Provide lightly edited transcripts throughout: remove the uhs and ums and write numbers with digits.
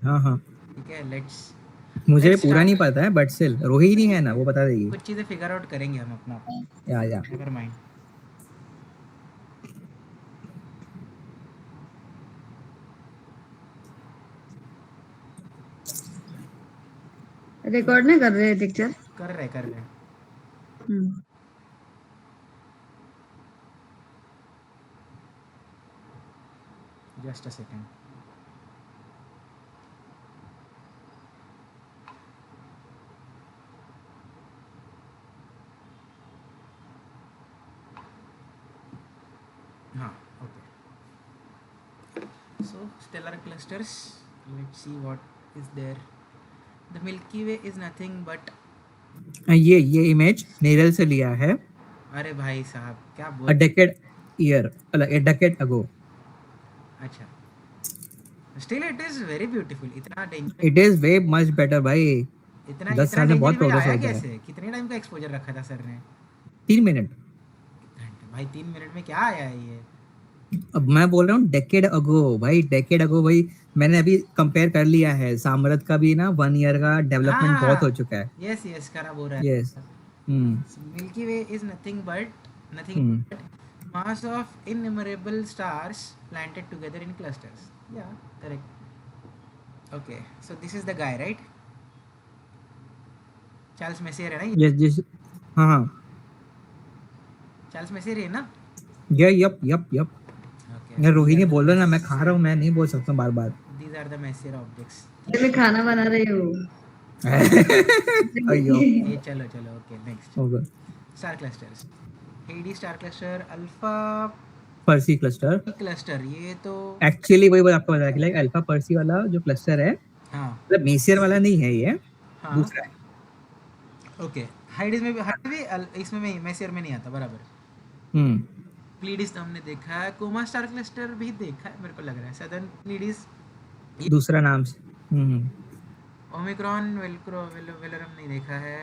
हाँ हाँ, ठीक है, लेट्स मुझे लेट्स पूरा नहीं स्टार्ट। पता है बट स्टिल रोहिणी है ना, वो बता देगी। कुछ चीज़ें फिगर आउट करेंगे हम अपना, या नेवर माइंड। रिकॉर्ड नहीं कर रहे टीचर? कर रहे। हम्म। Just a second. हाँ, okay. So stellar clusters, let's see what is there. The Milky Way is nothing but, ये इमेज नेरल से लिया है, अरे भाई साहब क्या अ बोल, decade year, a decade ago. अच्छा, still it is very beautiful. इतना danger, it is way much better भाई। इतना 10 इतना साल में डेंजर बहुत इमेज प्रोग्रेस आया हो गया है। कैसे? कितने टाइम का एक्सपोजर रखा था सर ने? 3 मिनट। घंटे भाई, 3 मिनट में क्या आया है ये? अब मैं बोल रहा हूँ डेकेड अगो भाई, डेकेड अगो भाई। मैंने अभी कंपेयर कर लिया है, सामरत का भी ना 1 ईयर का हाँ डेवलपमेंट हाँ बहुत हो हाँ, चुका है। यस यस, खराब हो रहा यस। है। Hmm Milky Way is nothing hmm but mass of innumerable stars planted together in clusters. Yeah, correct. Okay, so this is the guy, right? Charles messier है ना ये? यस जिस हाँ हाँ, चार्ल्स मेसियर है ना? ये यप। Okay, यार so these are Rohini the बोल रहा ना, मैं खा रहा Messier, हूँ, मैं नहीं बोल सकता बार बार। these are the Messier objects. मैं ठीक भी खाना बना रही हूँ। अयो। है, ये चलो चलो, ओके नेक्स्ट। होगा star clusters, Hyades star cluster, alpha Persei cluster. Cluster, ये तो, एक्चुअली वही बात आपको बताया कि लाइक अल्फा पर्सी वाला जो क्लस्टर है, हाँ मतलब मेसियर वाला नहीं है ये, हाँ, दूसरा है। ओके। हाइडिस में भी, हाइड भी इसमें में मेसियर में नहीं आता बराबर। हम्म प्लीडिस तो हमने देखा है, कोमा स्टार क्लस्टर भी देखा है मेरे को लग रहा है, सदर्न प्लीडिस। दूसरा नाम से। ओमिक्रॉन वेलक्रो वेलरम नहीं देखा है,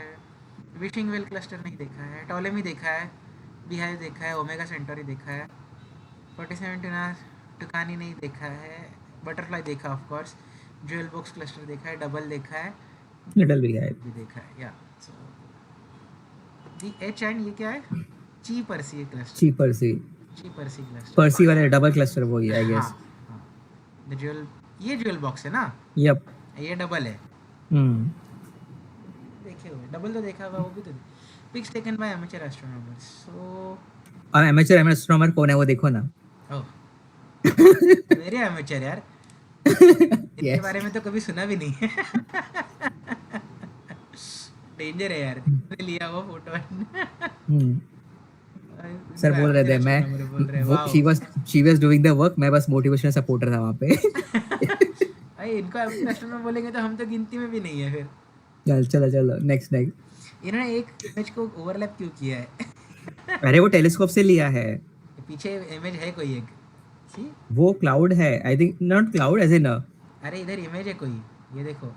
विशिंग वेल क्लस्टर नहीं देखा है, टॉलेमी देखा है, बीहाइव देखा है, ओमेगा सेंटोरी देखा है, 47 टुकानी नहीं देखा है, बटरफ्लाई देखा of course, jewel box cluster देखा है, डबल देखा है, निडल भी है। भी देखा है, या सो दी एच एंड ये क्या है? ची परसी क्लस्टर, ची पर्सी, ची परसी क्लस्टर, पर्सी वाले डबल क्लस्टर वही आई हाँ गेस। हाँ। द ज्वेल, ये ज्वेल बॉक्स है ना, यप। ये डबल है। हम्म देखे हुए डबल तो देखा होगा वो भी तो। Pics taken by amateur astronomers, so और एमेचर एस्ट्रोनॉमर कौन है वो देखो ना। ओह, वेरी एमेचर यार, इनके यस। बारे में तो कभी सुना भी नहीं है। डेंजर है यार, लिया वो फोटो। हम्म सर इनको बोल रहे एमेचर थे मैं, एस्ट्रोनॉमर बोल रहे हैं, वो wow. She was doing the work, मैं बस मोटिवेशनल सपोर्टर था वहाँ पे। भाई इनको एमेचर एस्ट्रोनॉमर बोलेंगे तो हम तो गिनती में भी नहीं है फिर। चलो नेक्स्ट नेक्स्ट। इन्होंने एक इमेज को ओवरलैप क्यों किया है? अरे वो टेलीस्कोप से लिया है। पीछे इमेज है कोई एक, सी, वो क्लाउड है I think, not cloud as in. अरे इधर इमेज है कोई, ये देखो।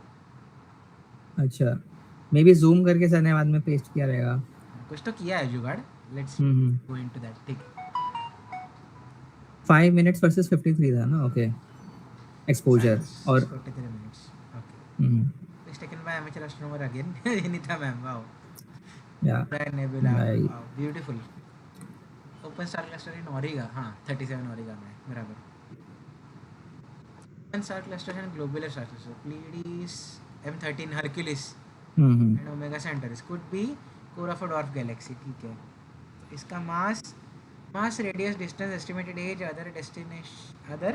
अच्छा, मे बी जूम करके सर ने बाद में पेस्ट किया रहेगा। कुछ तो किया है जुगाड़, let's hmm go into that, ठीक है। 5 मिनट्स वर्सेस 53 था ना, ओके। एक्सपोजर साइंस और 43 minutes, okay. Hmm Is taken by amateur astronomer again. Vinita ma'am, wow. या Brian Nebula, भाई। wow, beautiful. Open star cluster in Auriga, हाँ 37 Auriga में बराबर। Open star cluster and globular star cluster, Pleiades, M13 Hercules hmm and Omega Centaurus could be core of a dwarf galaxy, ठीक है। इसका mass radius distance estimated age other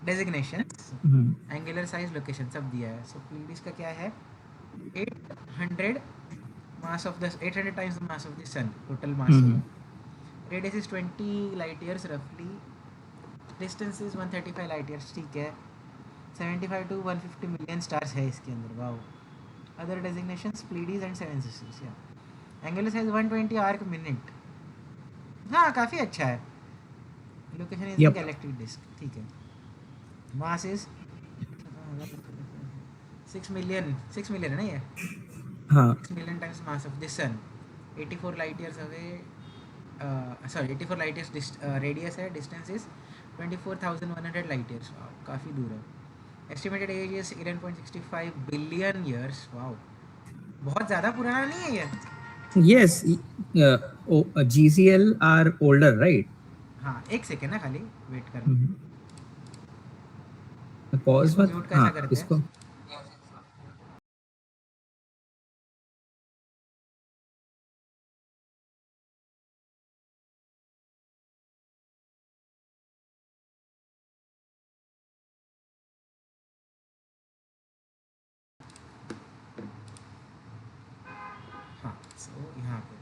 designations, हम्म angular size location सब दिया है। So Pleiades का क्या है? 800 mass of the 800 times the mass of the sun, total mass हम्म होगा। Radius is 20 light years roughly, distance is 135 light years, ठीक है। 75 to 150 million stars है इसके अंदर, wow. Other designations Pleiades and Seven Sisters, या एंगुलर साइज 120 आर्क मिनट, हाँ काफ़ी अच्छा है। Location is in yup. Galactic disk, ठीक है। मास इज 6 मिलियन है ना ये, हाँ 6 million times mass of the sun, 84 light years away, sorry 84 light years radius है, distance is 24,100 light years, wow, काफ़ी दूर है। Estimated age is 11.65 billion years. Wow, बहुत ज़्यादा पुराना नहीं है ये। Yes, GCL are older, right? हाँ, एक सेकेंड ना, खाली वेट करना। हम्म, पॉज इसको मत, म्यूट कैसा हाँ करते हैं? इसको। हाँ, सो यहाँ पे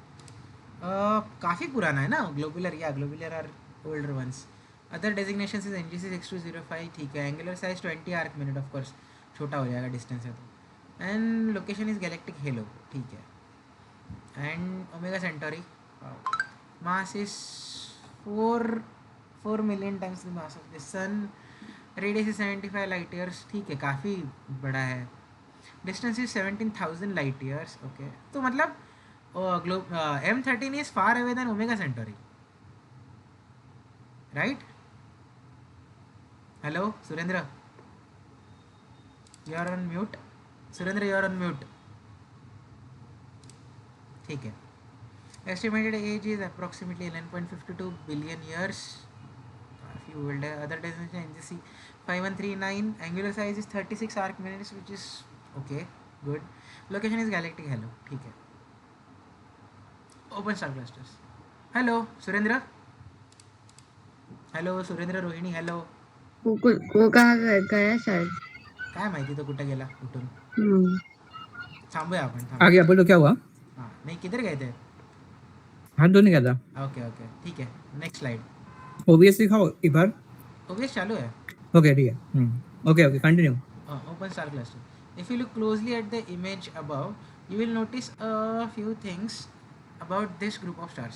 काफ़ी पुराना है ना ग्लोबुलर, या globular are older ones. Other designation is NGC 6205, ठीक है। Angular size 20 arc minute, of course छोटा हो जाएगा डिस्टेंस है तो। And location is galactic halo, ठीक है। And Omega Centauri, mass is 4 million times the mass of the sun. Radius is 75 light years, ठीक है, काफ़ी बड़ा है। Distance is 17,000 light years, okay. तो मतलब M13 is far away than Omega Centauri, right? Hello, Surendra, you are on mute. Surendra, you are on mute. ठीक है। Estimated age is approximately 11.52 billion years. काफ़ी old है। Other definition NGC 5139. Angular size is 36 arc minutes, which is okay, good. Location is galactic halo, ठीक है। Open star clusters. Hello, Surendra. Hello, Surendra, Rohini, hello. वो कहाँ गया शायद. काय माहिती तो कुठे गेला उठून. हम्म. थांबूया आपण, आगे थांबूया. बोलो क्या हुआ. हाँ, नहीं, किधर गए थे? हाथ धोने गया था. ओके ओके, ठीक है। Next slide. ओबीएस दिखाओ एक बार. ओबीएस चालू है। ओके ठीक है. Okay okay continue. Open star cluster. If you look closely at the image above, you will notice a few things about this group of stars.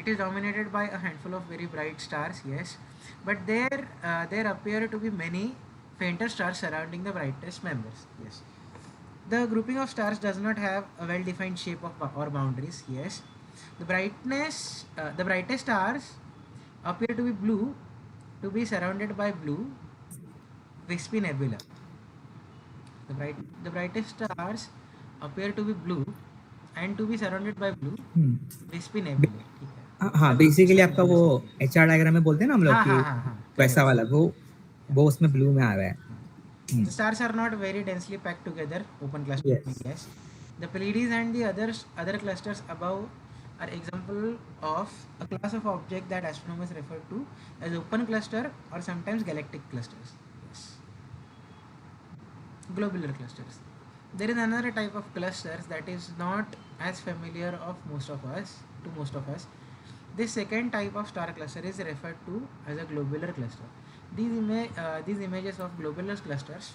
It is dominated by a handful of very bright stars, yes, but there appear to be many fainter stars surrounding the brightest members, yes. The grouping of stars does not have a well-defined shape or boundaries, yes. The brightest stars appear to be blue, to be surrounded by blue wispy nebula. The brightest stars appear to be blue and to be surrounded by blue wispy nebula, ठीक है। हाँ basically आपका वो HR diagram में बोलते हैं ना हम लोग हाँ कि हाँ हाँ हाँ, वैसा वाला वो उसमें ब्लू में आ रहा है. The stars are not very densely packed together, open cluster, Yes. yes. The Pleiades and the other clusters above are example of a class of object that astronomers refer to as open cluster or sometimes galactic clusters, yes. Globular clusters. There is another type of clusters that is not as familiar to most of us. This second type of star cluster is referred to as a globular cluster. These images of globular clusters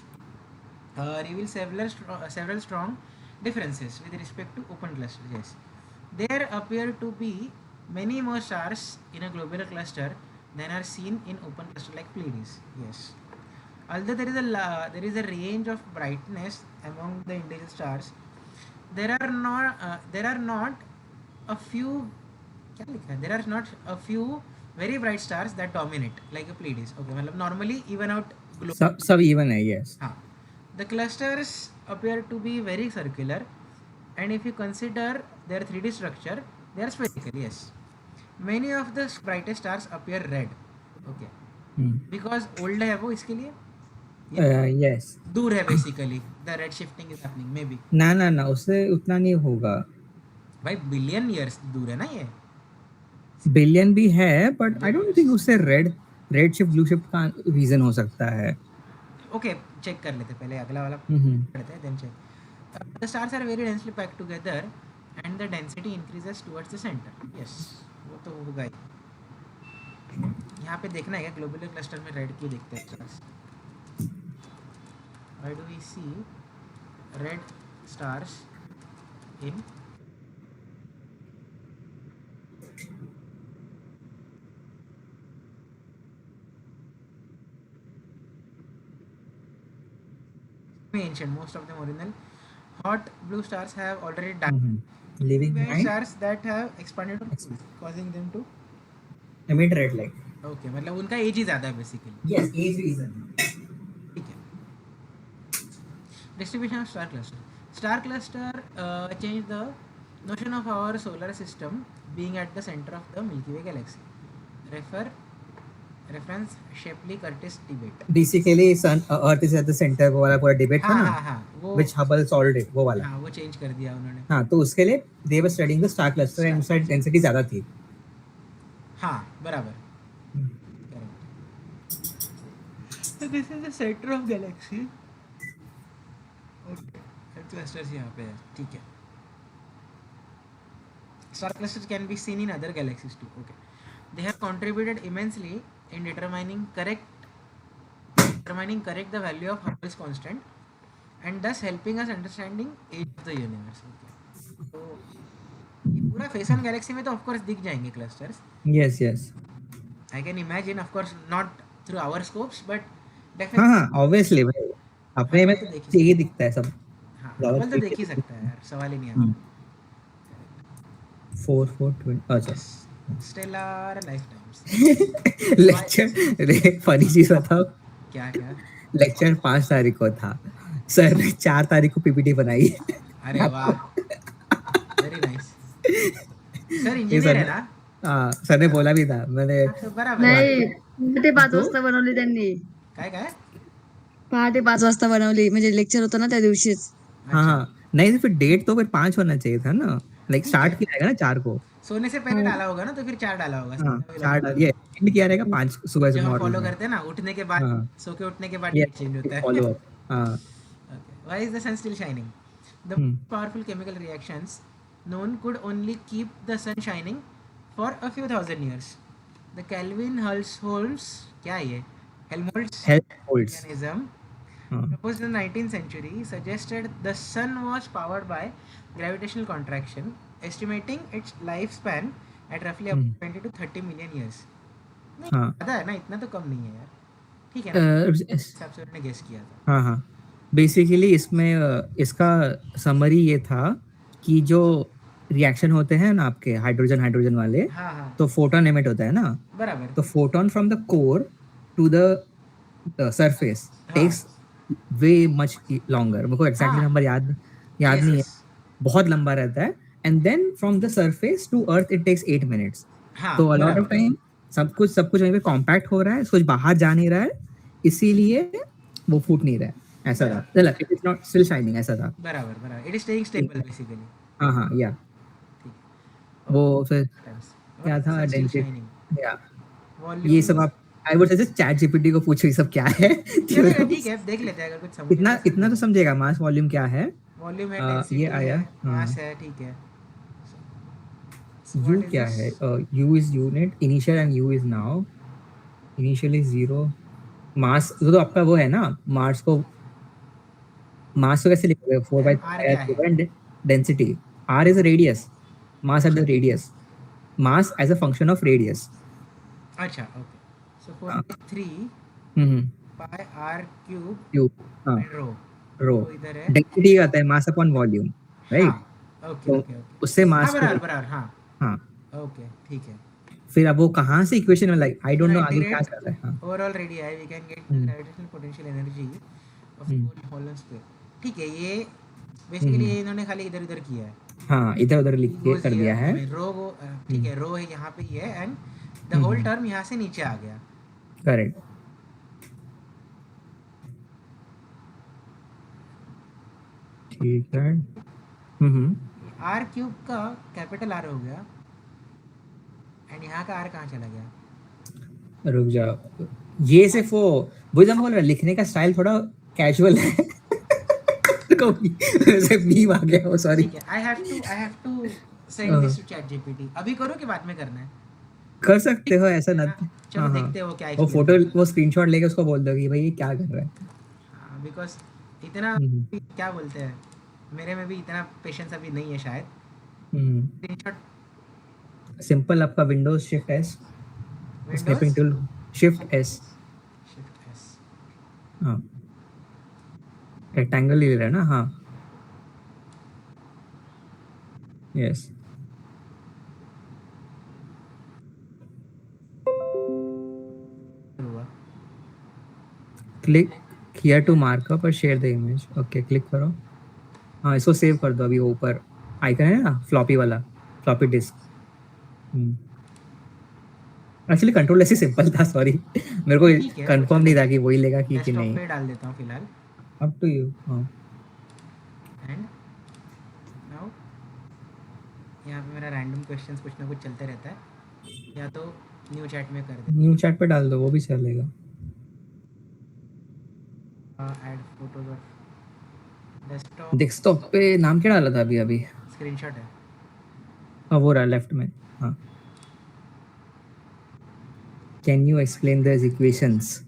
reveal several strong differences with respect to open clusters. Yes, there appear to be many more stars in a globular cluster than are seen in open cluster like Pleiades. Yes. Although there is a range of brightness among the individual stars, there are not a few क्या लिखा है? There are not a few very bright stars that dominate like a Pleiades. Okay, मतलब normally even out सब even है. Yes. हाँ, the clusters appear to be very circular, and if you consider their 3D structure, they are spherical. Yes, many of the brightest stars appear red. Okay, because old है वो इसके लिए. Yes. दूर है basically, the red shifting is happening may be. ना उससे उतना नहीं होगा. भाई बिलियन ईयर्स दूर है ना ये. बिलियन भी है बट आई डोंट थिंक उससे रेड शिफ्ट ब्लू शिफ्ट का रीजन हो सकता है. ओके, चेक कर लेते पहले अगला वाला करते हैं, then check. The stars are very densely packed together and the density increases towards the centre. Yes, वो तो होगा ही. यहाँ पे देखना है क्या ग्लोबुलर क्लस्टर में रेड क्यों दिखते हैं stars? Why do we see red stars in ancient, most of them original. Hot blue stars have already died. Leaving Red behind stars that have expanded to cool, causing them to emit red light. okay, मतलब उनका as ही ज़्यादा है basically. Yes, age reason. ठीक है. Distribution of star cluster. Star cluster changed the notion of our solar system being at the center of the Milky Way galaxy. Refer reference Shapley Curtis debate. Basically sun earth is at the centre, वो वाला पूरा debate था हाँ ना, हाँ हाँ वो which Hubble solved it, वो वाला। हाँ वो चेंज कर दिया उन्होंने। हाँ, तो उसके लिए they were studying the star cluster and उसका डेंसिटी ज्यादा थी। हाँ बराबर correct. So this is the center of galaxy. Okay, clusters यहाँ पे है, ठीक है। Star clusters can be seen in other galaxies too. Okay, they have contributed immensely in determining correct the value of Hubble's constant, and thus helping us understanding age of the universe. Okay, तो ये पूरा fashion Galaxy में तो of course दिख जाएंगे clusters. Yes yes, I can imagine, of course not through our scopes but हाँ definitely. हाँ obviously भाई, अपने में हबल तो देख ही यही सकता दिखता है सब। है। हाँ ज्यादा हबल तो चीज़ देख ही दिखती सकता है है। यार, सवाल ही नहीं आता। 4 4 20, अच्छा। Stellar lifetimes. लेक्चर, रे फनी चीज बताओ, क्या क्या? लेक्चर 5 तारीख को था, सर ने 4 तारीख को पीपीटी बनाई। अरे वाह, वेरी नाइस। सर ये इंजीनियर सर है ने, ना? हाँ सर ने बोला भी था, मैंने हाँ, तो बराबर है। नाही पहाटे 5 तो वाजता बनवली त्यांनी. काय काय? पहाटे 5 वाजता बनवली, म्हणजे लेक्चर होतं ना त्या दिवशीच. हाँ अच्छा हाँ, नहीं तो फिर डेट तो फिर 5 होना चाहिए था ना, लाइक ठीक स्टार्ट है, किया जाएगा ना 4 को। सोने से पहले हाँ. डाला होगा ना, तो फिर 4 डाला होगा, हाँ समझा भी लग 4 रहा है। ये एंड किया रहेगा 5 सुबह से जो हम मॉर्निंग फॉलो में। करते हैं ना, उठने के बाद, हाँ सो के उठने के बाद ये डेट चेंज होता है। Follow up. हाँ। Okay. Why is the sun still shining? The hmm, powerful chemical reactions known could only keep the sun shining for a few thousand years. The Kelvin-Helmholtz क्या है ये? Helmholtz health holds. mechanism हाँ proposed in the 19th century suggested the sun was powered by gravitational contraction, estimating its lifespan at roughly hmm, about 20 to 30 million years. नहीं हाँ ज़्यादा है ना, इतना तो कम नहीं है यार। ठीक है ना, हिसाब से उन्होंने गेस किया था। हाँ हाँ, बेसिकली इसमें इसका समरी ये था कि जो रिएक्शन होते हैं ना आपके हाइड्रोजन हाइड्रोजन वाले, हाँ हाँ तो फोटोन एमिट होता है ना, बराबर। तो photon from the core to the surface हाँ टेक्स वे मच लॉन्गर, मेरे को एग्जैक्टली हाँ नंबर याद यस नहीं है, यस बहुत लंबा रहता है। And then from the surface to earth it takes 8 minutes. हाँ तो अलॉट ऑफ बराबर टाइम सब कुछ वहीं पे कॉम्पैक्ट हो रहा है, कुछ बाहर जा नहीं रहा है, इसीलिए वो फूट नहीं रहा है। ऐसा था, बराबर चला it is not still shining, ऐसा था। बराबर बराबर, it is staying stable basically. हाँ हाँ या ठीक है। वो फिर टाइम्स क्या व्हाट इज द था सन स्टिल डेंसिटी या शाइनिंग? ये वॉल्यूम सब इज, आप I would suggest chat GPT को पूछो ये सब क्या है। चलेगा ठीक है, देख लेते हैं, अगर कुछ समझेगा इतना तो इतना तो समझेगा। समझेगा मास वॉल्यूम क्या है। वॉल्यूम है, ये डेंसिटी है, आया, मास है, ठीक है। यू व्हाट इज क्या दिस? है, you is unit initial and you is now, initial is 0, मास तो आपका वो है ना, मार्स को मास को कैसे लिखोगे, 4 बाई आर क्या है? And density, R is a radius, mass at the radius, mass as a function of radius. अच्छा ओके, सो 4 हाँ, by 3 hmm, pi R cube cube, हाँ, एंड रो। रो, रो इधर है। डेंसिटी आता है mass upon volume, हाँ right. Okay तो okay okay, उससे हाँ मास को बराबर बराबर, हाँ हाँ, ओके ठीक है। फिर अब वो कहाँ से इक्वेशन में, like I So don't now know आगे क्या integrate चल रहा है। हाँ overall radii, we can get the hmm, gravitational potential energy of hmm, Holland sphere. ठीक है, ये बेसिकली हम्म, ये इन्होंने खाली इधर उधर किया है। हाँ इधर उधर लिख E के goes कर here, दिया है। रो वो ठीक हम्म, है, रो है यहाँ पे ये है, एंड द होल टर्म यहाँ से नीचे आ गया। करेक्ट, ठीक है। आर क्यूब का कैपिटल आर हो गया, एंड यहाँ का आर कहाँ चला गया? रुक जाओ, ये सिर्फ वो जब बोल रहा है, लिखने का स्टाइल थोड़ा कैजुअल है। मीम आ गया, वो सॉरी। ठीक है, I have to send this to ChatGPT. अभी करो कि बाद में करना है? कर सकते हो ऐसा है ना। ना, चलो हाँ हाँ, देखते हैं वो क्या वो एक्सप्लेन फोटो, करता वो स्क्रीनशॉट लेके उसको बोल दो कि भाई ये क्या कर रहा है। है। बिकॉज इतना हम्म, क्या बोलते हैं, मेरे में भी इतना पेशेंस अभी नहीं है शायद। हम्म, स्क्रीनशॉट सिंपल आपका Windows shift S, Windows snapping tool shift S, shift S. हाँ रेक्टेंगल ले रहा है ना, हाँ यस, हुआ क्लिक हियर टू मार्कअप और share the image. Okay click करो। हाँ इसको सेव कर दो अभी, वो ऊपर आइकन है ना फ्लॉपी वाला, फ्लॉपी डिस्क। एक्चुअली कंट्रोल ऐसे सिंपल था, सॉरी मेरे को ठीक है, कुछ कंफर्म नहीं था कि वही लेगा कि डेस्कटॉप नहीं। पे डाल देता हूँ फिलहाल। Up to you. हाँ एंड नाउ यहाँ पे मेरा रैंडम क्वेश्चंस कुछ ना कुछ चलते रहता है, या तो न्यू चैट में कर दे। न्यू चैट पे डाल दो, वो भी चलेगा। Add photos of desktop, desktop पे नाम क्या डाला था अभी अभी? स्क्रीनशॉट है। हाँ वो रहा लेफ्ट में। हाँ can you explain this equations?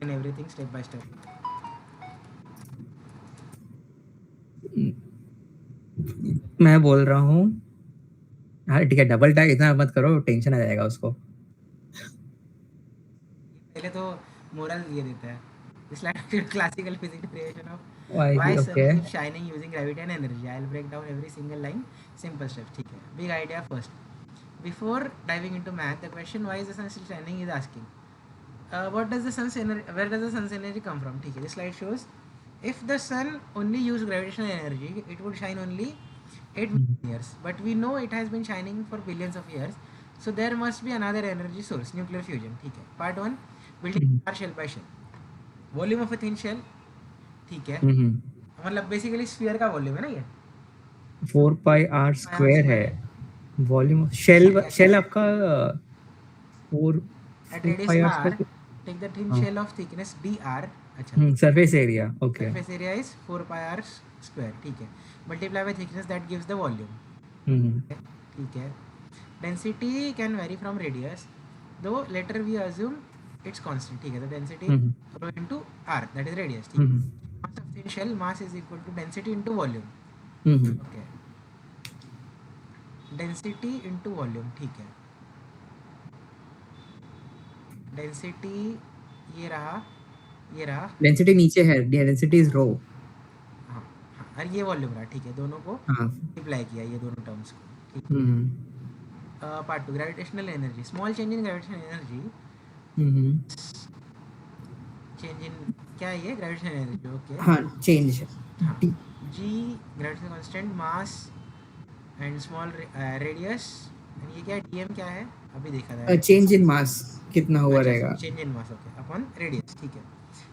And everything step by step. मैं बोल रहा हूँ। हाँ ठीक है, डबल टैग इतना मत करो, टेंशन आ जाएगा उसको। पहले तो मोरल ये देता है, this latitude classical physics creation of why why sun okay. keeps shining using gravity and energy. I'll break down every single line, simple steps. ठीक है, big idea first. Before diving into math, the question why is the sun still shining is asking. What does the sun's energy? Where does the sun's energy come from? ठीक है, this slide shows if the sun only used gravitational energy, it would shine only 8 million years. But we know it has been shining for billions of years. So there must be another energy source, nuclear fusion. ठीक है, part 1, building star shell by shell. Volume of a thin shell, ठीक है, मतलब basically sphere का volume है ना ये। 4 pi r r square है स्क्वायर वॉल्यूम। शेल है शेल आपका 4 at 4 radius pi r r, square. Take the thin हाँ shell of thickness d r. अच्छा, surface area okay. Surface area is 4 pi r square, ठीक है, multiply by thickness that gives the volume. ठीक है, density can vary from radius, though later we assume it's constant. ठीक है, तो density row into R that is radius. ठीक है, mass of thin shell, mass is equal to density into volume. Okay, density into volume. ठीक है, density ये रहा, ये रहा। डेंसिटी नीचे है, डेंसिटी इज रो। हाँ हाँ, और ये वॉल्यूम रहा। ठीक है, दोनों को हाँ मल्टीप्लाई किया, ये दोनों टर्म्स को। ठीक है, part 2, gravitational energy. Small change in gravitational energy, change in क्या है ये, ग्रेविटेशनल एनर्जी। ओके, हाँ चेंज। हाँ, G gravitational constant, mass and small radius. And ये क्या है, डीएम क्या है, अभी देखा था। चेंज इन मास कितना हुआ अच्छा, रहेगा? Change in mass, okay, upon radius. ठीक है,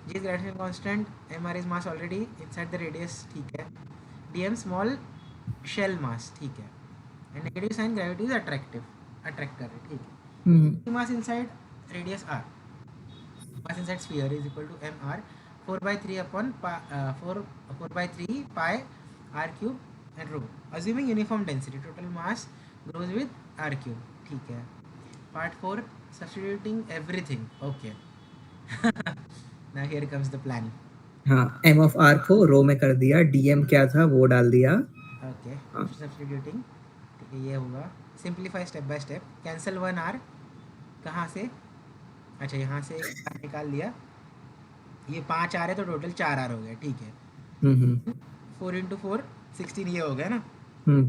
G gravitational constant, M R is mass already inside the radius. ठीक है, डीएम स्मॉल शेल मास। ठीक है, and negative sign, gravity is attractive, attract कर रही। ठीक है, mass inside radius R, mass inside sphere is equal to mr 4/3 upon 4/3 pi r cube and rho, assuming uniform density. Total mass grows with r cube. ठीक है, part 4, substituting everything. Okay. Now here comes the plan. हाँ M of are को रो में कर दिया, DM क्या था वो डाल दिया। Okay, substituting। ठीक है, ये होगा, simplify step by step, cancel 1 r, कहाँ से, अच्छा यहाँ से r निकाल दिया, ये 5 आ रहे तो टोटल 4 आर हो गया। ठीक है, 4 इंटू 4 16, ये हो गया ना,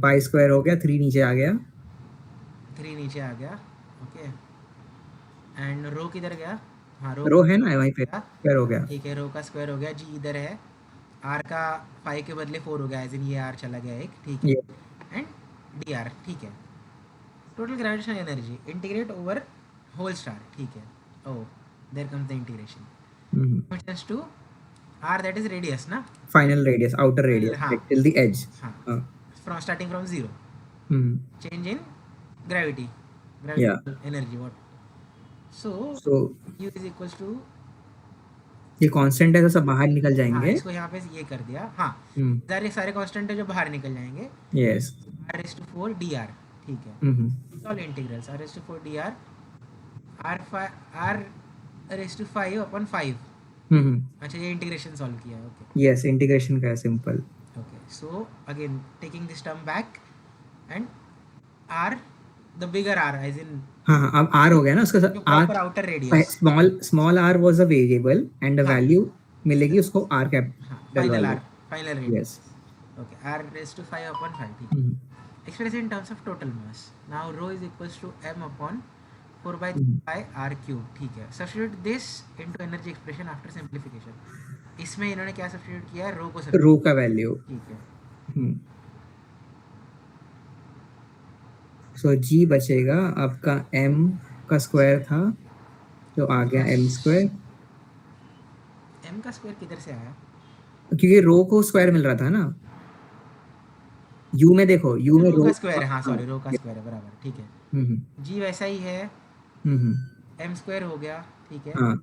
पाई स्क्वायर हो गया, 3 नीचे आ गया। 3 नीचे आ गया। ओके, एंड रो किधर गया, हाँ रो है ना वहीं पे, स्क्वायर हो गया। ठीक है, रो का स्क्वायर हो गया, जी इधर है, आर का 5 के बदले 4 हो गया, एज इन ये आर चला गया एक। ठीक है, एंड डी आर। ठीक है, total gravitational energy integrate over whole star. ठीक है, oh there comes the integration to R, that is radius ना, फाइनल रेडियस, आउटर रेडियस हाँ, टिल द एज। हाँ, हाँ from starting from 0, change in gravity, Yeah. energy, what, so so u is equals to, ये constant है तो सब बाहर निकल हाँ, जाएंगे। इसको यहाँ पे ये कर दिया। हाँ, सारे सारे कांस्टेंट है जो बाहर निकल जाएंगे। Yes r raised to 4 dr। ठीक है, all integrals, r raised to 4 dr, r raised to 5 upon 5। अच्छा, ये इंटीग्रेशन सॉल्व किया। ओके, यस इंटीग्रेशन का है simple. okay, so again taking this term back, and r, the bigger r, as in हाँ हाँ अब आर हो गया ना उसका जो proper outer radius, small R was a variable and the हाँ, वैल्यू मिलेगी उसको आर हाँ, कैपिटल फाइनल वाली। r, final radius. Yes Okay, r raised to 5 upon 5। ठीक है, expressed in terms of total mass. Now rho is equals to m upon 4 by 3 by r cube, ठीक है. Substitute this into energy expression after simplification. इसमें इन्होंने क्या substitute किया है, रो को रो का वैल्यू. ठीक है. सो जी बचेगा आपका m का स्क्वायर था तो आ गया m स्क्वायर, m का स्क्वायर किधर से आया? क्योंकि रो को स्क्वायर मिल रहा था ना. u में देखो, u में रो रो का स्क्वायर है, हाँ सॉरी, रो का स्क्वायर है, बराबर, ठीक है. जी वैसा ही है, m स्क्वायर हो गया, ठीक है. हाँ.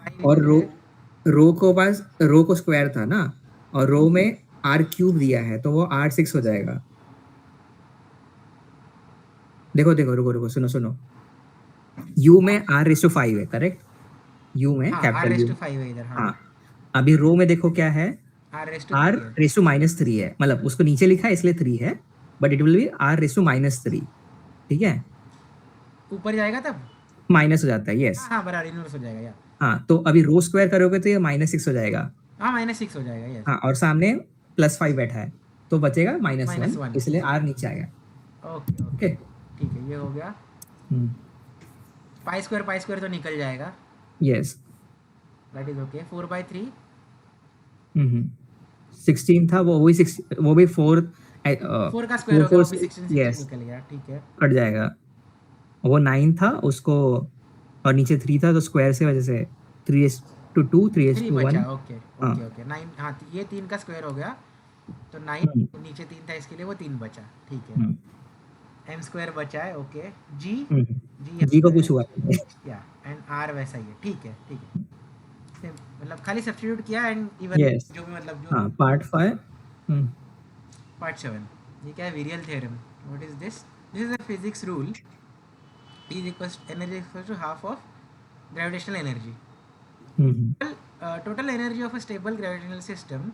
5 और रो है. रो को पास रो को स्क्वायर था ना, और रो में r क्यूब दिया है तो वो r6 हो जाएगा. देखो देखो, रुको रुको, सुनो सुनो. u में r5 है, करेक्ट. u में हाँ, कैपिटल u. r5 है इधर, हाँ. हाँ. अभी रो में देखो क्या है, r3 है. r−3 है, मतलब उसको नीचे लिखा है इसलिए 3 है, but it will be r−3. ठीक है, ऊपर जाएगा तब माइनस हो जाता है. यस. हाँ बराबर इनवर्स हो जाएगा यार. हाँ, तो अभी रो स्क्वायर करोगे तो ये -6 हो जाएगा. हाँ -6 हो जाएगा. यस. हाँ, और सामने +5 बैठा है तो बचेगा -1, -1. इसलिए r नीचे आएगा. Okay okay, okay. ठीक है, ये हो गया. पाई स्क्वायर तो निकल जाएगा. Yes. That is okay. 4 by 3 16 था, वो वही 6, वो भी 4 4 का स्क्वायर हो गया, वो भी 16 यस, निकल गया, ठीक है. कट जाएगा. वो 9 था उसको, और नीचे 3 था तो स्क्वायर से वजह से 3:2 3 3:1. बचा. ओके हाँ. Okay okay. 9, हाँ ये 3 का स्क्वायर हो गया तो 9, नीचे 3 था इसके लिए वो 3 बचा, ठीक है. m स्क्वायर बचा है. ओके. जी जी को कुछ हुआ या एंड r वैसा ही है, ठीक है ठीक है. मतलब खाली सब्स्टिट्यूट किया एंड इवन यस. जो भी मतलब जो. हाँ, पार्ट 5. पार्ट 7 ये क्या है, virial theorem. What is this? This is a physics rule. E is equals energy equals to half of gravitational energy. Total energy of a stable gravitational system,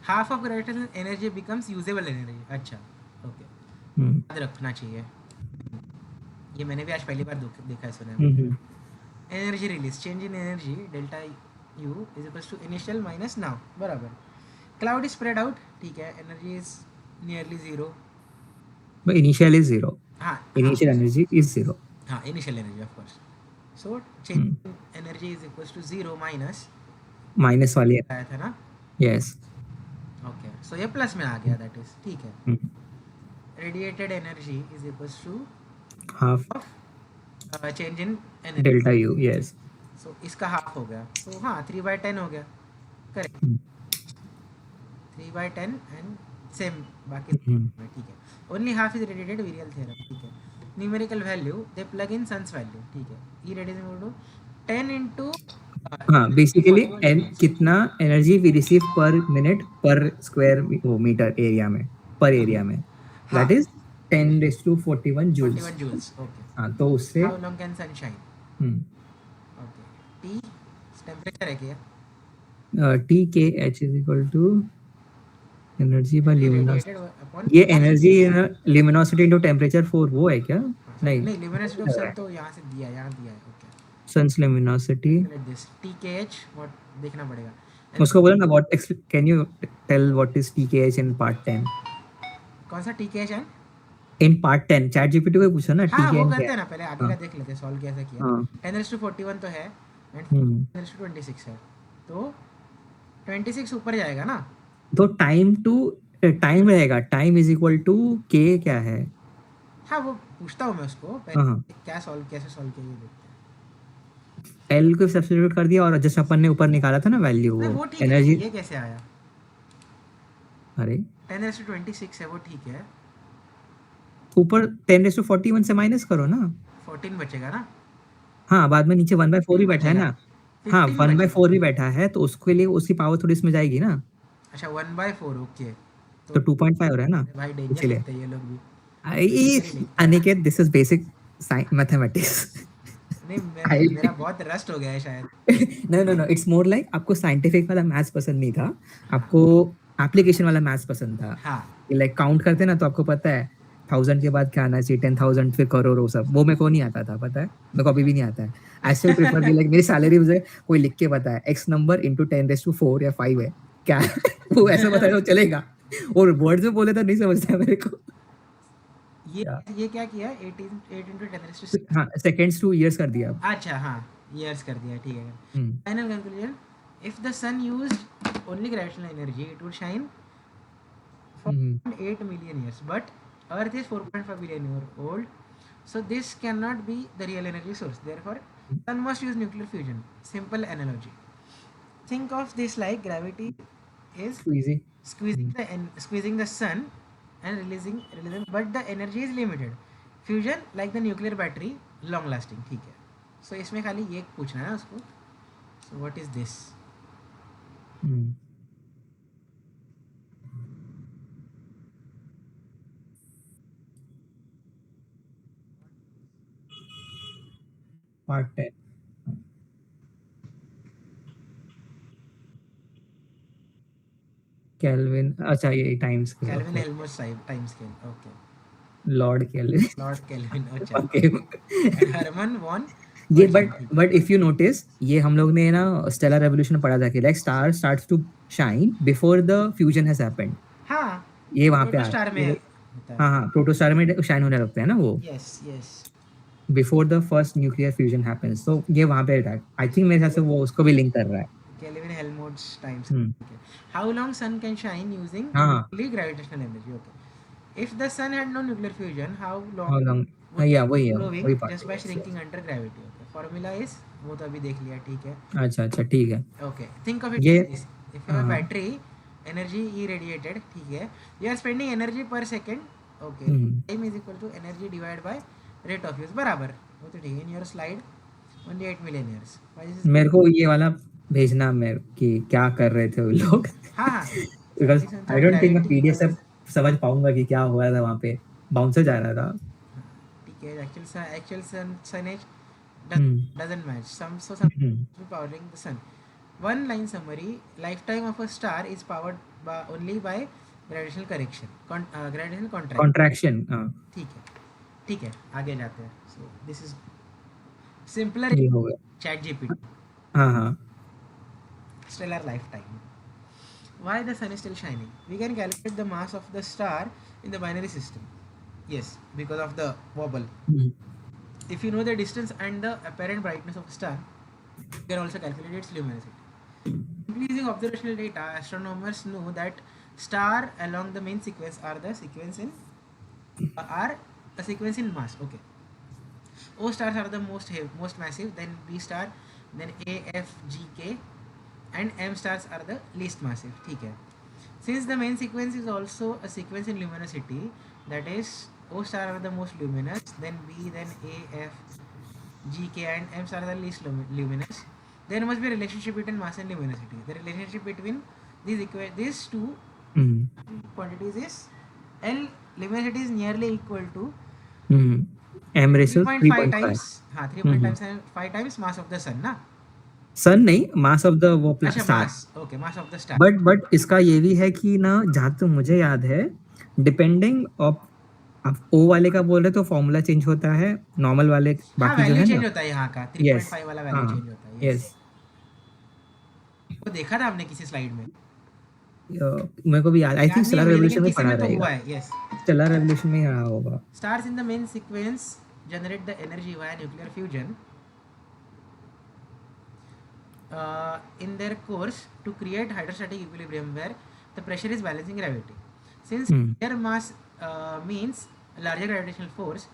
half of gravitational energy becomes usable energy. अच्छा, okay, याद रखना चाहिए. ये मैंने भी आज पहली बार देखा है, सुना है. Energy release, change in energy delta U is equals to initial minus now, बराबर. Cloud is spread out, ठीक है. Energy is nearly zero. But initial is 0. हाँ, Initial energy is 0. हाँ, initial energy of course. So change in energy is equals to 0 minus minus वाली है. आया था ना. यस. ओके, सो ये प्लस में आ गया, दैट इज ठीक है. Radiated energy is equals to half change in energy delta U. Yes. So इसका हाफ हो गया. सो हाँ, 3/10 हो गया, करेक्ट. 3/10 एंड सेम बाकी, ठीक है. Only half is radiated, virial theorem, ठीक है. Numerical value they plug in sun's value, ठीक है. E radiation equal to 10 into हाँ, बेसिकली कितना energy we receive per minute per square metre area में, पर एरिया में, that is 10⁻41 joules. 41 joules. Okay. हाँ, तो उससे how long can sun shine? Okay. T temperature है क्या? TKH is equal to energy by radiated luminosity. Upon ये energy luminosity into temperature 4 वो है क्या? नहीं, ल्यूमिनोसिटी ऑफ सन तो यहाँ से दिया, यहाँ दिया है. Okay. Sun's luminosity. Let this TKH what देखना पड़ेगा. उसको बोलो ना, what can you tell what is TKH in part 10? कौन सा TKH है? इन पार्ट 10 चैट जीपीटी को पूछो ना हाँ, वो TKH करते क्या हैं है. ना, पहले आगे का देख लेते हैं, सॉल्व कैसे किया. हाँ. 10⁻41 तो है एंड 10⁻26 है, तो 26 ऊपर जाएगा ना. तो टाइम रहेगा, time is equal to k क्या है. हाँ, वो पूछता हूँ मैं उसको हाँ. पहले, क्या सॉल्व कैसे सॉल्व किया ये देखते हैं. L को सब्स्टिट्यूट कर दिया, और जैसे अपन ने ऊपर निकाला था ना वैल्यू, नहीं, वो वो ठीक है. एनर्जी. ये कैसे आया? अरे 10⁻26 है, वो ठीक है. ऊपर 10⁻41 से माइनस करो ना. 14 बचेगा ना. हाँ, बाद में नीचे 1/4 भी बैठा है ना. हाँ, 15 बचेगा. 1/4 भी बैठा है, तो उसके लिए उसकी पावर थोड़ी इसमें जाएगी ना, अच्छा, 1/4. ओके, तो 2.5 हो रहा है ना. भाई डेंजर इसलिए लिखते हैं ये लोग भी. Aniket, this is basic mathematics. नहीं, मेरा बहुत रस्ट हो गया है शायद. नो, इट्स मोर लाइक आपको साइंटिफिक वाला मैथ्स पसंद नहीं था, आपको एप्लीकेशन वाला मैथ्स पसंद था. हाँ. लाइक काउंट करते ना, तो आपको पता है 1000 के बाद क्या आना चाहिए, 10,000 फिर करोड़, वो सब वो मेरे को नहीं आता था, पता है, मेरे को अभी भी नहीं आता है. आई स्टिल प्रेफर कि लाइक मेरी सैलरी मुझे कोई लिख के बताए x नंबर इनटू 10⁻4 या 5 है क्या वो ऐसा बताए तो चलेगा, और वर्ड्स में बोले तो नहीं समझता है मेरे को. ये या ये क्या किया 8 into 10 हाँ सेकेंड्स टू ईयर्स कर दिया अब। अच्छा हाँ ईयर्स कर दिया ठीक है hmm, final conclusion if the sun used only gravitational energy it would shine for hmm, 8 million years but earth is 4.5 billion year old so this cannot be the real energy source therefore sun must use nuclear fusion simple analogy think of this like gravity is easy। squeezing the sun and releasing but the energy is limited fusion like the nuclear battery long lasting ठीक है so इसमें खाली ये पूछना है उसको so what is this part 10 kelvin, अच्छा ये time scale, Kelvin okay. Helmholtz time scale okay Lord kelvin. Lord Kelvin अच्छा ओके। and Hermann von ये Hertzsprung ठीक है बट इफ यू नोटिस ये हम लोग ने ना स्टेलर रेवोल्यूशन पढ़ा था कि like star starts to shine before the fusion has happened. हाँ ये वहां पे आ प्रोटोस्टार में ये, होता है हाँ हाँ प्रोटोस्टार में शाइन होने लगते हैं ना वो yes yes before the first nuclear fusion happens, तो ये वहां पे था। आई थिंक मेरे हिसाब से वो उसको भी लिंक कर रहा है। Kelvin Helmholtz times hmm, okay. How long sun can shine using हाँ हाँ, only gravitational energy okay if the sun had no nuclear fusion how long how long, would या it वही be है, glowing वही part just है, by yes shrinking yes. under gravity okay formula is वो तो अभी देख लिया ठीक है अच्छा अच्छा ठीक है। okay think of it ये like this if you have a हाँ, battery energy irradiated ठीक है you are spending energy per second okay hmm, time is equal to energy divided by rate of use बराबर वो तो ठीक है in your slide only 8 million years why this is मेरे को ये वाला भेजना मेरे कि क्या कर रहे थे वो लोग। हाँ हाँ because physics and I thought don't think मैं gravity पीडीएफ से equals समझ पाऊंगा कि क्या हुआ था वहां पे, बाउंसर जा रहा था। ठीक है actual sun age hmm, doesn't match some hmm, powering the sun one line summary lifetime of a star is powered only by gravitational correction gravitational contract contraction, हाँ ठीक है आगे जाते हैं so this is simpler ये हो गया। chat gpt हाँ हाँ, stellar lifetime why the sun is still shining we can calculate the mass of the star in the binary system yes because of the wobble hmm, if you know the distance and the apparent brightness of a star you can also calculate its luminosity simply using observational data astronomers know that star along the main sequence are a sequence in mass okay O stars are the most massive then B star then A F G K and M stars are the least massive ठीक है since the main sequence is also a sequence in luminosity that is O star are the most luminous then B then A F G K and M stars are the least luminous there must be a relationship between mass and luminosity the relationship between these two hmm, quantities is L luminosity is nearly equal to M ratio 3.5 3.5। times हाँ 3 times and 5 times mass of the sun ना सन नहीं, मास of the वो अच्छा star. Mass okay mass of the star but इसका ये भी है कि ना जहाँ तक मुझे याद है, डिपेंडिंग ऑफ आप ओ वाले का बोल रहे तो फॉर्मूला चेंज होता है, नॉर्मल वाले हाँ बाकी जो वैल्यू है चेंज ना। होता है यहाँ का यस, 3.5 वाला वैल्यू हाँ, चेंज होता है यस यस। वो देखा था हमने किसी स्लाइड में मेरे को भी याद, आई याद थिंक नहीं है स्टेलर मुझे रेवोल्यूशन लेकिन में किसी पढ़ा में तो रहेगा। हुआ है यस स्टेलर रेवोल्यूशन में ही रहा होगा। stars in the main sequence generate the energy via nuclear fusion in their course to create hydrostatic equilibrium where the pressure is balancing gravity. Since hmm, higher mass means larger gravitational force,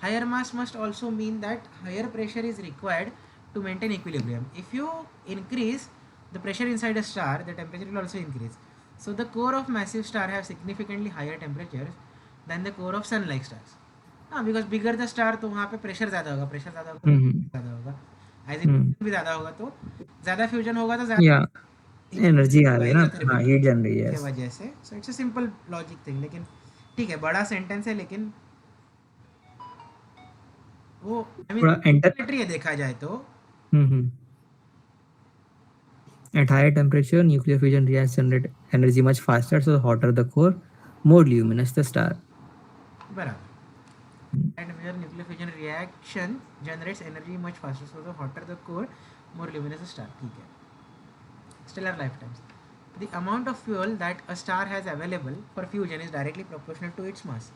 higher mass must also mean that higher pressure is required to maintain equilibrium. If you increase the pressure inside a star, the temperature will also increase. So the core of massive star have significantly higher temperatures than the core of sun-like stars. हाँ because bigger the star तो वहाँ पे pressure ज़्यादा होगा pressure ज़्यादा होगा हम्म, ज़्यादा होगा एज हम्म, भी ज़्यादा होगा तो ज़्यादा फ्यूजन होगा तो या ज़्यादा एनर्जी आ रही है ना, हाँ एक्सोथर्मिक हीट जन रही है। के वजह से so it's a simple logic thing लेकिन ठीक है बड़ा सेंटेंस है लेकिन वो आई थोड़ा एंटर, मीन है देखा जाए तो हम्म, at higher temperature nuclear fusion reacts generate energy much faster, so the hotter the core, more luminous the star। बराबर and where nuclear fusion reaction generates energy much faster so the hotter the core more luminous the star ठीक है stellar lifetimes the amount of fuel that a star has available for fusion is directly proportional to its mass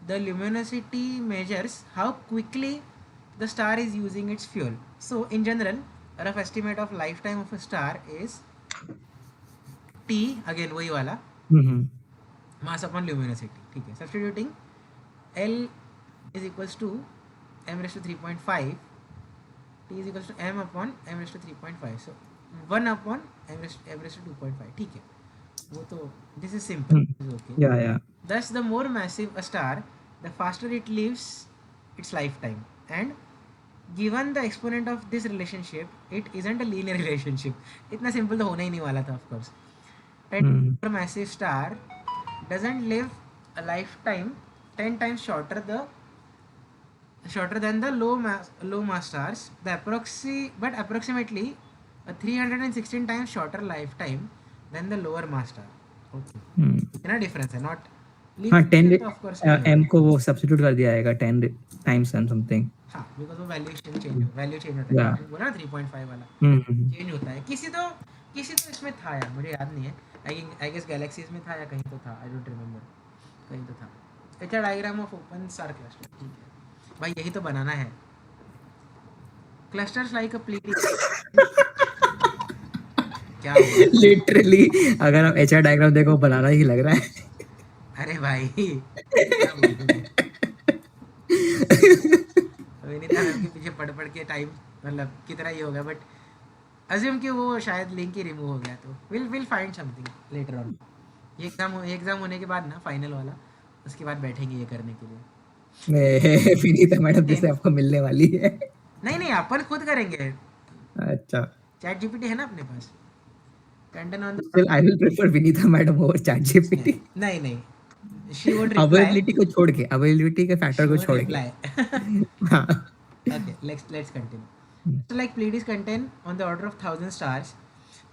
the luminosity measures how quickly the star is using its fuel. So in general, a rough estimate of lifetime of a star is T, again वही वाला, हम्म mass upon luminosity. ठीक है, substituting L is equals to m raised to 3.5, T is equals to m upon m raised to 3.5, so 1 upon m raised to 2.5. ठीक है, वो तो this is simple, this is okay. या Thus, the more massive a star, the faster it lives its lifetime. And given the exponent of this relationship, it isn't a linear relationship. इतना simple तो होना ही नहीं वाला था, of course. A massive star doesn't live a lifetime 10 times shorter than the low mass stars. But approximately a 316 times shorter lifetime than the lower mass star. Okay. इतना difference है, not हाँ 10 तो of course नहीं m होगा. को वो substitute कर दिया जाएगा 10 टाइम्स एंड समथिंग हाँ, बिकॉज वो वैल्यू चेंज होता है. या बोला ना 3.5 वाला हम्म चेंज होता है. किसी तो इसमें था यार, मुझे याद नहीं है. आई गेस गैलेक्सीज में था या कहीं तो था, आई डोंट रिमेम्बर. कहीं तो था. It's a diagram of open star cluster. ठीक है भाई, यही तो बनाना है. Clusters like a plenty. क्या हुआ? लिटरली अगर आप एचआर डायग्राम देखो बनाना ही लग रहा है. अरे भाई क्या बोलूं मैं. विनीता मैम के पीछे पढ़ के टाइम मतलब कितना ही होगा, बट अज्यूम कि वो शायद लिंक ही रिमूव हो गया, तो will find something later on. ये एग्जाम होने के बाद ना, फाइनल वाला, उसके बाद बैठेंगे ये करने के लिए. विनीता मैडम नहीं जिससे आपको मिलने वाली है. नहीं नहीं, अपन खुद करेंगे. अच्छा, चैट जीपीटी है ना अपने पास. Content on the still I will prefer Vinita madam over ChatGPT. नहीं नहीं, शी वुड रिप्लाई. अवेलेबिलिटी को छोड़ के, अवेलेबिलिटी के फैक्टर शी को वुड छोड़ के. रिप्लाई. हाँ. Okay, let's continue. So like Pleiades contain on the order of 1,000 stars.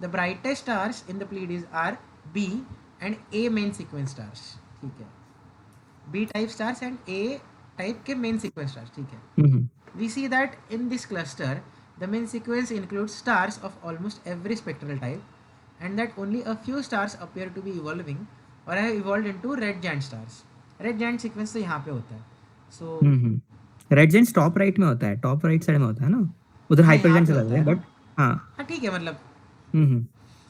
The brightest stars in the Pleiades are B and A main sequence stars. ठीक है. B type stars and A type के main sequence stars. ठीक है. We see that in this cluster, the main sequence includes stars of almost every spectral type, and that only a few stars appear to be evolving or have evolved into red giant stars. Red giant sequence तो यहाँ पे होता है. So red gents top right में होता है, top right side में होता है ना. उधर हाँ, हाइपर यहाँ जेंट्स पे लगते होता हैं है ना. बट. हाँ. हाँ ठीक है, मतलब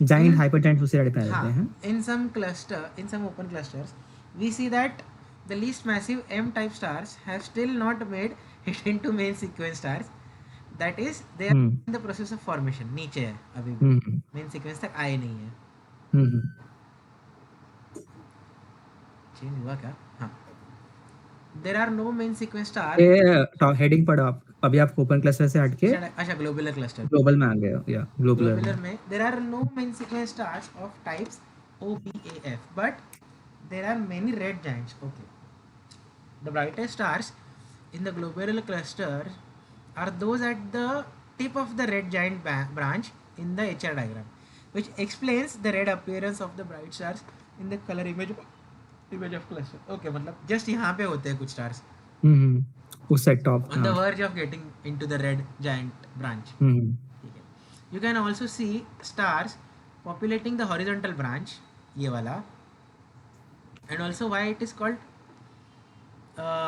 जाइंट in हाइपर जेंट्स उसी साइड पे रहते हैं. in some open clusters, we see that the least massive M type stars have still not made it into main sequence stars. That is, they are in the process of formation. नीचे है अभी भी, main sequence तक आए नहीं है. Change हुआ क्या? हाँ. There are no main sequence stars. ये हेडिंग पढ़ो आप. अभी आप ओपन क्लस्टर से हटके अच्छा, ग्लोबुलर क्लस्टर. ग्लोबल में आ गए हो, या ग्लोबुलर Globular में. में there are no main sequence stars of types O, B, A, F, but there are many red giants. Okay. The brightest stars in the globular cluster are those at the tip of the red giant branch in the HR diagram, which explains the red appearance of the bright stars in the color image of cluster. Okay, मतलब just यहाँ पे होते हैं कुछ stars उस side top. on the verge of getting into the red giant branch. ठीक है. You can also see stars populating the horizontal branch, ये वाला, and also why it is called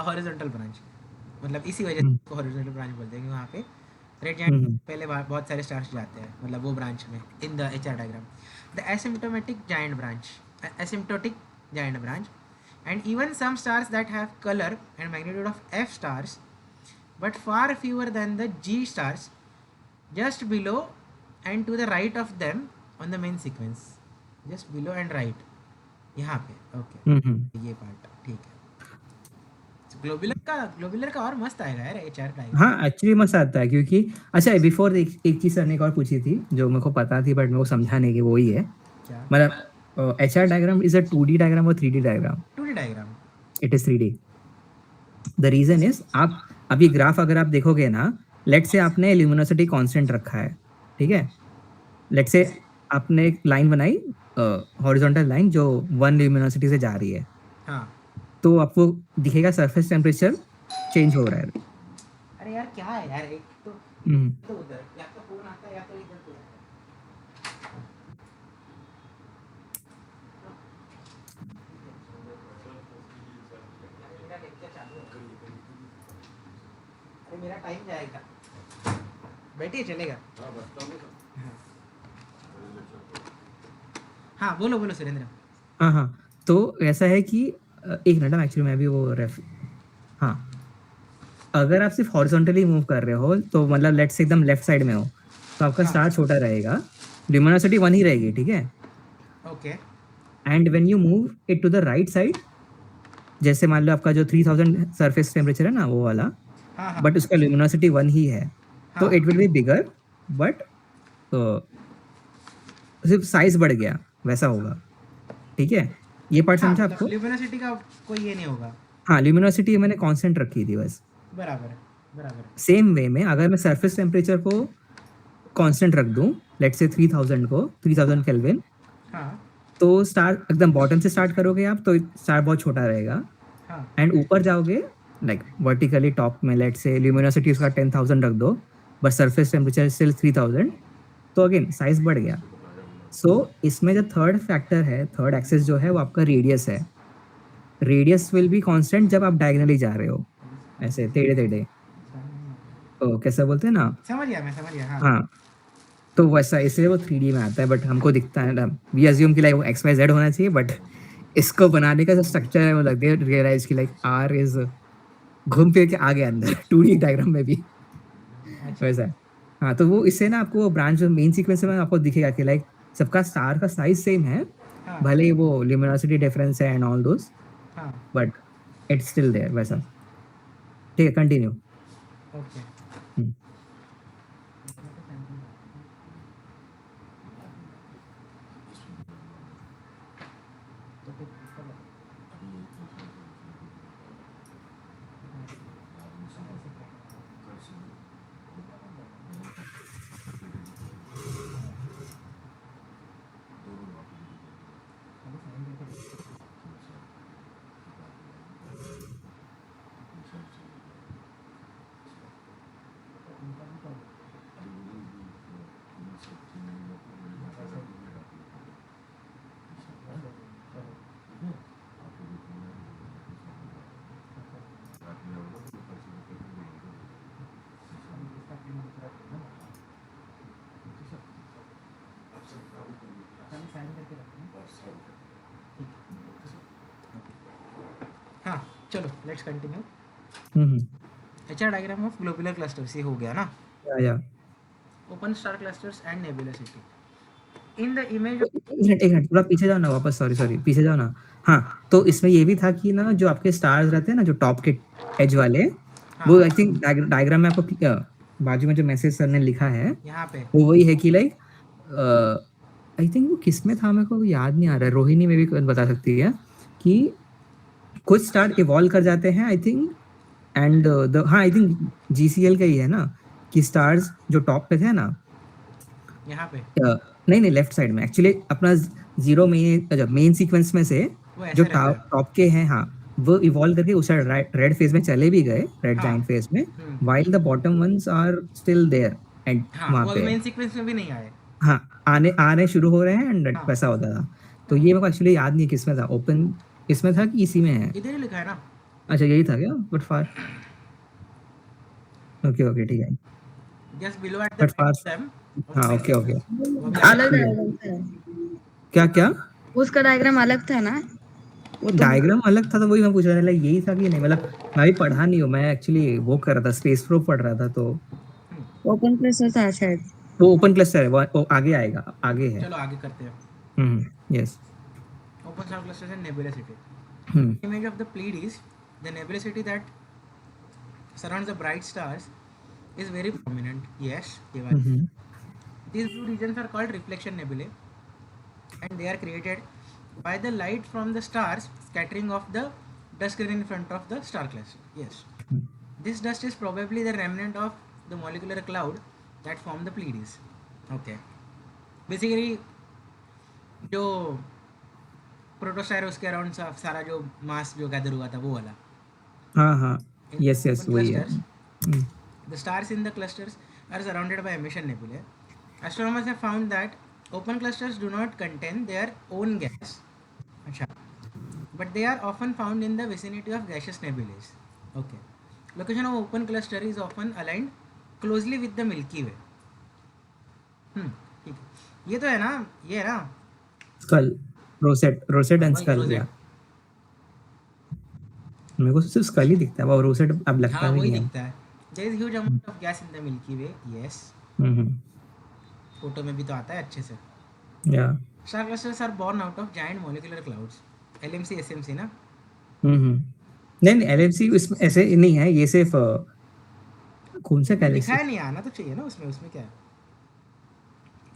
horizontal branch. मतलब इसी वजह से इसको horizontal branch बोलते हैं कि वहाँ पे रेड जाइंट पहले बहुत सारे स्टार्स जाते हैं, मतलब वो ब्रांच में in the HR diagram. The asymptotic giant branch, and even some stars that have color and magnitude of F stars, but far fewer than the G stars, just below and to the right of them on the main sequence. Just below and right. यहाँ पे. Okay, ये part ठीक है. Globular का और मस्त आएगा यार एचआर डायग्राम. हाँ एक्चुअली मस्त आता है क्योंकि. अच्छा बिफोर एक चीज सर ने एक और पूछी थी जो मेरे को पता थी बट मेरे को समझा नहीं कि वो ही है. क्या? मतलब HR diagram is a 2D diagram और 3D diagram. 2D diagram. It is 3D. The reason is आप अभी ग्राफ अगर आप देखोगे ना, लेट से आपने ल्यूमिनोसिटी कांस्टेंट रखा है, ठीक है. लेट से आपने एक लाइन बनाई, हॉरिजॉन्टल लाइन जो 1 ल्यूमिनोसिटी से जा रही है. हाँ. तो आपको दिखेगा सरफेस टेम्परेचर चेंज हो रहा है. अरे यार क्या है यार, एक तो उधर या तो फोन आता है या तो इधर तो लेक्चर मेरा टाइम जाएगा. बैठिए चलेगा. हाँ बोलो सुरेंद्र. हाँ हाँ, तो ऐसा है कि एक मिनट, एक्चुअली मैं भी वो रेफ हाँ, अगर आप सिर्फ हॉरिजॉन्टली मूव कर रहे हो तो मतलब लेट्स से एकदम लेफ्ट साइड में हो तो आपका हाँ. स्टार छोटा रहेगा, ल्यूमिनोसिटी 1 ही रहेगी, ठीक है. Okay. And when you move it to the right side, जैसे मान लो आपका जो 3000 सरफेस टेम्परेचर है ना वो वाला, हाँ हाँ बट उसका ल्यूमिनोसिटी 1 ही है, तो हाँ. It will be bigger, but सिर्फ साइज बढ़ गया वैसा होगा, ठीक है. ये पार्ट हाँ समझा मतलब आपको? ल्यूमिनोसिटी का कोई ये नहीं होगा. हाँ, ल्यूमिनोसिटी मैंने कांस्टेंट रखी थी बस. बराबर बराबर. सेम वे में अगर मैं सरफेस टेम्परेचर को कांस्टेंट रख दूं, लेट्स से 3000 को, 3000 केल्विन, हाँ तो स्टार एकदम बॉटम से स्टार्ट करोगे आप तो स्टार बहुत छोटा रहेगा. हाँ एंड ऊपर जाओगे लाइक वर्टिकली टॉप में, लेट्स से ल्यूमिनोसिटी उसका 10,000 रख दो, बट सरफेस टेम्परेचर स्टिल 3000, तो अगेन साइज बढ़ गया. सो इसमें जो थर्ड फैक्टर है, थर्ड एक्सेस जो है वो आपका रेडियस है. रेडियस विल बी कांस्टेंट जब आप डायगोनली जा रहे हो, ऐसे टेढ़े टेढ़े, कैसा बोलते हैं ना. मैं समझ गया. हाँ हाँ, तो वैसा इसलिए वो 3D में आता है, बट हमको दिखता है ना, वी अज्यूम कि लाइक वो एक्स वाई जेड होना चाहिए, बट इसको बनाने का जो स्ट्रक्चर है वो लगता है रियलाइज कि लाइक आर इज घूम फिर के आ गया अंदर 2D डायग्राम में भी अच्छा. वैसा है. हाँ, तो वो इससे ना आपको ब्रांच मेन सीक्वेंस में आपको दिखेगा कि लाइक सबका स्टार का साइज सेम है, हाँ भले ही वो ल्यूमिनोसिटी डिफरेंस है एंड ऑल दोस, हाँ. बट इट्स स्टिल देयर वैसा. ठीक है, कंटिन्यू. ओके. हाँ चलो let's continue. HR diagram of globular clusters ये हो गया ना. या open star clusters and nebulosity in the image. एक मिनट थोड़ा पीछे जाओ ना वापस, सॉरी सॉरी, पीछे जाओ ना. हाँ, तो इसमें ये भी था कि ना जो आपके स्टार्स रहते हैं ना जो टॉप के एज वाले, हाँ वो आई थिंक डायग्राम में आपको बाजू में जो मैसेज सर ने लिखा है यहाँ पे. वो वही है कि लाइक आई थिंक वो किस में था, मेरे को याद नहीं आ रहा है, रोहिणी में भी बता सकती है कि कुछ स्टार इवॉल्व कर जाते हैं आई थिंक, एंड द हाँ आई थिंक GCL का ही है ना, कि स्टार्स जो टॉप पे थे ना, यहाँ पे नहीं नहीं लेफ्ट साइड में एक्चुअली अपना जीरो मेन सीक्वेंस में से वो जो ऐसे रहता है. टॉप के हैं, हाँ, वो इवॉल्व करके उस रेड फेज में चले भी गए, रेड हाँ. जाइंट फेज में, while the bottom ones are still there and हाँ वहाँ वो पे मेन सीक्वेंस में भी नहीं आए. हाँ आने शुरू हो रहे हैं एंड हाँ. वैसा होता था. तो ये मेरे को एक्चुअली याद नहीं है किसमें था, ओपन इसमें था कि इसी में है. इधर ही लिखा है ना. अच्छा यही था क्या, बट फार ओके ओके ठीक है, just below at but the far them. हाँ ओके ओके. अलग ठीक है. डायग्राम था, क्या क्या उसका डायग्राम अलग था ना वो तो. डायग्राम अलग था, तो वही मैं पूछ रहा था लाइक यही था कि नहीं, मतलब मैं भी पढ़ा नहीं हूँ, मैं एक्चुअली वो कर रहा था, स्पेस प्रो पढ़ रहा था, तो ओपन क्लस्टर था शायद. वो ओपन क्लस्टर है, वो आगे आएगा, आगे है. चलो आगे करते हैं. Yes. Open star clusters and nebulosity. Hmm Image of the Pleiades, the nebulosity that surrounds the bright stars is very prominent. Yes, ये बात. हम्म These blue regions are called reflection nebulae, and they are created by the light from the stars scattering off the dust grain in front of the star cluster. Yes, this dust is probably the remnant of the molecular cloud that formed the Pleiades. Okay, basically जो protostar उसके around सारा जो मास जो gather हुआ था वो वाला. हाँ हाँ In यस open यस वही है. clusters, the stars in the clusters are surrounded by emission nebulae. Astronomers have found that open clusters do not contain their own gas, but they are often found in the vicinity of gaseous nebulae. Okay. Location of open cluster is often aligned closely with the Milky Way. ठीक है, ये तो है ना, ये है ना, school, rosette and वही है स्कल, या रोसेट। मेरे को सिर्फ स्कल ही दिखता है, वो रोसेट अब लगता हाँ भी वही नहीं है। दिखता है। There is huge amount of gas in the Milky Way, yes, hmm, photo में भी तो आता है अच्छे से। या star clusters are born out of giant molecular clouds, LMC SMC ना। नहीं नहीं, एलएफसी इसमें ऐसे नहीं है, ये सिर्फ कौन सा नहीं लिखा गैलेक्सी। है, नहीं आना तो चाहिए ना उसमें, उसमें क्या है,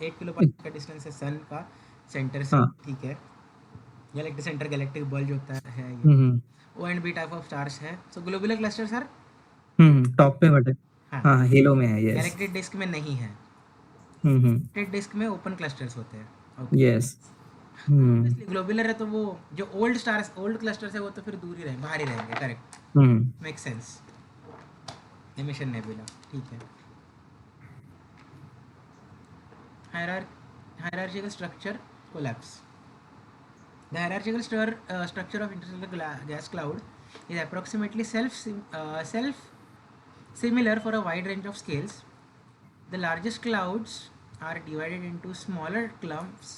8 किलो पास्कल का डिस्टेंस है सन का सेंटर से, हाँ, ठीक है। गैलेक्टिक सेंटर गैलेक्टिक बल्ज होता है ये। Hmm O and B type of stars है। So globular clusters are, top पे बटे, हाँ, हाँ हेलो में है, यस। गैलेक्टिक डिस्क में नहीं है, हम्म, गैलेक्टिक डिस्क में ओपन क्लस्टर्स होते हैं। Okay, yes. हम्म, इसलिए ग्लोबुलर है तो वो जो ओल्ड स्टार्स ओल्ड क्लस्टर्स है वो तो फिर दूर ही रहेंगे, बाहर ही रहेंगे, करेक्ट, हम्म, मेक सेंस। एमिशन नेबुला, ठीक है। Hierarchical structure collapse. The hierarchical structure of interstellar gas cloud is approximately self similar for a wide range of scales. The largest clouds are divided into smaller clumps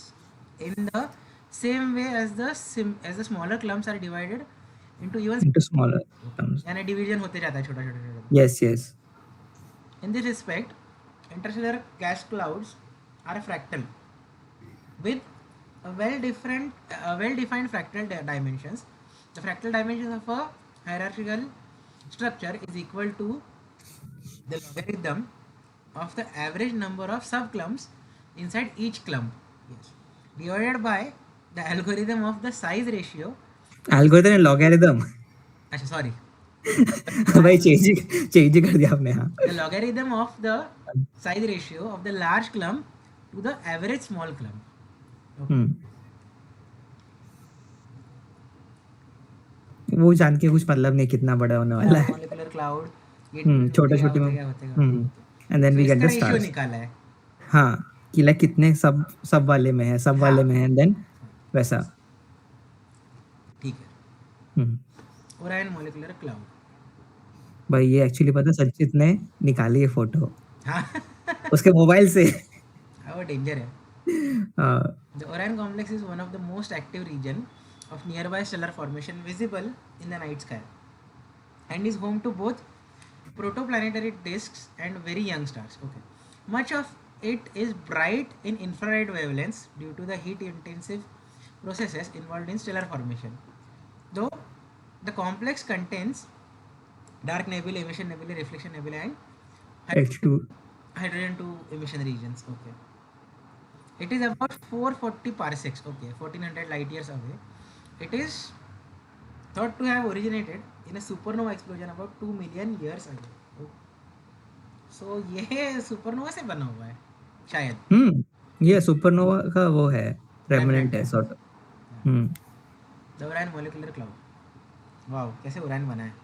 in the same way as the smaller clumps are divided into even into smaller terms, यानी division होते जाता है छोटा छोटा छोटा। yes, yes. In this respect, interstellar gas clouds are fractal with well-defined fractal dimensions. The fractal dimensions of a hierarchical structure is equal to the logarithm of the average number of subclumps inside each clump, yes, divided by the algorithm of the size ratio. Algorithm and logarithm. अच्छा sorry, भाई change ही कर दिया आपने, हाँ। the logarithm of the size ratio of the large clump to the average small clump. Okay. वो जान के कुछ मतलब नहीं कितना बड़ा होने वाला है। मॉलिक्यूलर क्लाउड, ये छोटे छोटे में, होते and then we get the इसका रेशियो स्टार्स। निकाला है। हाँ, कि लाइक कितने सब सब वाले में है, सब वाले हाँ, में है, एंड देन वैसा। ठीक है। हम्म, ओरायन मॉलिक्यूलर क्लाउड, भाई ये एक्चुअली पता है, सचित ने निकाली है फोटो हाँ उसके मोबाइल से। वो डेंजर है। हाँ, The Orion complex is one of the most active region of nearby stellar formation visible in the night sky and is home to both protoplanetary disks and very young stars. Okay, much of it is bright in infrared wavelengths due to the heat intensive processes involved in stellar formation. Though the complex contains dark nebulae, emission nebulae, reflection nebulae, and H2, hydrogen 2 emission regions. Okay, it is about 440 parsecs, okay, 1400 light years away. It is thought to have originated in a supernova explosion about 2 million years ago. So ये supernova से बना हुआ है शायद, ये supernova का वो है, रेमनेंट रेमिनेंट है है। Sort. Hmm, the Orion molecular cloud, wow कैसे ओरायन बना है।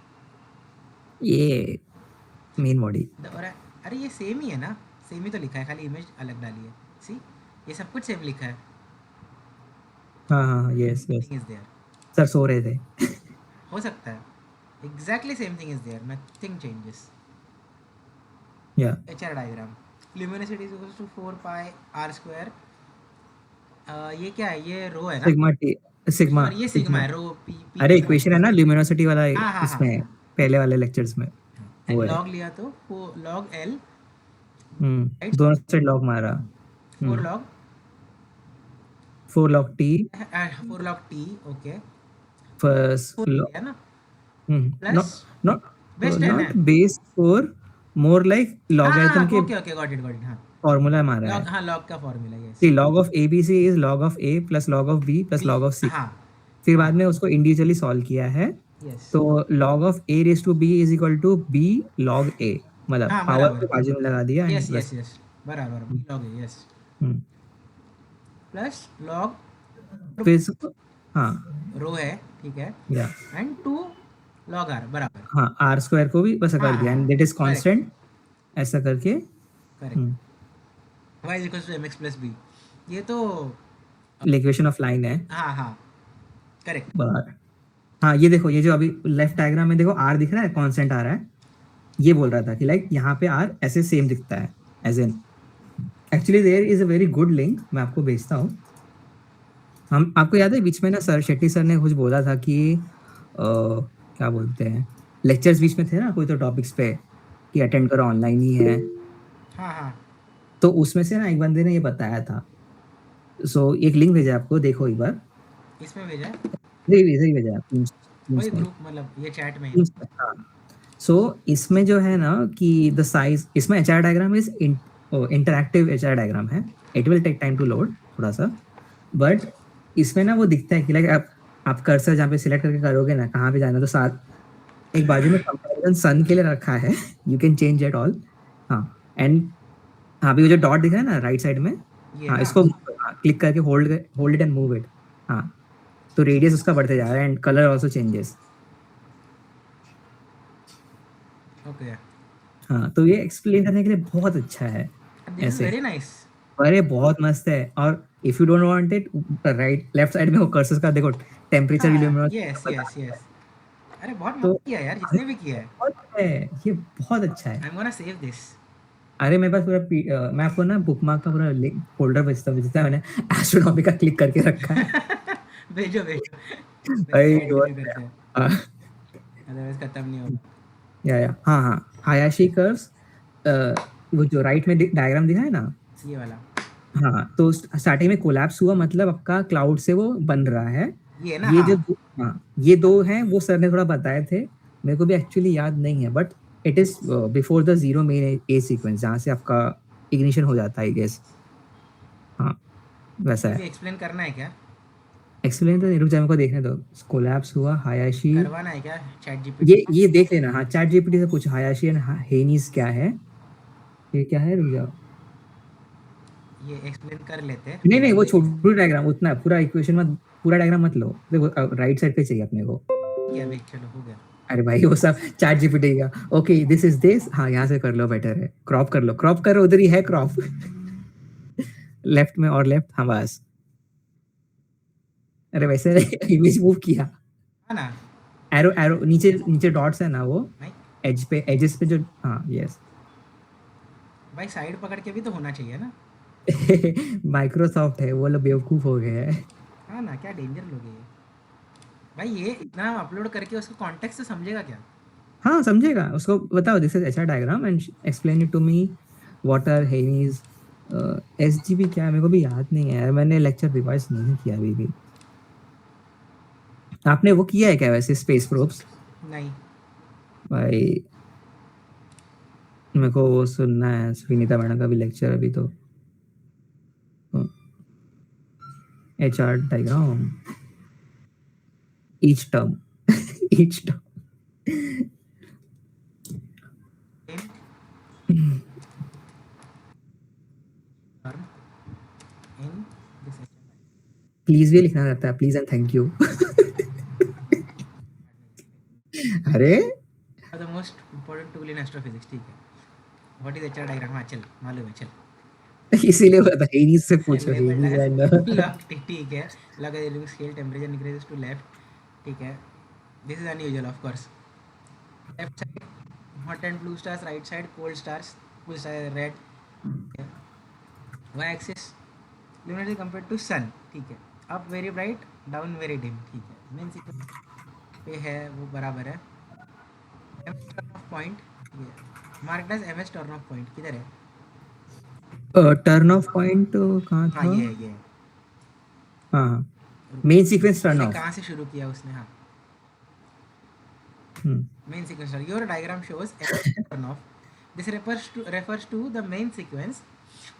ये मेन बॉडी। द ओरायन, अरे ये सेम ही है ना, सेम ही तो लिखा है, खाली इमेज अलग डाली है। सी, ये सब कुछ सेम लिखा है। हाँ हाँ, yes yes. Thing is there, sir सो रहे थे। हो सकता है, exactly same thing is there, nothing changes. या HR diagram, luminosity is equal to 4 pi r square. ये क्या है, ये रो है ना, सिग्मा टी, सिग्मा सॉरी ये सिग्मा है, रो पी पी अरे इक्वेशन है ना ल्यूमिनोसिटी वाला, हाँ हाँ हाँ, इसमें पहले वाले लेक्चर्स में वो एंड है। लॉग लिया तो लॉग L, राइट, दोनों साइड लॉग मारा। 4 log 4 log t 4 log T, okay, first 4 log, है ना, not plus not base 10 not है। base 4, more like हाँ logarithm के ओके ओके, गॉट इट, हाँ फॉर्मूला मारा लॉग, है। हाँ लॉग का formula, yes, See, log of abc is log of a plus log of b plus B, log of c। हाँ फिर बाद में उसको इंडिविजुअली सॉल्व किया है, यस, तो log of a raised to b is equal to b log a, मतलब हाँ पावर बराबर, को बाजू में लगा दिया यस एंड बस। यस यस, बराबर बी लॉग है, यस, हम्म, प्लस लॉग फिर हाँ, रो है, ठीक है, या एंड 2 लॉग आर, बराबर, हाँ, आर स्क्वायर को भी वैसा हाँ कर दिया हाँ and that is correct constant, ऐसा करके। Correct, y is equal to mx plus b, ये तो इक्वेशन ऑफ लाइन है। हाँ हाँ करेक्ट, हाँ, ये देखो, ये जो अभी लेफ्ट डायग्राम में देखो, आर दिख रहा है, कांस्टेंट आ रहा है। ये बोल रहा था कि लाइक यहाँ पे आर ऐसे सेम दिखता है, as in actually there is a very good link, मैं आपको भेजता हूँ। हम आपको याद है बीच में ना सर शेट्टी सर ने कुछ बोला था कि क्या बोलते हैं, लेक्चर्स बीच में थे ना कोई तो टॉपिक्स पे कि अटेंड करो, ऑनलाइन ही है। हाँ हाँ तो उसमें से ना एक बंदे ने ये बताया था। सो एक लिंक भेजा आपको, देखो एक बार। इसमें भेजा है इधर ही भेजा है, टीम्स वही टीम्स में। ग्रुप मतलब ये चैट में ही। टीम्स में, हाँ। सो इसमें जो है ना कि द साइज, इसमें HR diagram is interactive HR diagram है। It will take time to load थोड़ा सा, बट इसमें ना वो दिखता है कि लाइक आप कर्सर जहाँ पे सिलेक्ट करके करोगे ना कहाँ पे जाना, तो साथ एक बाजू में कंपैरिजन सन के लिए रखा है, you can change it all. हाँ, एंड हाँ अभी वो जो डॉट दिख रहा है ना राइट साइड में, ये हाँ ना इसको क्लिक करके hold hold it and move it. हाँ, तो रेडियस उसका बढ़ते जा रहा है and colour also changes. Okay हाँ, तो ये एक्सप्लेन करने के लिए बहुत अच्छा है दिस इज ऐसे। Very nice. अरे बहुत मस्त है। और if you don't want it, right left side में वो कर्सर का देखो, टेम्परेचर हाँ विल यस बता। Yes yes. अरे बहुत तो मस्त किया यार जिसने भी किया है। बहुत है, ये बहुत अच्छा है। I am gonna save this. अरे मेरे पास पूरा मैं आपको ना बुकमार्क का पूरा लिंक फोल्डर भेजता हूँ, जिसमें मैंने एस्ट्रोनॉमी का क्लिक करके रखा है। भेजो भेजो भाई कंटिन्यू करते हैं हाँ, अदरवाइज खत्म नहीं होगा। या हाँ हाँ, हायाशी कर्व्स, वो जो राइट में डायग्राम दिखा है ना। ये वाला हाँ, तो स्टार्टिंग में कोलैप्स हुआ, मतलब आपका क्लाउड से वो बन रहा है। ये ना ये हाँ। जो हाँ, ये दो हैं वो सर ने थोड़ा बताए थे, मेरे को भी एक्चुअली याद नहीं है, but it is before the zero main A sequence, जहाँ से आपका इग्निशन हो जाता है आई गेस। हाँ, वैसा ये भी है। एक्सप्लेन करना है क्या? एक्सप्लेन तो रुक जाए, को देखने दो। कोलैप्स हुआ हायाशी, करवाना है क्या चैट जीपीटी? ये देख लेना। हाँ, चैट जीपीटी से पूछो हायाशी एंड हेनीस क्या है, ये क्या है, रुक जाओ। ये एक्सप्लेन कर लेते हैं नहीं नहीं, वो ये छोटू डायग्राम उतना है, पूरा इक्वेशन मत, पूरा डायग्राम मत लो, देखो राइट साइड पे चाहिए अपने को। क्या देख चलो हो गया। अरे भाई वो सब चैट जीपीटी का। ओके दिस इज दिस, हाँ यहाँ से कर लो, बेटर है। क्रॉप कर लो, क्रॉप करो, उधर ही है क्रॉप। लेफ्ट में और लेफ्ट, हाँ बस। अरे वैसे इमेज मूव किया, हाँ ना एरो एरो नीचे नीचे डॉट्स है ना वो, भाई। एज पे, एजेस पे जो, हाँ यस। भाई साइड पकड़ के भी तो होना चाहिए ना। माइक्रोसॉफ्ट है, वो लोग बेवकूफ हो गए हैं। हाँ ना क्या डेंजर लोग हैं ये। भाई ये इतना अपलोड करके उसको कॉन्टेक्स्ट से समझेगा क्या? हाँ समझेगा, उसको बताओ this is HR diagram and explain it to me, what are Henyeys, SGB क्या है, मेरे को भी याद नहीं है यार, मैंने लेक्चर रिवाइज नहीं किया अभी भी। आपने वो किया है क्या वैसे, स्पेस प्रोब्स? नहीं भाई मेरे को वो सुनना है, सुनीता मैडम का भी लेक्चर अभी तो। HR diagram, each term, each term. In term in this please भी लिखना रहता है, प्लीज एंड थैंक यू। अरे the most important tool in astrophysics ठीक है। What is HR diagram? हाँ चल मालूम है चल। इसीलिए बता, हेनीज से पूछो, लेबल्ड हेनीज एज एंड लॉक ठीक है। Log axes living scale temperature increases to left ठीक है। This is unusual of course. Left side hot and blue stars, right side cold stars, cold star red. Y axis luminosity compared to sun ठीक है। Up very bright down very dim ठीक है। Main sequence पे है वो बराबर है। M S turn off point ये mark as M S turn off point किधर है? टर्न ऑफ पॉइंट कहाँ हाँ था? ये है। हाँ हाँ, रुको मेन सीक्वेंस टर्न ये ऑफ। कहाँ से शुरू किया उसने? हाँ हम्म main sequence your diagram shows turn off. This refers to the main sequence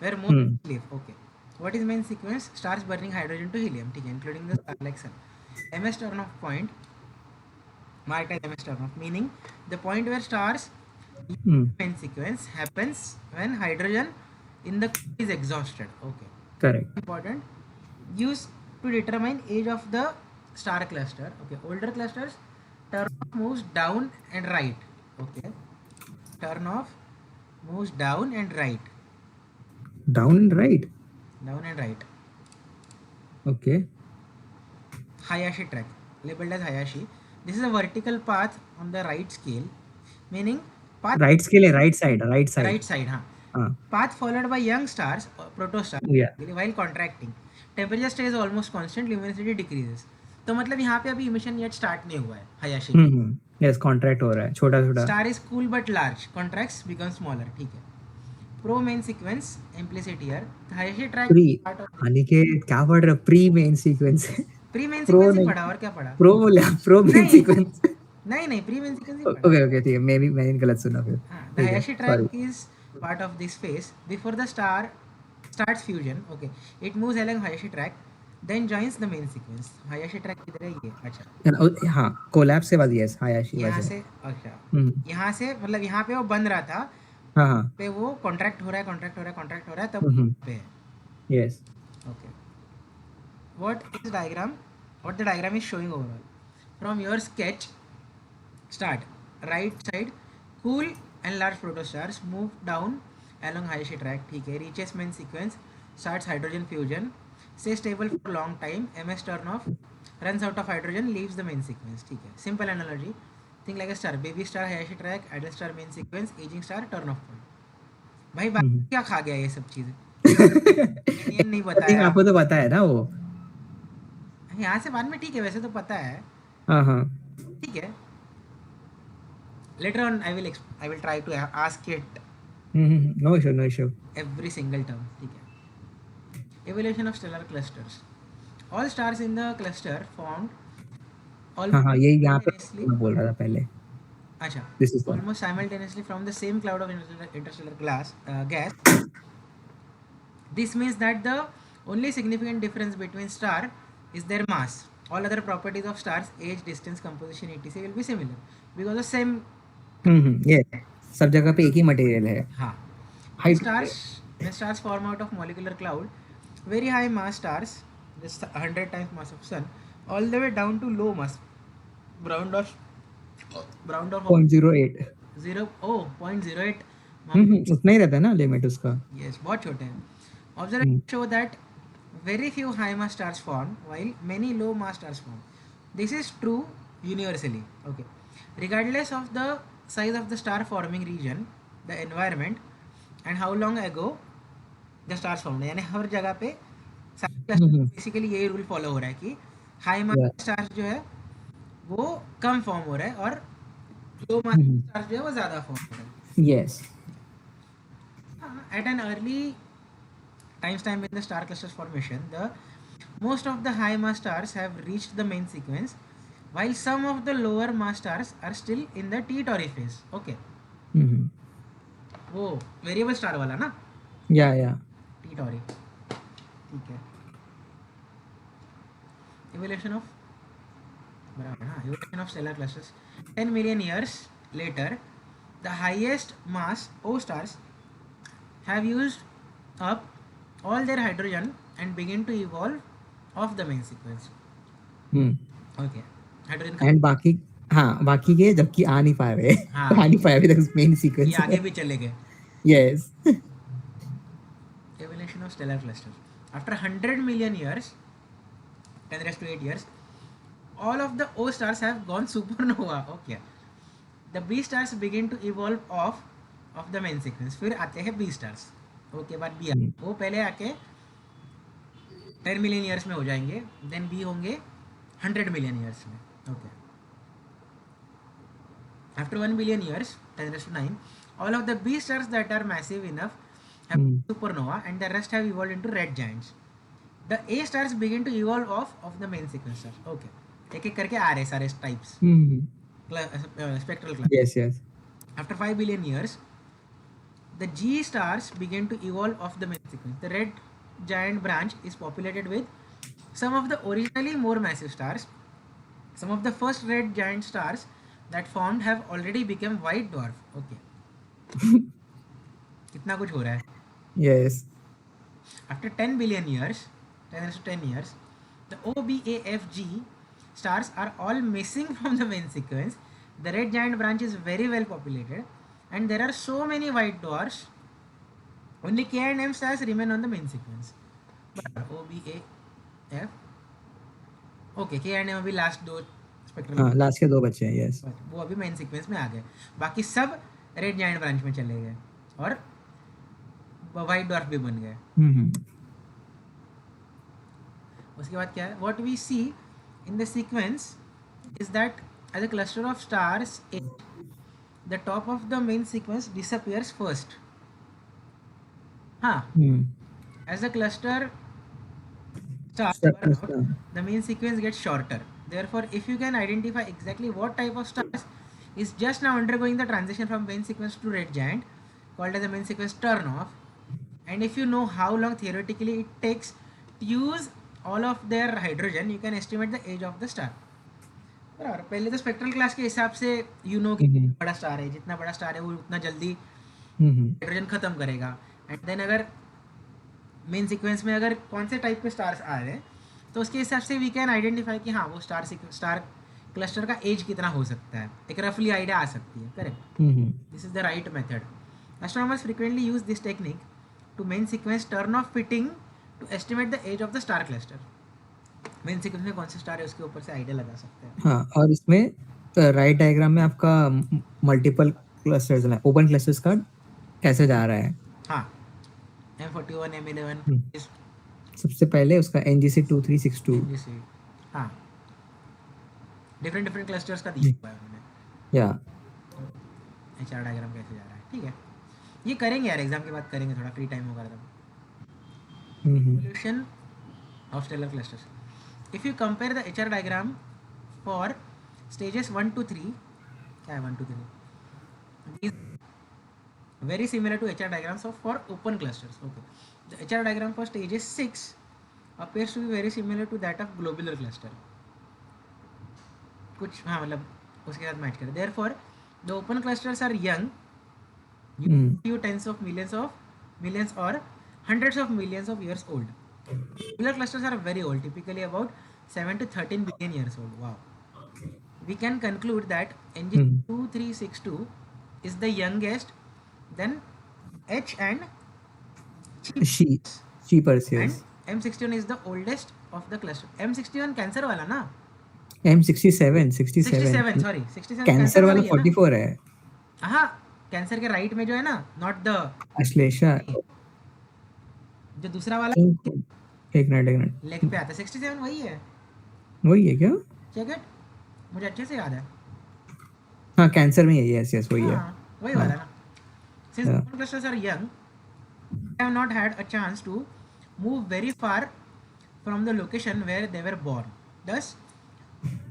where most hmm live. Okay, what is main sequence? Stars burning hydrogen to helium ठीक है, including the star like sun. ms turn off point marked as ms turn off meaning the point where stars hmm main sequence happens when hydrogen in the core is exhausted. Okay, correct. important used to determine age of the star cluster. Okay, older clusters turn off moves down and right. Okay, turn off moves down and right. Down and right, Down and right. Okay. Hayashi track labeled as Hayashi. This is a vertical path on the right scale, meaning path right के लिए right side right side, हाँ, हाँ path followed by young stars, protostars, या while contracting. Temperature stays almost constant, luminosity decreases. तो मतलब यहाँ पे अभी इमिशन येट स्टार्ट नहीं हुआ है हयाशी। यस कॉन्ट्रैक्ट हो रहा है छोटा छोटा star is cool but large, contracts become smaller, ठीक है। Pro main sequence implicit here, Hayashi track pre part of Aniket क्या पढ़ रहा pre main sequence pre main pro sequence ही नहीं पढ़ा, और क्या पढ़ा? प्रो बोला प्रो मेन नहीं सीक्वेंस नहीं प्री मेन सीक्वेंस ही पढ़ा। ओके ओके ठीक है मैंने गलत सुना फिर हाँ, द ठीक है Hayashi sorry track is part of this phase before the star starts fusion. Okay, it moves along Hayashi track, then joins the main sequence. Hayashi track किधर है ये? अच्छा, हाँ कोलैप्स से बाद यस हायाशी यहाँ वैसे से, अच्छा, हम्म यहाँ से मतलब यहाँ पे वो बन रहा था, हाँ हाँ पे वो कॉन्ट्रैक्ट हो रहा है, कॉन्ट्रैक्ट हो रहा है, कॉन्ट्रैक्ट हो रहा है, तब पे है। Yes okay, what is diagram? What the diagram is showing overall? From your sketch, start right side, cool and large protostars move down along Hayashi track, ठीक है, reaches main sequence, starts hydrogen fusion, stays stable for long time, ms turn off, runs out of hydrogen, leaves the main sequence, ठीक है। Simple analogy, think like a star, baby star Hayashi track, adult star main sequence, aging star turn off point। भाई बात क्या खा गया ये सब चीज़ें? इंडियन नहीं थिंक बताया, आपको तो पता है ना वो यहाँ से बाद में ठीक है, वैसे तो पता है, हाँ हाँ ठीक है। Later on I will try to ask it no issue every single term, ठीक है। Evolution of stellar clusters, all stars in the cluster formed हाँ हाँ almost यही यहाँ पे simultaneously, मैं बोल रहा था पहले अच्छा, this is almost simultaneously from the same cloud of interstellar gas. This means that the only significant difference between star is their mass. All other properties of stars, age, distance, composition, etc. will be similar because the same. ये सब जगह पे एक ही material है हाँ, height when stars form out of molecular cloud, very high mass stars, this 100 times mass of sun, all the way down to low mass, brown dwarf, brown dwarf of 0.08 0.08. उतना ही रहता है ना लिमिट उसका Yes, बहुत छोटे हैं। Observations show that very few high mass stars form while many low mass stars form. This is true universally. Okay, regardless of the size of the star forming region, the environment, and how long ago the stars formed. यानी हर जगह पे basically यही rule follow हो रहा है कि high मास stars जो है वो कम फॉर्म हो रहा है और लो मास स्टार्स जो है वो ज़्यादा फॉर्म हो रहा है। Yes At an early time in the star clusters formation, the most of the high mass stars have reached the main sequence, while some of the lower mass stars are still in the T-Tauri phase. Okay, वो variable star वाला ना, या T-Tauri, ठीक है। Evolution of बराबर हाँ, evolution of stellar clusters. 10 million years later, the highest mass O stars have used up all their hydrogen and begin to evolve off the main sequence. Okay, hydrogen and बाकी हाँ बाकी के जबकि आ नहीं पा रहे हाँ, आ नहीं पाए अभी तक मेन ये सीक्वेंस आगे भी चले गए। Yes Evolution of stellar clusters. After 100 million years, 10 raised to 8 years, all of the O stars have gone supernova. Okay, the B stars begin to evolve off of the main sequence. फिर आते हैं B stars. Okay, बाद B वो पहले आके 10 million years में हो जाएंगे, देन B होंगे 100 मिलियन ईयर्स में। Okay, after 1 billion years 10 raised to 9, all of the B stars that are massive enough have supernova and the rest have evolved into red giants. The A stars begin to evolve off of the main sequence stars. Okay, एक एक करके आ रहे सारे types spectral class. Yes yes After 5 billion years, the G stars begin to evolve off the main sequence. The red giant branch is populated with some of the originally more massive stars. Some of the first red giant stars that formed have already become white dwarf. Okay. कितना कुछ हो रहा है। Yes After 10 billion years, 10 raised to 10 years, the OBAFG stars are all missing from the main sequence. The red giant branch is very well populated, and there are so many white dwarfs. Only K and M stars remain on the main sequence. OBAF. Okay, K and M अभी last दो spectral, हाँ last के दो बच्चे हैं yes वो अभी main sequence में आ गए, बाकी सब रेड जायंट ब्रांच में चले गए और व्हाइट डॉर्फ भी बन गए. उसके बाद क्या है, what we see in the sequence is that as a cluster of stars the top of the main sequence disappears first. हाँ, as the cluster stars burn out, the main sequence gets shorter. Therefore, if you can identify exactly what type of stars is just now undergoing the transition from main sequence to red giant, called as the main sequence turn off, and if you know how long theoretically it takes to use all of their hydrogen, you can estimate the age of the star. बराबर. पहले तो spectral class के हिसाब से you know कि जितना बड़ा star है, जितना बड़ा स्टार है वो उतना जल्दी हाइड्रोजन खत्म करेगा. एंड देन अगर मेन सीक्वेंस में अगर कौन से टाइप के स्टार्स आ रहे हैं तो उसके हिसाब से वी कैन आइडेंटिफाई कि हाँ वो स्टार क्लस्टर का एज कितना हो सकता है, एक रफली आइडिया आ सकती है. Correct. This is the right method. Astronomers frequently use this technique to main sequence turn off fitting to estimate the age of the star cluster. Main sequence में कौन से स्टार है उसके ऊपर से आइडिया लगा सकते हैं. हाँ, और इसमें राइट डायग्राम में आपका मल्टीपल क्लस्टर्स है, ओपन क्लस्टर्स का कैसे जा रहा है. हाँ, M41 M11 इस सबसे पहले उसका NGC 2362. जैसे हाँ डिफरेंट क्लस्टर्स का दिया हुआ है उन्होंने. या HR डायग्राम कैसे जा रहा है. ठीक है, ये करेंगे यार, एग्जाम के बाद करेंगे, थोड़ा फ्री टाइम होगा तब. Evolution of stellar clusters. If you compare the HR diagram for stages 1 to 3, क्या है 1 to 3? These very similar to HR diagrams of for open clusters. Okay, the HR diagram for stages 6 appears to be very similar to that of globular cluster. कुछ हाँ मतलब उसके साथ match करें. Therefore, the open clusters are young. You tens of millions or hundreds of millions of years old. Globular clusters are very old, typically about 7 to 13 billion years old. Wow. We can conclude that NGC 2362 is the youngest, then H and she Perseus. And M61 is the oldest of the cluster. M61 cancer वाला ना. M67 sorry 67 cancer वाला 44 है. हाँ, cancer के right में जो है ना, नॉट द अश्लेषा, जो दूसरा वाला एक मिनट लेग पे आता है 67 वही है क्या. चेक इट, मुझे अच्छे से याद है. हाँ, कैंसर में यही है. यस वही है. वही वाला ना. Since open clusters are young, they have not had a chance to move very far from the location where they were born. Thus,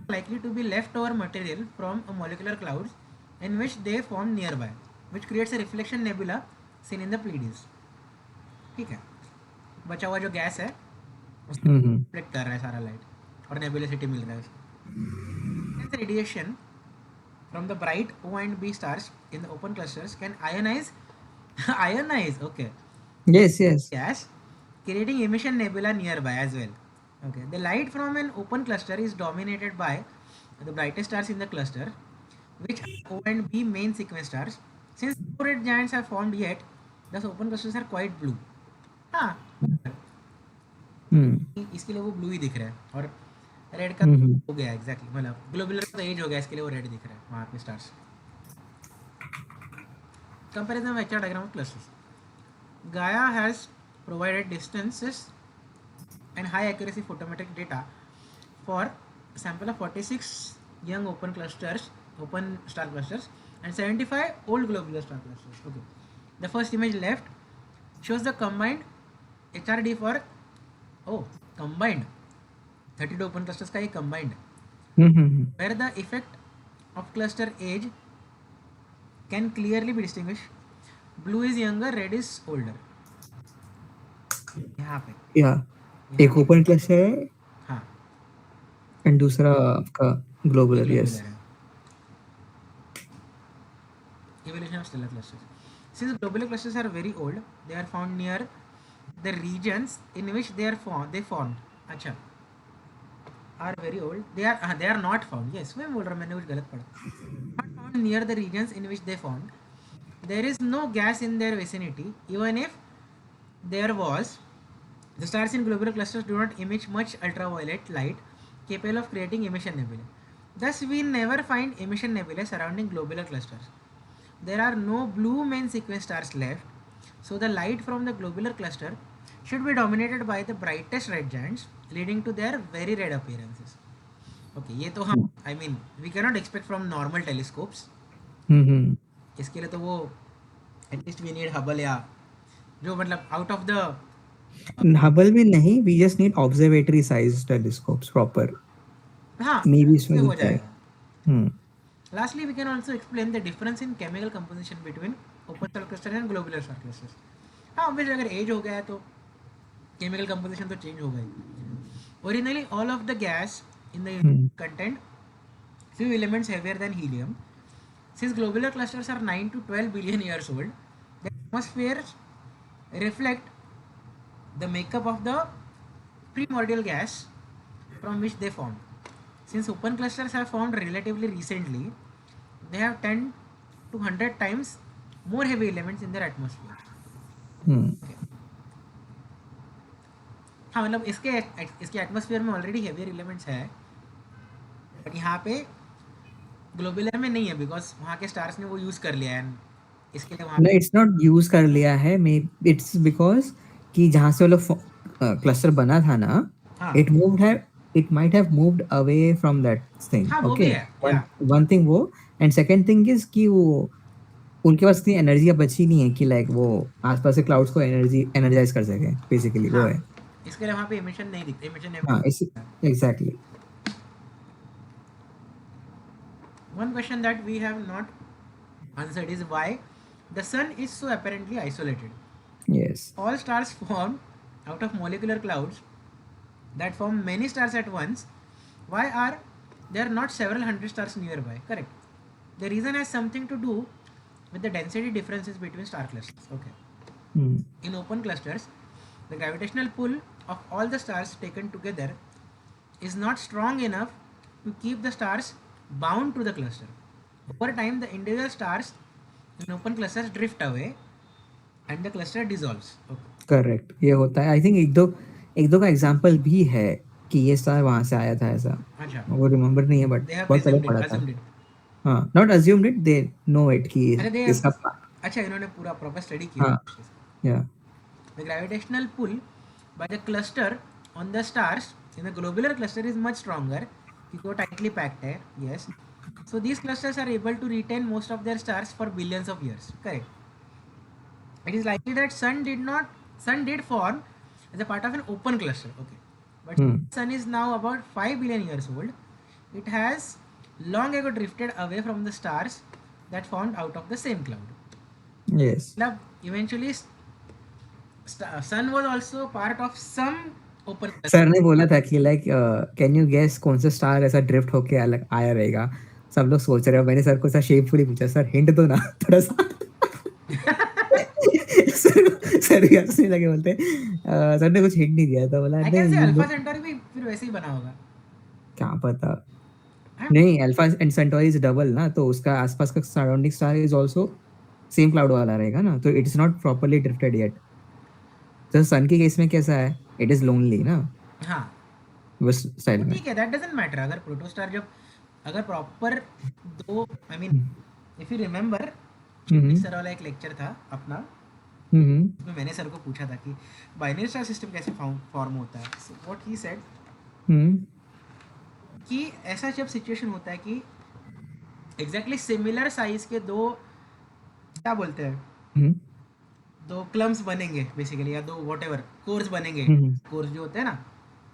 likely to be leftover material from a molecular clouds in which they formed nearby, which creates a reflection nebula seen in the Pleiades. ठीक है, बचा हुआ जो gas है उसको reflect कर रहा है सारा लाइट और नेबुलसिटी मिल रहा है उसको. Radiation from the bright O and B stars in the open clusters can ionize okay yes gas, creating emission nebula nearby as well. Okay, the light from an open cluster is dominated by the brightest stars in the cluster, which are O and B main sequence stars. Since no red giants have formed yet, thus open clusters are quite blue. हाँ, इसके लिए वो blue ही दिख रहा है और red का हो गया एग्जैक्टली, मतलब ग्लोबुलर का एज हो गया, इसके लिए वो रेड दिख रहा है वहाँ पे stars. Comparison of HR diagram of clusters. Gaia has provided distances and high accuracy photometric data for a sample of 46 young open star clusters and 75 old globular star clusters. Okay, the first image left shows the combined HRD for combined 32 open clusters का ये combined where the effect of cluster age can clearly be distinguished. Blue is younger, red is older. यहाँ पे एक open cluster है. हाँ, and दूसरा आपका globular. Yes. Evolution of stellar clusters. Since globular clusters are very old, they are found near the regions in which they formed. अच्छा, are very old. They are not found. Yes, मैं बोल रहा, मैंने कुछ गलत पढ़ा. Not found near the regions in which they formed. There is no gas in their vicinity. Even if there was, the stars in globular clusters do not emit much ultraviolet light capable of creating emission nebulae. Thus, we never find emission nebulae surrounding globular clusters. there are no blue main sequence stars left, so the light from the globular cluster should be dominated by the brightest red giants, leading to their very red appearances. Okay, ये तो हम I mean we cannot expect from normal telescopes. हम्म इसके लिए तो वो at least we need Hubble या जो मतलब out of the हबल भी नहीं, we just need observatory size telescopes proper, हाँ मे बी उससे इसमें हो दिखता है। जाएगा. Lastly, we can also explain the difference in chemical composition between open star clusters and globular star clusters. हाँ obviously अगर एज हो गया है तो chemical composition तो change होगा ही. Originally, all of the gas in the universe contained few elements heavier than helium. Since globular clusters are 9 to 12 billion years old, the atmospheres reflect the makeup of the primordial gas from which they formed. Since open clusters have formed relatively recently, they have 10 to 100 times more heavy elements in their atmosphere. Okay. हाँ मतलब इसके atmosphere में already heavier elements है, but यहाँ पे globular में नहीं है बिकॉज वहाँ के स्टार्स ने वो यूज कर लिया है इसके लिए वहाँ नहीं, इट्स नॉट यूज कर लिया है, मे इट्स बिकॉज कि जहाँ से वो लोग क्लस्टर बना था ना, हाँ इट मूव्ड है, it might have moved away from that thing. हाँ वो ओके, भी है या वन थिंग वो, एंड सेकंड थिंग इज कि वो उनके पास इतनी एनर्जी अब बची नहीं है कि लाइक वो आसपास के क्लाउड्स को एनर्जाइज कर सके, बेसिकली वो हाँ है. इसके लिए वहाँ पे एमिशन नहीं दिखते, एमिशन हाँ, इस exactly. One question that we have not answered is why the sun is so apparently isolated. Yes. All stars formed out of molecular clouds that form many stars at once. Why are there not several hundred stars nearby? Correct. The reason has something to do with the density differences between star clusters. Okay. In open clusters, the gravitational pull of all the stars taken together is not strong enough to keep the stars bound to the cluster. Over time, the individual stars in open clusters drift away and the cluster dissolves. Okay. Correct, ये होता है. I think एक दो का example भी है कि ये स्टार वहां से आया था ऐसा, अच्छा, वो रिमेम्बर नहीं है बट they have बहुत पहले assumed it, पढ़ा था. assumed it. हाँ, not assumed it, they know it कि अरे they इसका. अच्छा इन्होंने पूरा प्रॉपर स्टडी किया. हाँ, या The gravitational pull by the cluster on the stars in the globular cluster is much stronger क्योंकि वो tightly packed है. Yes. So these clusters are able to retain most of their stars for billions of years. Correct. It is likely that sun did form as a part of an open cluster. Okay. But sun is now about 5 billion years old. It has long ago drifted away from the stars that formed out of the same cloud. Yes. Now, eventually, sun was also part of some open cluster. Sir ने बोला था कि like can you guess कौन सा star ऐसा drift होके अलग आया रहेगा. सब लोग सोच रहे हो, मैंने सर को ऐसा शेपफुली पूछा, सर हिंट दो ना थोड़ा सा. सर भी हंसने लगे, बोलते सर ने कुछ हिंट नहीं दिया था. बोला I can say नहीं, Alpha Centauri भी फिर वैसे ही बना होगा. क्या पता. हाँ? नहीं, alpha and Centauri is double ना, तो उसका आसपास का surrounding star is also same cloud वाला रहेगा ना, तो it is not properly drifted yet. तो सन के केस में कैसा है, इट इज लोनली ना हाँ उस स्टाइल में. ठीक है, दैट डजंट मैटर. अगर प्रोटोस्टार जब अगर प्रॉपर दो I mean if you remember sir वाला एक लेक्चर था अपना, उसमें मैंने सर को पूछा था कि बाइनरी स्टार सिस्टम कैसे फॉर्म होता है. सो व्हाट ही सेड कि ऐसा जब सिचुएशन होता है कि एग्जैक्टली सिमिलर साइज के दो क्या बोलते हैं दो क्लम्स बनेंगे बेसिकली, या दो व्हाटएवर कोर्स बनेंगे. कोर्स जो होते हैं ना,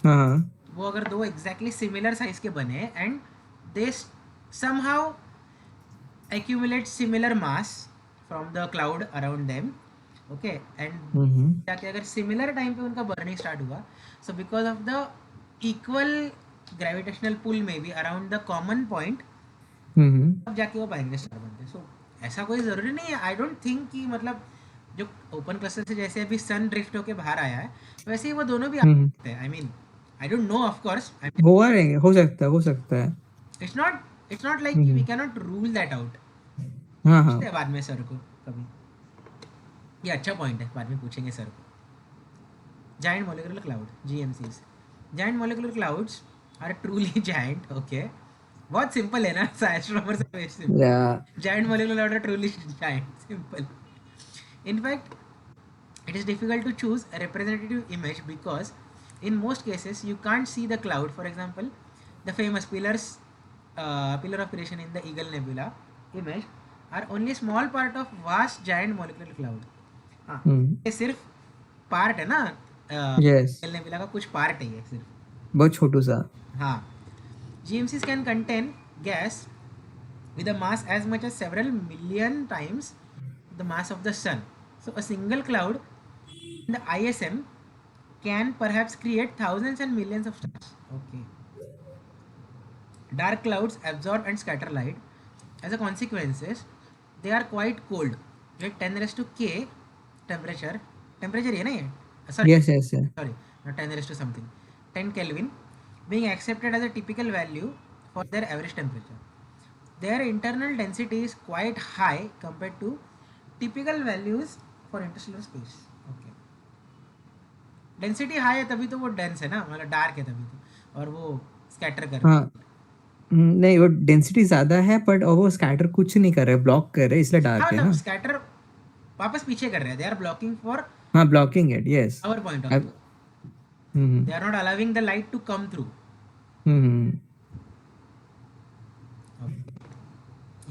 हाँ, वो अगर दो एग्जैक्टली सिमिलर साइज के बने and they somehow accumulate similar mass from the cloud around them. Okay, and जाके अगर सिमिलर टाइम पे उनका बर्निंग स्टार्ट हुआ, so because of the equal gravitational pull में भी अराउंड द कॉमन पॉइंट अब जाके वो बाइनरी स्टार बनते हैं. सो ऐसा कोई ज़रूरी नहीं है. आई डोंट थिंक कि मतलब जो ओपन क्लस्टर से जैसे अभी सन ड्रिफ्ट होके बाहर आया है वैसे ही वो दोनों भी आ सकते हैं. I mean I don't know of course, हो सकता है. It's not like we can not rule that out. हाँ हाँ, बाद में सर को कभी, ये अच्छा पॉइंट है, बाद में पूछेंगे सर को. Giant molecular cloud, GMCs. Giant molecular clouds are truly giant. Okay, बहुत सिंपल है ना, astronomers are very simple. Yeah. Giant molecular order truly giant, simple. In fact, it is difficult to choose a representative image because in most cases you can't see the cloud. For example, the famous pillar of creation in the Eagle Nebula image are only small part of vast giant molecular cloud. हाँ, Hmm. ये सिर्फ part है ना, Yes. Eagle Nebula का कुछ part है ये सिर्फ. बहुत छोटू सा. हाँ, GMCs can contain gas with a mass as much as several million times the mass of the sun. So a single cloud in the ISM can perhaps create thousands and millions of stars. Okay. Dark clouds absorb and scatter light. As a consequences, they are quite cold. Like 10 raised to K temperature. Temperature है ना ये? Sorry, Yes, yes, yeah. sorry, not 10 raised to something. 10 Kelvin being accepted as a typical value for their average temperature. Their internal density is quite high compared to typical values for interstellar space. Okay. Density high है तभी तो वो dense है ना, मतलब dark है तभी तो, और वो स्कैटर कर रहा है. हाँ. नहीं, वो डेंसिटी ज्यादा है बट और वो स्कैटर कुछ नहीं कर रहे, ब्लॉक कर रहे, इसलिए हाँ डार्क है मतलब ना. स्कैटर वापस पीछे कर रहे हैं, दे आर ब्लॉकिंग फॉर हाँ, blocking it. Yes. Our point of अब. View, hmm. They are not allowing the light to come through. Hmm.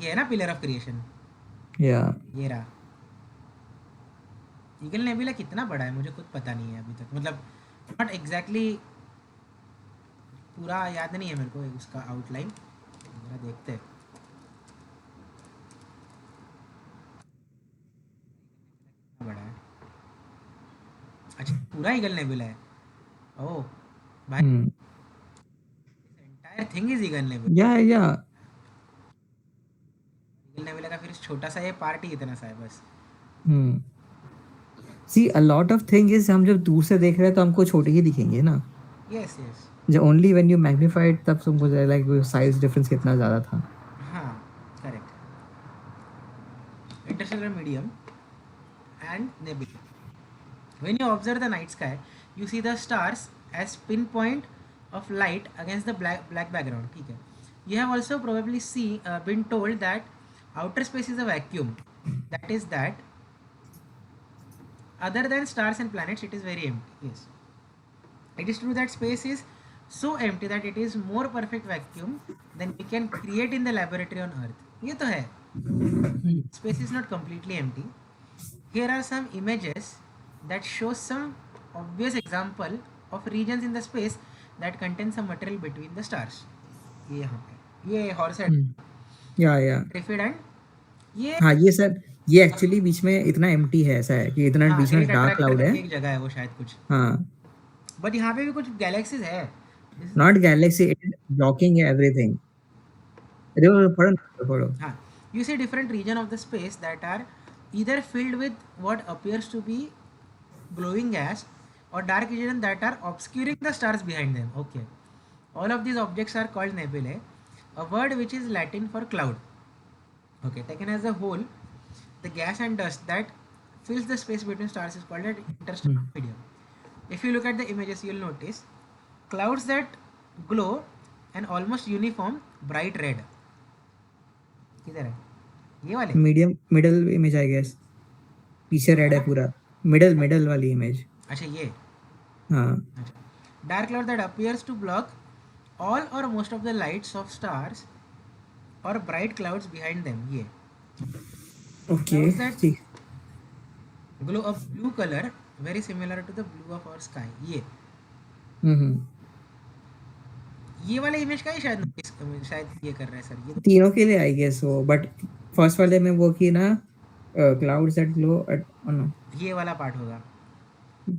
ये है ना पिलर ऑफ क्रिएशन, या. ये रहा. ईगल नेबुला कितना बड़ा है मुझे खुद पता नहीं है अभी तक, मतलब नॉट एग्जैक्टली पूरा याद नहीं है मेरे को उसका आउटलाइन. जरा देखते हैं. कितना बड़ा है? अच्छा, पूरा ईगल नेबुला है. ओह भाई, hmm. Entire thing is Eagle Nebula. Yeah. Eagle Nebula का फिर छोटा सा ये पार्ट ही इतना सा है बस. Hmm. See a lot of thing is, हम जब दूर से देख रहे हैं तो हमको छोटे ही दिखेंगे ना. Yes yes. जब ओनली व्हेन यू मैग्नीफाइड तब तुमको लाइक वो साइज डिफरेंस कितना ज्यादा था. हाँ correct. Interstellar medium and nebula. When you observe the night sky, you see the stars as pinpoint of light against the black background. ठीक है. You have also probably been told that outer space is a vacuum. That is that other than stars and planets, it is very empty. Yes, it is true that space is so empty that it is more perfect vacuum than we can create in the laboratory on Earth. ये तो है. Space is not completely empty. Here are some images that show some obvious example of regions in the space that contain some material between the stars. ये यहाँ पे ये Horsehead, या. Trifid and ये हाँ, ये सर, ये एक्चुअली बीच में इतना एम्प्टी है, ऐसा है कि इतना हाँ बीच में ग्रेट डार्क अट्रैक्टर क्लाउड है. करके एक जगह है वो शायद कुछ. हाँ. बट यहाँ पे भी कुछ गैलेक्सीज है. Not Galaxy, it is blocking everything. देखो, पढ़ो ना, पढ़ो. हाँ, you see different region of the space that are either filled with what appears to be glowing gas or dark region that are obscuring the stars behind them. Okay, all of these objects are called nebulae, a word which is Latin for cloud. Okay, taken as a whole, the gas and dust that fills the space between stars is called an interstellar medium. If you look at the images, you will notice clouds that glow an almost uniform bright red. किधर है ये वाले? Medium middle image I guess. पीछे red है पूरा. Middle वाली image. अच्छा ये. हाँ. अच्छा, dark cloud that appears to block all or most of the lights of stars or bright clouds behind them. ये ओके. Clouds that ठीक. glow a blue color very similar to the blue of our sky. ये हम्म. ये वाले image का ही शायद ये कर रहा है सर. ये तीनों के लिए आई गेस वो, बट फर्स्ट वाले में वो की ना, clouds that glow at, no, ये वाला पार्ट होगा.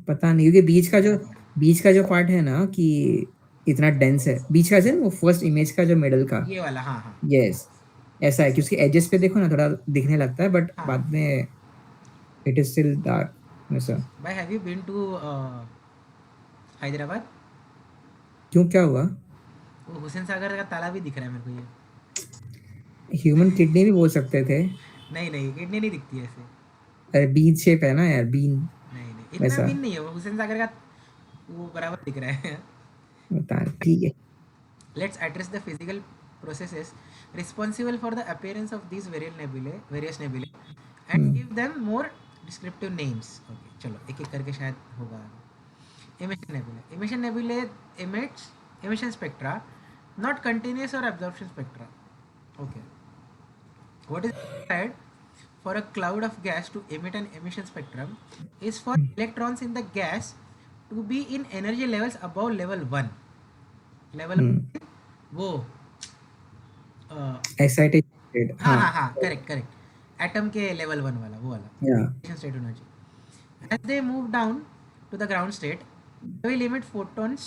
पता नहीं, क्योंकि बीच का जो पार्ट है ना कि इतना डेंस है बीच का, वो फर्स्ट इमेज का जो मिडल का. ये वाला हाँ हाँ. यस, ऐसा है कि उसके एजेस पे देखो ना थोड़ा दिखने लगता है, बट हाँ. बाद में इट इज स्टिल डार्क ऐसा. भाई have you been to Hyderabad? क्यों, क्या हुआ? वो हुसैन सागर का ताला भी दिख रहा है मेरे को. ये ह्यूमन किडनी भी बोल सकते थे. नहीं नहीं, किडनी नहीं दिखती है ऐसे. अरे बीन शेप है ना यार, बीन. नहीं नहीं, इतना वैसा. भी नहीं है वो. हुसैन सागर का वो बराबर दिख रहा है. बता, ठीक है. Let's address the physical processes responsible for the appearance of these various nebulae and give them more descriptive names. Okay, चलो एक एक करके शायद होगा. Emission nebulae emits emission spectra, not continuous or absorption spectra. Okay. What is required for a cloud of gas to emit an emission spectrum is for electrons in the gas to be in energy levels above level 1. Level वो excited. हाँ correct atom के level 1 वाला वो वाला Yeah. State होना चाहिए. As they move down to the ground state, they will emit photons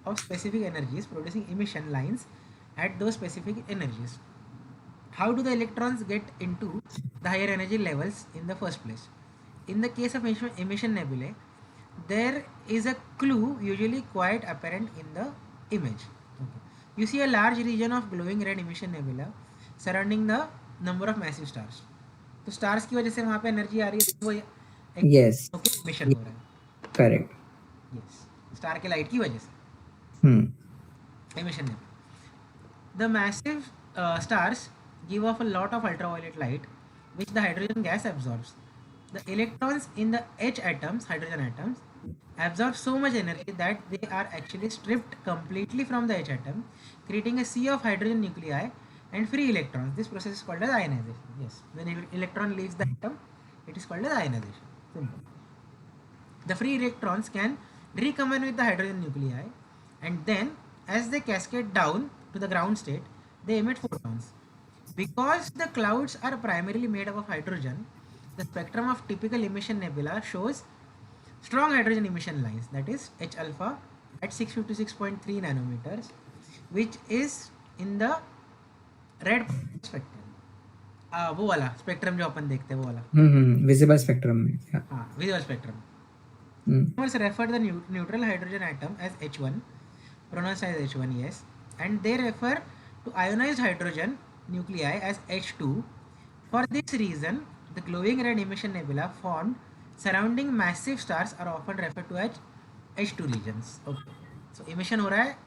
of specific energies, producing emission lines at those specific energies. How do the electrons get into the higher energy levels in the first place? In the case of emission nebulae, there is a clue usually quite apparent in the image. Okay. You see a large region of glowing red emission nebula surrounding the number of massive stars. तो stars की वजह से वहाँ पे energy आ रही है, वो Yes. emission हो रहा है. Correct. Yes. Star के light की वजह से. Emission nebula. The massive stars give off a lot of ultraviolet light which the hydrogen gas absorbs. The electrons in the H atoms, hydrogen atoms, absorb so much energy that they are actually stripped completely from the H atom, creating a sea of hydrogen nuclei and free electrons. This process is called as ionization. Yes, when electron leaves the atom, it is called as ionization. Simple. The free electrons can recombine with the hydrogen nuclei, and then as they cascade down to the ground state, they emit photons. Because the clouds are primarily made up of hydrogen, the spectrum of typical emission nebula shows strong hydrogen emission lines, that is H alpha at 656.3 nanometers, which is in the red spectrum. वो वाला spectrum जो अपन देखते हैं वो वाला. Visible spectrum में. Yeah. हाँ, visual spectrum. Astronomers refer the neutral hydrogen atom as H1, pronounced as H1, yes, and they refer to ionized hydrogen nuclei as H2. For this reason, the glowing red emission nebula formed surrounding massive stars are often referred to as H2 regions. Okay. So emission हो रहा है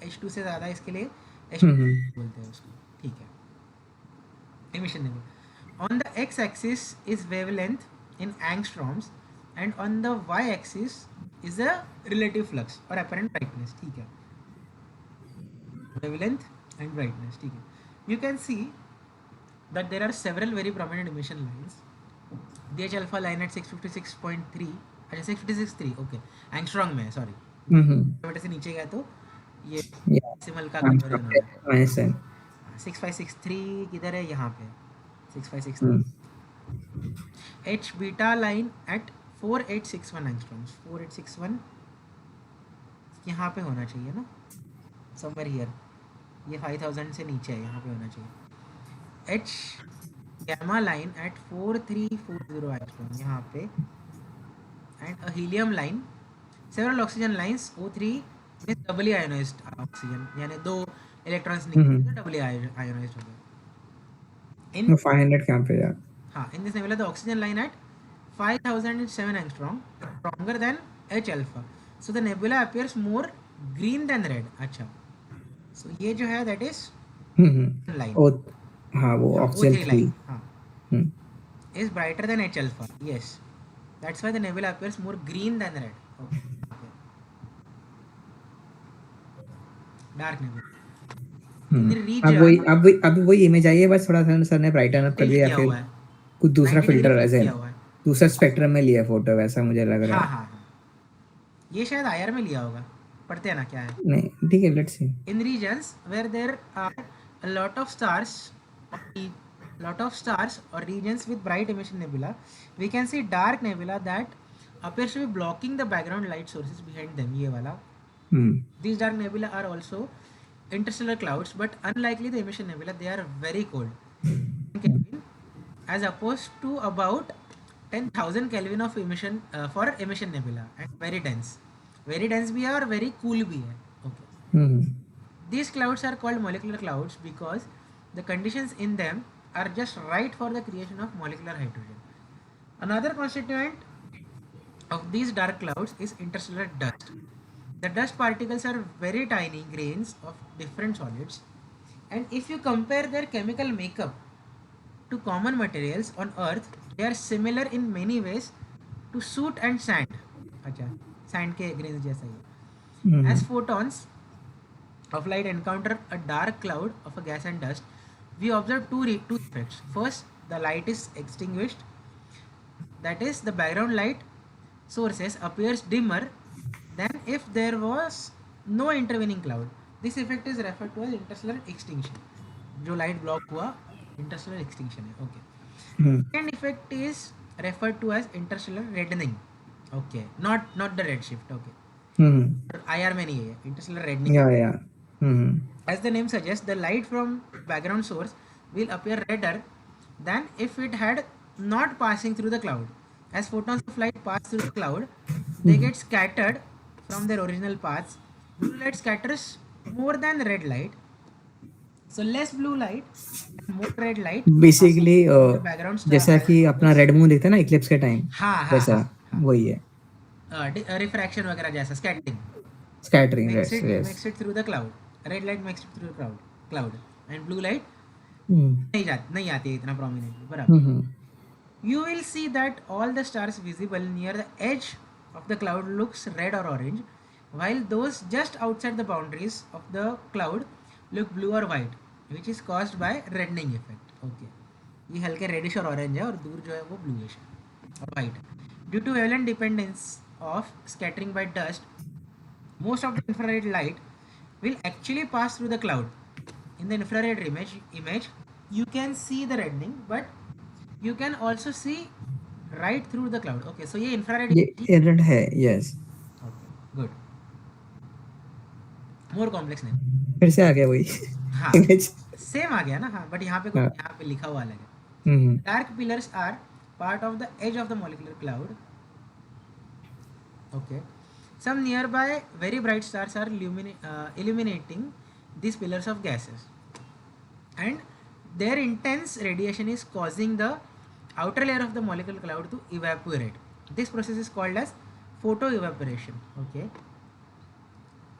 H2 से ज़्यादा, इसके लिए H2 बोलते हैं उसको. ठीक है. Emission nebula. On the x-axis is wavelength in angstroms, and on the y-axis is the relative flux or apparent brightness. ठीक है. Wavelength and brightness. ठीक है. You can see that there are several very prominent emission lines. The H alpha line at 656.3, अच्छा 656.3, okay, angstrom में, sorry. Metre से नीचे गया तो ये डेसिमल का कन्वर्जन होता है. 6563 किधर है? यहाँ पे 6563. H beta line at 4861 angstroms. 4861 यहाँ पे होना चाहिए ना, somewhere here. ये 5000 से नीचे है, यहाँ पे होना चाहिए. H gamma line at 4340 angstrom यहाँ पे, and a helium line, several oxygen lines. O3 is doubly ionized oxygen, यानी 2 electrons निकले तो doubly ionized हो गए. In 500 कहाँ पे यार? हाँ, in this nebula the oxygen line at 5007 angstrom stronger than H alpha, so the nebula appears more green than red. अच्छा, so ये जो है that is line. हाँ वो oxygen line हाँ is brighter than H alpha. Yes, that's why the nebula appears more green than red. Okay. Dark nebula. अब वही image I है, बस थोड़ा सा सर ने ब्राइटन अप कर दिया या फिर कुछ दूसरा फिल्टर ऐसे दूसरा स्पेक्ट्रम में लिया फोटो, वैसा मुझे लग रहा है. हाँ. ये शायद आईआर में लिया होगा, पढ़ते हैं ना क्या है. नहीं ठीक है, let's see. In regions where there are a lot of stars or regions with bright emission nebula, we can see dark nebula that appears to be blocking the background light sources behind them. ये वाला. These dark nebula are also interstellar clouds, but unlikely the emission nebula, they are very cold Kelvin, as opposed to about 10,000 Kelvin of emission for emission nebula, and very dense भी है और very cool भी है. Okay. These clouds are called molecular clouds because the conditions in them are just right for the creation of molecular hydrogen. Another constituent of these dark clouds is interstellar dust. The dust particles are very tiny grains of different solids, And if you compare their chemical makeup to common materials on Earth, they are similar in many ways to soot and sand. अच्छा, sand के grains जैसा ही है. As photons of light encounter a dark cloud of a gas and dust, we observe two effects. First, the light is extinguished. That is, the background light sources appears dimmer than if there was no intervening cloud. This effect is referred to as interstellar extinction. जो light block हुआ interstellar extinction है. Okay. Second effect is referred to as interstellar reddening. Okay. Not the redshift. Okay. IR में नहीं है interstellar reddening. Yeah. As the name suggests, the light from background source will appear redder than if it had not passing through the cloud. As photons of light pass through the cloud, they get scattered from their original paths. Blue light scatters more than red light. So less blue light and more red light. Basically the background star जैसा has कि अपना red moon देखते हैं ना Eclipse के time, हाँ वैसा वही है. रिफ्रैक्शन वगैरह जैसा scattering. Scattering, makes it through the cloud. Red light makes it through the cloud and blue light नहीं आती है इतना prominently. बराबर. You will see that all the stars visible near the edge of the cloud looks red or orange, while those just outside the boundaries of the cloud look blue or white, which is caused by reddening effect. Okay. ये हल्के reddish और orange है और दूर जो है वो bluish है और white. Due to wavelength dependence of scattering by dust, most of the infrared light will actually pass through the cloud. In the infrared image, you can see the reddening, but you can also see right through the cloud. Okay, so ये infrared ये है. Yes. Okay, good. More complex नहीं. फिर से आ गया वही. हाँ, same आ गया ना. हाँ, but यहाँ पे कुछ यहाँ पे लिखा हुआ अलग है. Dark pillars are part of the edge of the molecular cloud. Okay. Some nearby very bright stars are illuminating these pillars of gases, and their intense radiation is causing the outer layer of the molecular cloud to evaporate. This process is called as photoevaporation. Okay.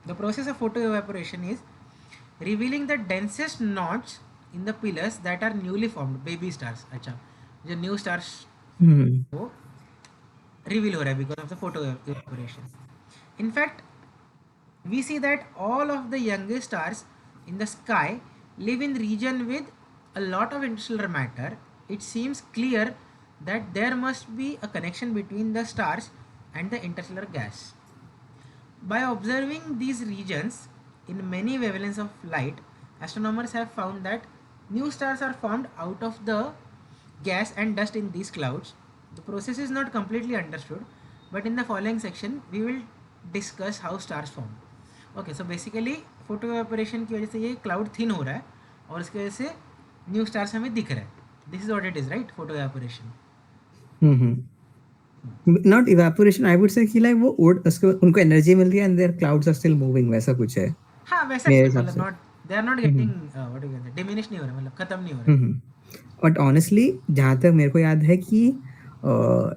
The process of photoevaporation is revealing the densest knots in the pillars that are newly formed, baby stars. अच्छा, जो new stars वो reveal हो रहा है because of the photoevaporation. In fact, we see that all of the youngest stars in the sky live in region with a lot of interstellar matter. It seems clear that there must be a connection between the stars and the interstellar gas. By observing these regions in many wavelengths of light, astronomers have found that new stars are formed out of the gas and dust in these clouds. The process is not completely understood, but in the following section we will discuss how stars form. Okay, so basically photoevaporation की वजह से ये cloud thin हो रहा है और इसकी वजह से new stars हमें दिख रहा है. This is what it is, right? Photoevaporation. Not evaporation, I would say कि like वो उनको एनर्जी मिल रही है and their clouds are still moving, वैसा कुछ है. हाँ, वैसा मतलब not they are not getting what do you say, diminish नहीं हो रहा, मतलब खत्म नहीं हो रहा. But honestly, जहाँ तक मेरे को याद है कि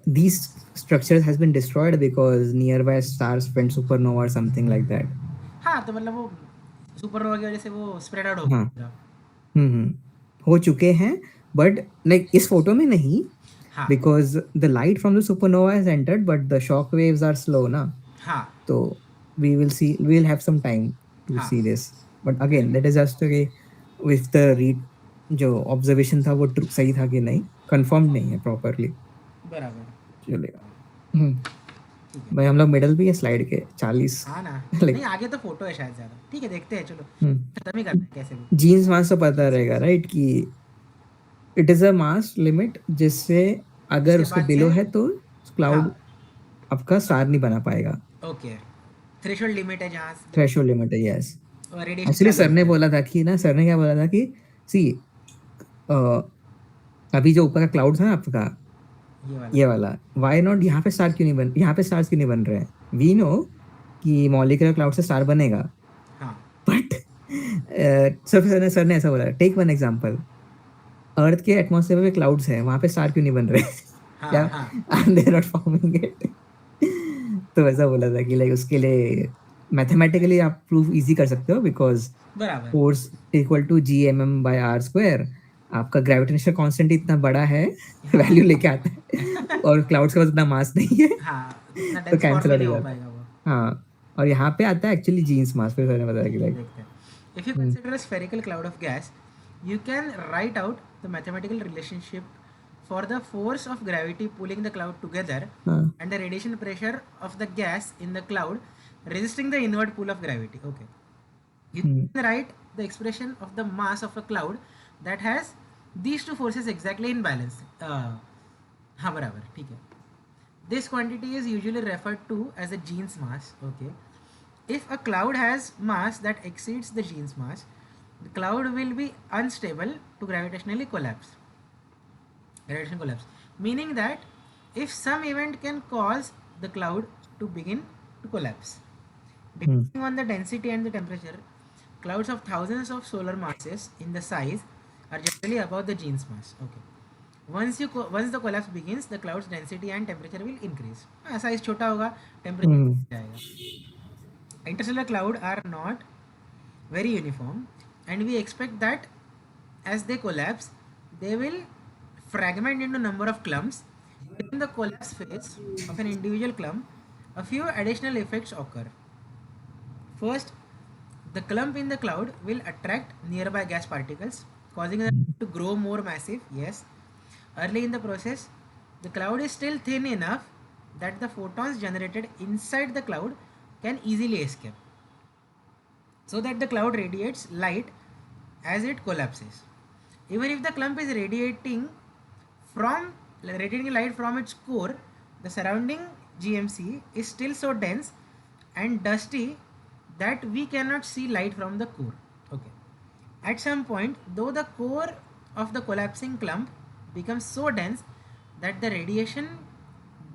these structures has been destroyed because nearby stars went supernova or something like that. हाँ, तो मतलब वो सुपरनोवा की वजह से वो स्प्रेड आउट हो गया. हो चुके हैं, but like इस फोटो में नहीं, because the light from the supernova has entered, but the shock waves are slow ना. हाँ. तो we will have some time to see this. But again, that is just okay with the जो observation था वो सही था कि नहीं, कंफर्म नहीं है प्रॉपरली. बराबर, चलेगा. भाई हम लोग मिडल भी है स्लाइड के 40. हाँ ना, नहीं आगे तो फोटो है शायद ज्यादा. ठीक है, देखते हैं, चलो खत्म ही करते हैं कैसे भी. जीन्स मास तो पता रहेगा राइट कि it is a mass limit जिससे अगर उसके बिलो है तो क्लाउड आपका स्टार नहीं बना पाएगा. ओके, थ्रेशोल्ड लिमिट है जहाँ थ्रेशोल्ड लिमिट है. यस, एक्चुअली सर ने बोला था कि ना, सर ने क्या बोला था कि सी अभी जो ऊपर का क्लाउड था ना आपका ये वाला, व्हाई नॉट यहाँ पे स्टार्स क्यों नहीं बन रहे हैं. वी नो कि मॉलिक्यूलर क्लाउड से स्टार बनेगा, बट सर ने ऐसा बोला, टेक वन एग्जांपल, अर्थ के एटमॉस्फेयर में क्लाउड्स हैं, वहाँ पे स्टार क्यों नहीं बन रहे क्या, they are not forming it. तो ऐसा बोला था कि लाइक उसके लिए मैथमेटिकली आप प्रूव इजी कर सकते हो बिकॉज बराबर फोर्स इक्वल टू Gmm/r²। आपका ग्रेविटेशनल कांस्टेंट इतना बड़ा है, हाँ वैल्यू लेके आता है, और क्लाउड्स के पास इतना मास नहीं है, हाँ इतना तो डेंस फॉर्म कैंसिल में आउट हो नहीं हो जाता है। पाएगा वो। हाँ, और यहाँ पे आता है एक्चुअली जीन्स मास, फिर मैंने बताया कि चलिए लाइक देखते हैं। If you consider a spherical cloud of gas, you can write out the mathematical relationship for the force of gravity pulling the cloud together हाँ and the radiation pressure of the gas in the cloud resisting the inward pull of gravity. Okay. You can write the expression of the mass of a cloud that has these two forces exactly in balance. हाँ बराबर ठीक है. This quantity is usually referred to as a Jeans mass. Okay. If a cloud has mass that exceeds the Jeans mass, the cloud will be unstable to gravitational collapse, meaning that if some event can cause the cloud to begin to collapse. Depending on the density and the temperature, clouds of thousands of solar masses in the size are generally above the Jeans mass. Okay. Once the collapse begins, the cloud's density and temperature will increase. Size छोटा होगा, temperature जाएगा. Interstellar cloud are not very uniform, and we expect that as they collapse, they will fragment into number of clumps. During the collapse phase of an individual clump, a few additional effects occur. First, the clump in the cloud will attract nearby gas particles, causing them to grow more massive. Yes. Early in the process, the cloud is still thin enough that the photons generated inside the cloud can easily escape, so that the cloud radiates light as it collapses. Even if the clump is radiating light from its core, the surrounding GMC is still so dense and dusty that we cannot see light from the core. Okay. At some point, though, the core of the collapsing clump becomes so dense that the radiation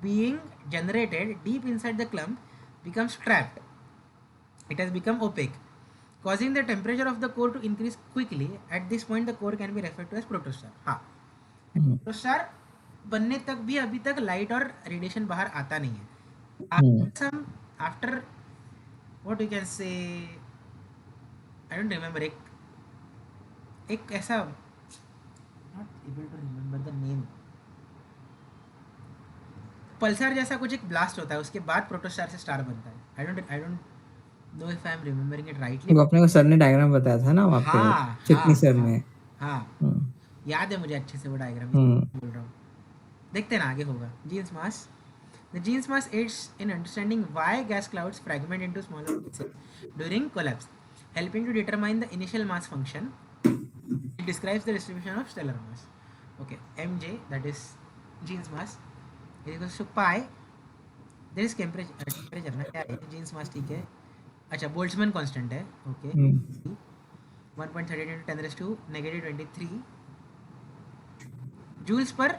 being generated deep inside the clump becomes trapped. It has become opaque, causing the temperature of the core to increase quickly. At this point, the core can be referred to as protostar. हाँ, protostar बनने तक भी अभी तक light और radiation बाहर आता नहीं है. After what you can say, I don't remember, एक ऐसा, not able to remember the name, pulsar जैसा कुछ एक ब्लास्ट होता है, उसके बाद प्रोटोस्टार से स्टार बनता है. आई don't know if I am remembering it rightly. वो अपने को सर ने डायग्राम बताया था ना वहाँ पे, हाँ चिटनी हाँ सर हाँ ने। हाँ, याद है मुझे अच्छे से वो डायग्राम, बोल रहा हूँ. देखते हैं ना आगे होगा. Jeans mass. The Jeans mass aids in understanding why gas clouds fragment into smaller pieces during collapse, helping to determine the initial mass function. It describes the distribution of stellar mass. Okay, mj, that is Jeans mass, is equals to pi. There is temperature ना, क्या है Jeans mass, ठीक है. अच्छा, Boltzmann constant है. Okay, 1.38 into 10 raised to negative 23 joules per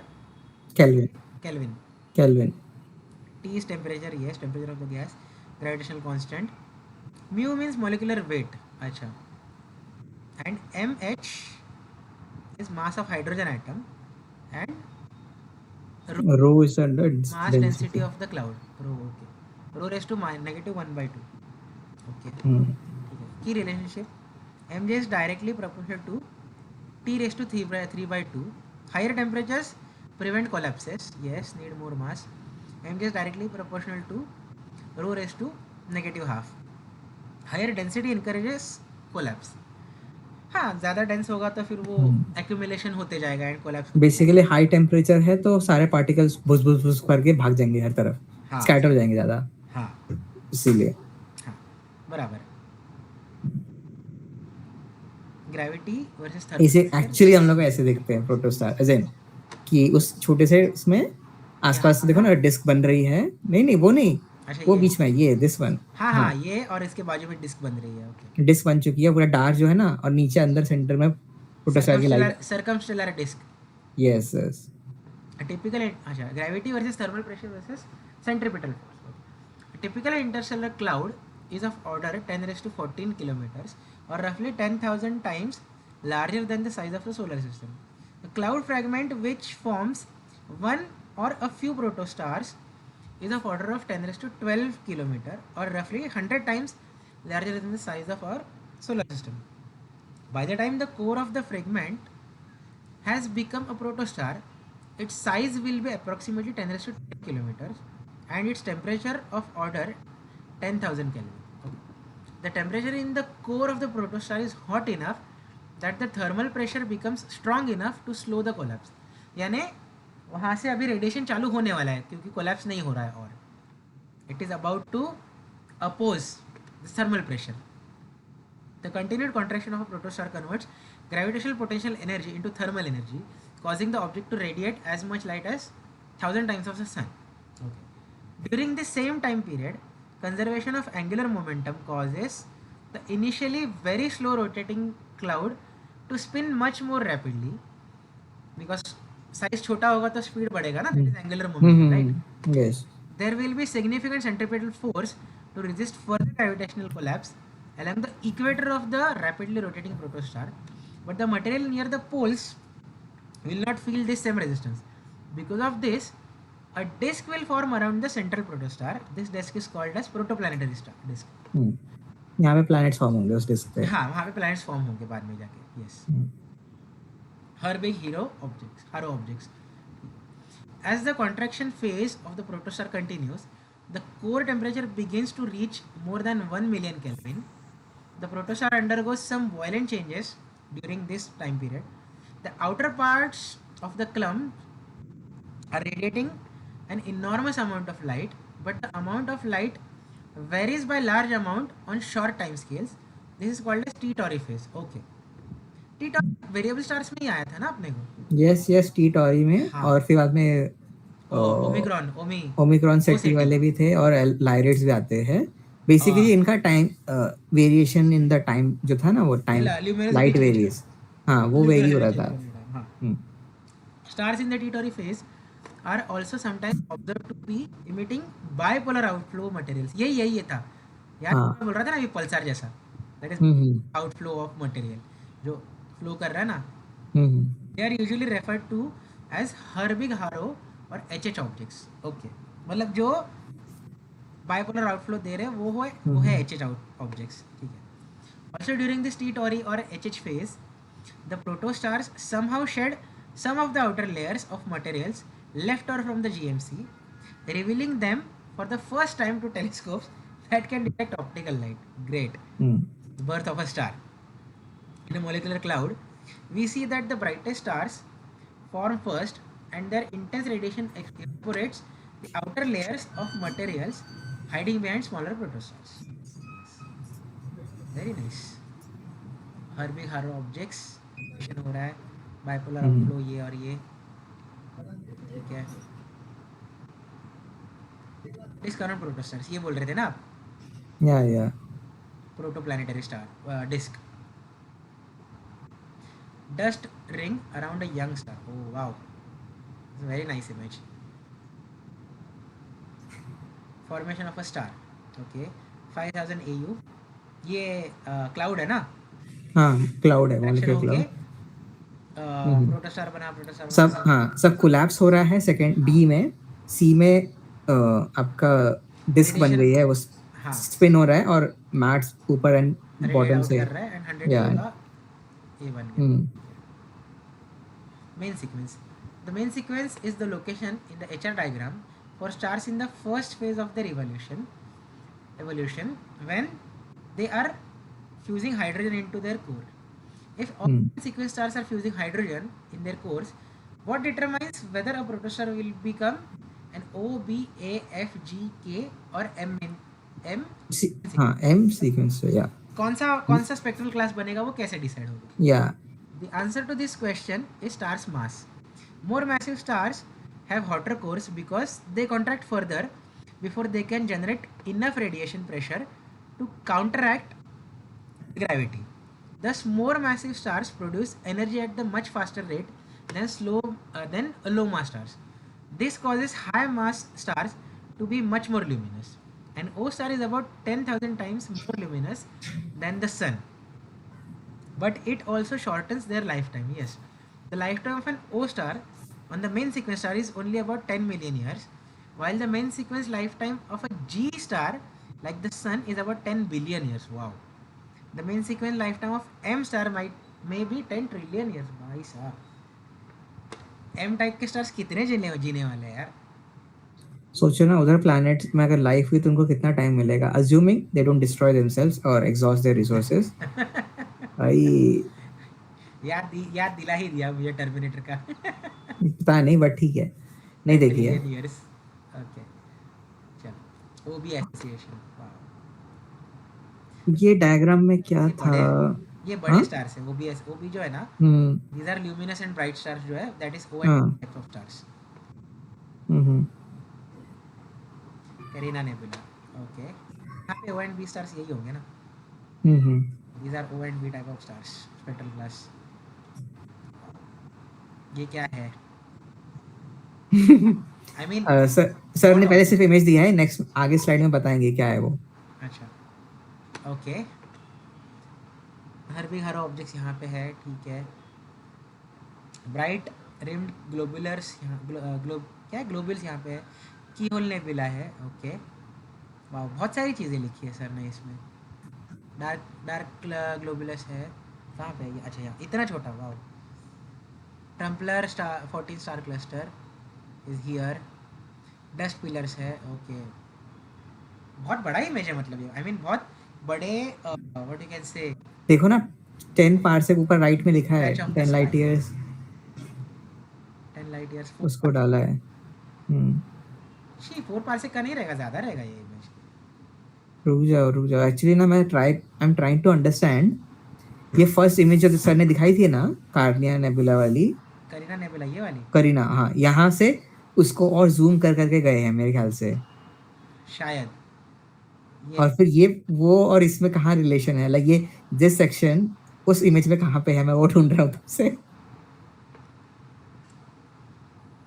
Kelvin. Kelvin. T is temperature, yes, temperature of the gas. Gravitational constant. Mu means molecular weight. Acha. And mh is mass of hydrogen atom. And Rho is under mass density of the cloud. Rho, okay. Rho raised to negative 1/2. Okay. Key relationship. mj is directly proportional to T raised to 3/2. Higher temperatures prevent collapses. Yes, need more mass. mj is directly proportional to rho raised to negative half. Higher density encourages collapse. हाँ, ज़्यादा dense होगा तो फिर वो accumulation होते जाएगा and collapse. Basically high temperature है तो सारे पार्टिकल्स बुस बुस बुस करके भाग जाएंगे हर तरफ, हाँ, स्कैटर हो जाएंगे ज़्यादा, हाँ इसीलिए. हाँ बराबर. ग्रेविटी वर्सेस इसे थर्मल. एक्चुअली हम लोग ऐसे देखते हैं प्रोटोस्टार, एज इन कि उस छोटे से इसमें आसपास देखो ना डिस्क बन रही है. नहीं वो नहीं, वो बीच में ये दिस वन. हाँ हाँ, ये और इसके बाजू में डिस्क बन रही है. ओके, डिस्क बन चुकी है पूरा डार्क जो है ना, और नीचे अंदर सेंटर में प्रोटोस्टार की light. Circumstellar disk. Yes yes. Typical. अच्छा, gravity versus thermal pressure versus centripetal force. Typical interstellar cloud is of order 10 raised to 14 kilometers, or roughly 10,000 times larger than the size of the solar system. A cloud fragment which forms one or a few protostars is of order of 10 raised to 12 kilometer, or roughly 100 times larger than the size of our solar system. By the time the core of the fragment has become a protostar, its size will be approximately 10 raised to 10 kilometers and its temperature of order 10,000 Kelvin. Okay. The temperature in the core of the protostar is hot enough that the thermal pressure becomes strong enough to slow the collapse. यानी वहाँ से अभी radiation चालू होने वाला है क्योंकि collapse नहीं हो रहा है और it is about to oppose the thermal pressure. The continued contraction of a protostar converts gravitational potential energy into thermal energy, causing the object to radiate as much light as 1000 times of the sun. Okay. During the same time period, conservation of angular momentum causes the initially very slow rotating cloud to spin much more rapidly because size छोटा होगा तो speed बढ़ेगा ना, that is angular momentum, right? Yes. There will be significant centripetal force to resist further gravitational collapse along the equator of the rapidly rotating protostar, but the material near the poles will not feel this same resistance. Because of this, a disk will form around the central protostar. This disk is called as protoplanetary disk. यहाँ पे planets form होंगे उस disk पे. हाँ, वहाँ पे planets form होंगे बाद में जाके. Yes. Herbig Haro objects. As the contraction phase of the protostar continues, the core temperature begins to reach more than 1 million Kelvin. The protostar undergoes some violent changes during this time period. The outer parts of the clump are radiating an enormous amount of light, but the amount of light varies by large amount on short time scales. This is called as T-Tauri phase. Okay. T-Tauri variable stars में ही आया था ना अपने को? Yes, T Tauri में. हाँ. और फिर बाद में ओमिक्रॉन सेटी वाले भी थे और लाइरेट्स भी आते हैं. बेसिकली इनका time variation in the time जो था ना, वो टाइम लाइट वेरिएस, हाँ वो वेरी हो रहा था. Stars in the T-Tauri phase are also sometimes observed to be emitting bipolar outflow materials. यही था यार. मैं बोल रहा था ना, ये पल्सर जैसा, that is outflow of material जो फ्लो कर रहा है ना. They are usually referred to as Herbig-Haro और HH objects. Okay. मतलब जो bipolar outflow दे रहे हैं वो है HH objects. ठीक है. Also during this T-Tauri or HH phase, the protostars somehow shed some of the outer layers of materials left over from the GMC, revealing them for the first time to telescopes that can detect optical light. Great. The birth of a star. In a molecular cloud, we see that the brightest stars form first and their intense radiation evaporates the outer layers of materials hiding behind smaller protostars. Very nice. Herbig-Haro objects हो रहा है, bipolar outflow ये और ये, ठीक है. Disk around protostars ये बोल रहे थे ना आप? Yeah. Protoplanetary star disk. Dust ring around a young star. Oh wow, it's a very nice image. Formation of a star. Okay, 5000 AU. ये क्लाउड है ना? हाँ, क्लाउड है, मॉलिक्यूलर क्लाउड. प्रोटोस्टार बना सब, हाँ सब कोलैप्स हो रहा है. सेकंड डी में, सी में आपका डिस्क बन गई है, वो स्पिन हो रहा है और मैट्स ऊपर एंड बॉटम से कर रहा है एंड 100 का ये बन गया. Main sequence. The main sequence is the location in the HR diagram for stars in the first phase of their evolution when they are fusing hydrogen into their core. If all sequence stars are fusing hydrogen in their cores, what determines whether a protostar will become an O, B, A, F, G, K or M sequence. Yeah. कौन सा spectral class बनेगा वो कैसे decide होगा? Yeah. The answer to this question is star's mass. More massive stars have hotter cores because they contract further before they can generate enough radiation pressure to counteract gravity. Thus, more massive stars produce energy at the much faster rate than low mass stars. This causes high mass stars to be much more luminous. An O star is about 10,000 times more luminous than the sun. But it also shortens their lifetime. Yes, the lifetime of an O star on the main sequence star is only about 10 million years, while the main sequence lifetime of a G star Like the sun is about 10 billion years. Wow. The main sequence lifetime of M star may be 10 trillion years. भाई साहब M type के stars कितने जीने वाले हैं यार. सोचो ना उधर प्लैनेट्स में अगर लाइफ हुई तो उनको कितना टाइम मिलेगा, assuming they don't destroy themselves और एग्जॉस्ट देयर रिसोर्सेज. भाई याद दिला ही दिया मुझे टर्मिनेटर का. पता नहीं बट ठीक है, नहीं 10 देखी है. Trillion years. ओके चलो. ओबी एसोसिएशन. वाओ. ये डायग्राम में क्या ये था? बड़े हैं. ये हाँ. बड़े स्टार्स हैं. ओबी जो है ना, हम्म. these are luminous and bright stars जो है, that is O and हाँ. type of stars. Hmm. Carina Nebula. Okay. यहाँ पे O and B stars यही होंगे ना. हम्म. These are O and B type of stars. Spectral class. ये क्या है? I mean, सर ने पहले सिर्फ इमेज दिया है, नेक्स्ट आगे स्लाइड में बताएंगे क्या है वो. अच्छा. ओके. हर ऑब्जेक्ट्स यहाँ पे है. ठीक है. ब्राइट रिम्ड ग्लोबुलर्स यहाँ क्या है, ग्लोबुल्स यहाँ पे है. की होल नेबुला है. ओके. वाह, बहुत सारी चीज़ें लिखी है सर ने इसमें. डार्क ग्लोबुलस है. कहाँ पे है ये? अच्छा यहाँ इतना छोटा. वाह. Trumpler star 14 star cluster is here. Dust pillars है. ओके. बहुत बड़ा इमेज है मतलब ये. आई मीन बहुत बड़े. What you can say. देखो ना 10 पार्सेक ऊपर राइट में लिखा है, Stretch of the 10 light sky. Years 10 light years. उसको डाला है. हम्म. 4 पार्सेक का नहीं रहेगा, ज़्यादा रहेगा ये इमेज. रुक जाओ एक्चुअली ना I am trying to understand. ये फर्स्ट इमेज जो सर ने दिखाई थी ना, कार्निया नेबुला वाली, करीना नेबुला ये वाली. करीना, हाँ, यहाँ से उसको और जूम कर करके गए हैं मेरे ख्याल से. शायद ये. और फिर ये वो और इसमें कहाँ रिलेशन है, लाइक ये दिस सेक्शन उस इमेज में कहाँ पे है, मैं वो ढूंढ रहा हूँ तब से.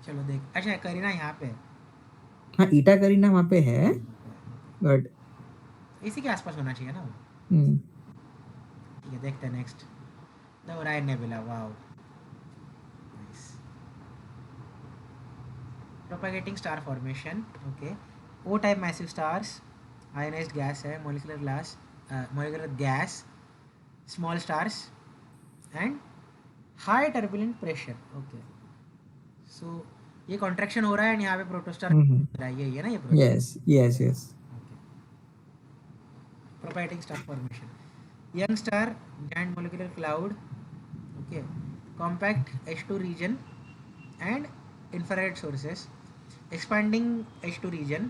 चलो देख. अच्छा करीना यहाँ पे है. हाँ, ईटा करीना वहाँ पे है बट. इसी के आसपास होना चाहिए ना वो. ठीक है, देखते हैं next. The Orion Nebula. Wow. Nice. Propagating star formation. Okay. O type massive stars. Ionised gas है. Molecular gas. Small stars and high turbulent pressure. Okay. So ये कॉन्ट्रैक्शन हो रहा है एंड यहाँ पे प्रोटोस्टार रहा है. ये ना ये process. Yes. Propagating star formation. Young star, giant molecular cloud. Okay. Compact H2 region and infrared sources. Expanding H2 region.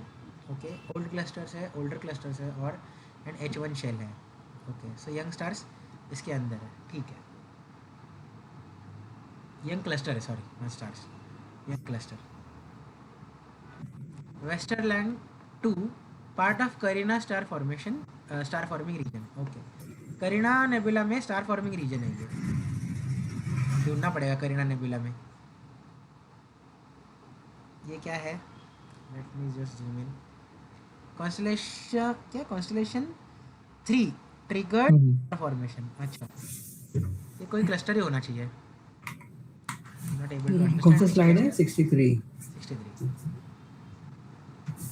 Okay. Older clusters है और and H1 shell है. Okay. So young stars इसके अंदर है. ठीक है. Young cluster है, sorry, not stars. Young cluster. Westerland 2 part of Carina star forming region. Okay. Carina nebula में स्टार फॉर्मिंग रीजन है ये. ढूंढना पड़ेगा करीना नेबुला में. ये क्या है? Let me just zoom in. Constellation 3 triggered formation. अच्छा, ये कोई क्लस्टर ही होना चाहिए. Not able to understand. कौन सा स्लाइड है? 63. 63.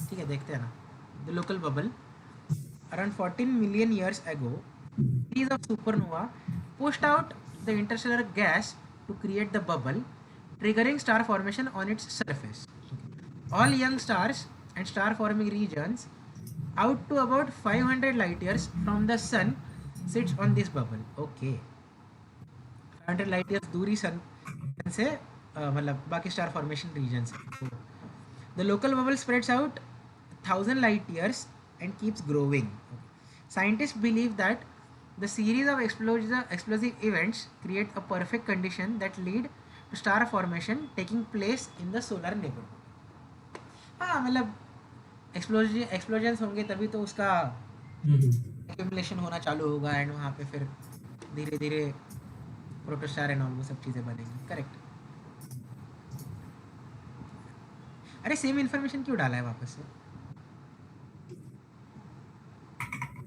ठीक है, देखते हैं ना. The local bubble. Around 14 million years ago, series of supernova pushed out the interstellar gas to create the bubble, triggering star formation on its surface. All young stars and star-forming regions, out to about 500 light years from the sun, sits on this bubble. Okay. 500 light years दूरी सन से मतलब बाकी star formation regions. The local bubble spreads out 1000 light years and keeps growing. Scientists believe that the series of explosive events create a perfect condition that lead to star formation taking place in the solar neighborhood. हाँ, मतलब explosions होंगे तभी तो उसका accumulation होना चालू होगा and वहाँ पे फिर धीरे धीरे प्रोटोस्टार एंड ऑल वो सब चीज़ें बनेंगी. करेक्ट. अरे सेम इन्फॉर्मेशन क्यों डाला है वापस से?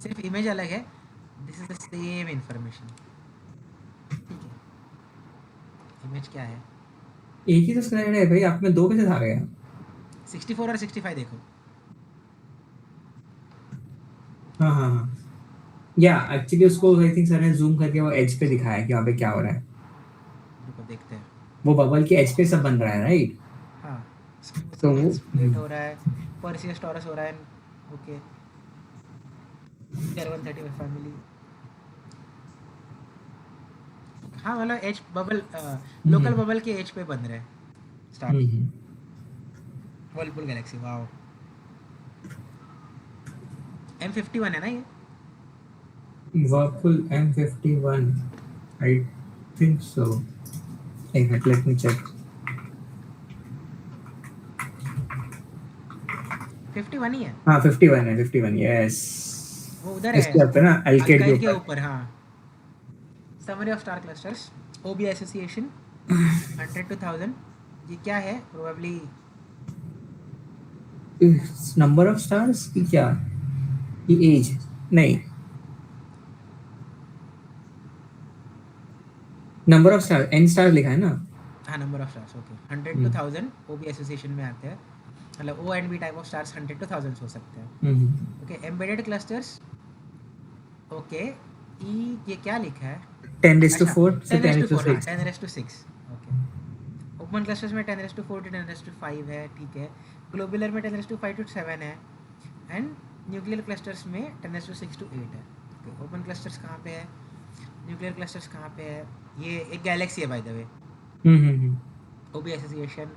सिर्फ इमेज अलग है. This is the same information. ठीक है. इमेज क्या है? एक ही तो स्लाइड है भाई, आप में दो कैसे आ गया? 64 और 65 देखो. हाँ हाँ हाँ या एक्चुअली उसको आई थिंक सर ने जूम करके वो एज पे दिखाया कि वहाँ पे क्या हो रहा है। रुको देखते हैं। वो बबल के एज पे सब बन रहा है राइट। हाँ, तो स्मूथ वो स्प्लिट हो रहा है, परसियस टॉरस हो रहा है। Okay, year 135 family. हाँ, मतलब एज बबल, लोकल हम्म बबल के एज पे बन रहे हैं स्टार। हम्म वर्लपुल गैलेक्सी, वाओ। M51 है ना ये? Whirlpool M51 I think so. एक मिनट लेट मी चेक। 51 ही है। हाँ 51 है 51 यस। वो उधर है, इसके ऊपर ना अल्केड के अल्काइल के ऊपर। ऊपर। हाँ, summary of star clusters, OB association 100 to 1000। ये क्या है? प्रोबेबली नंबर ऑफ स्टार्स की क्या की एज नहीं number of star N star लिखा है ना। हाँ, number of stars. Okay, 100 to hmm 1000 OB association में आते हैं। मतलब O and B type of stars 100 to 1000 हो सकते हैं। Hmm okay, embedded clusters. Okay, ई ये क्या लिखा है? 10 to अच्छा, 4 से 10 रेस 10 टू to 4, हाँ 6 10 raise to 6। Okay, open clusters में 10 raise to 4 to 10 raise to 5 है, ठीक है। ग्लोबुलर में 10 रेस टू 5 to 7 है। एंड न्यूक्लियर क्लस्टर्स में 10 रेस टू 6 to 8 है। ओके, ओपन क्लस्टर्स कहाँ पे है? न्यूक्लियर क्लस्टर्स कहाँ पे है? ये एक गैलेक्सी है by the way. Hmm OB association,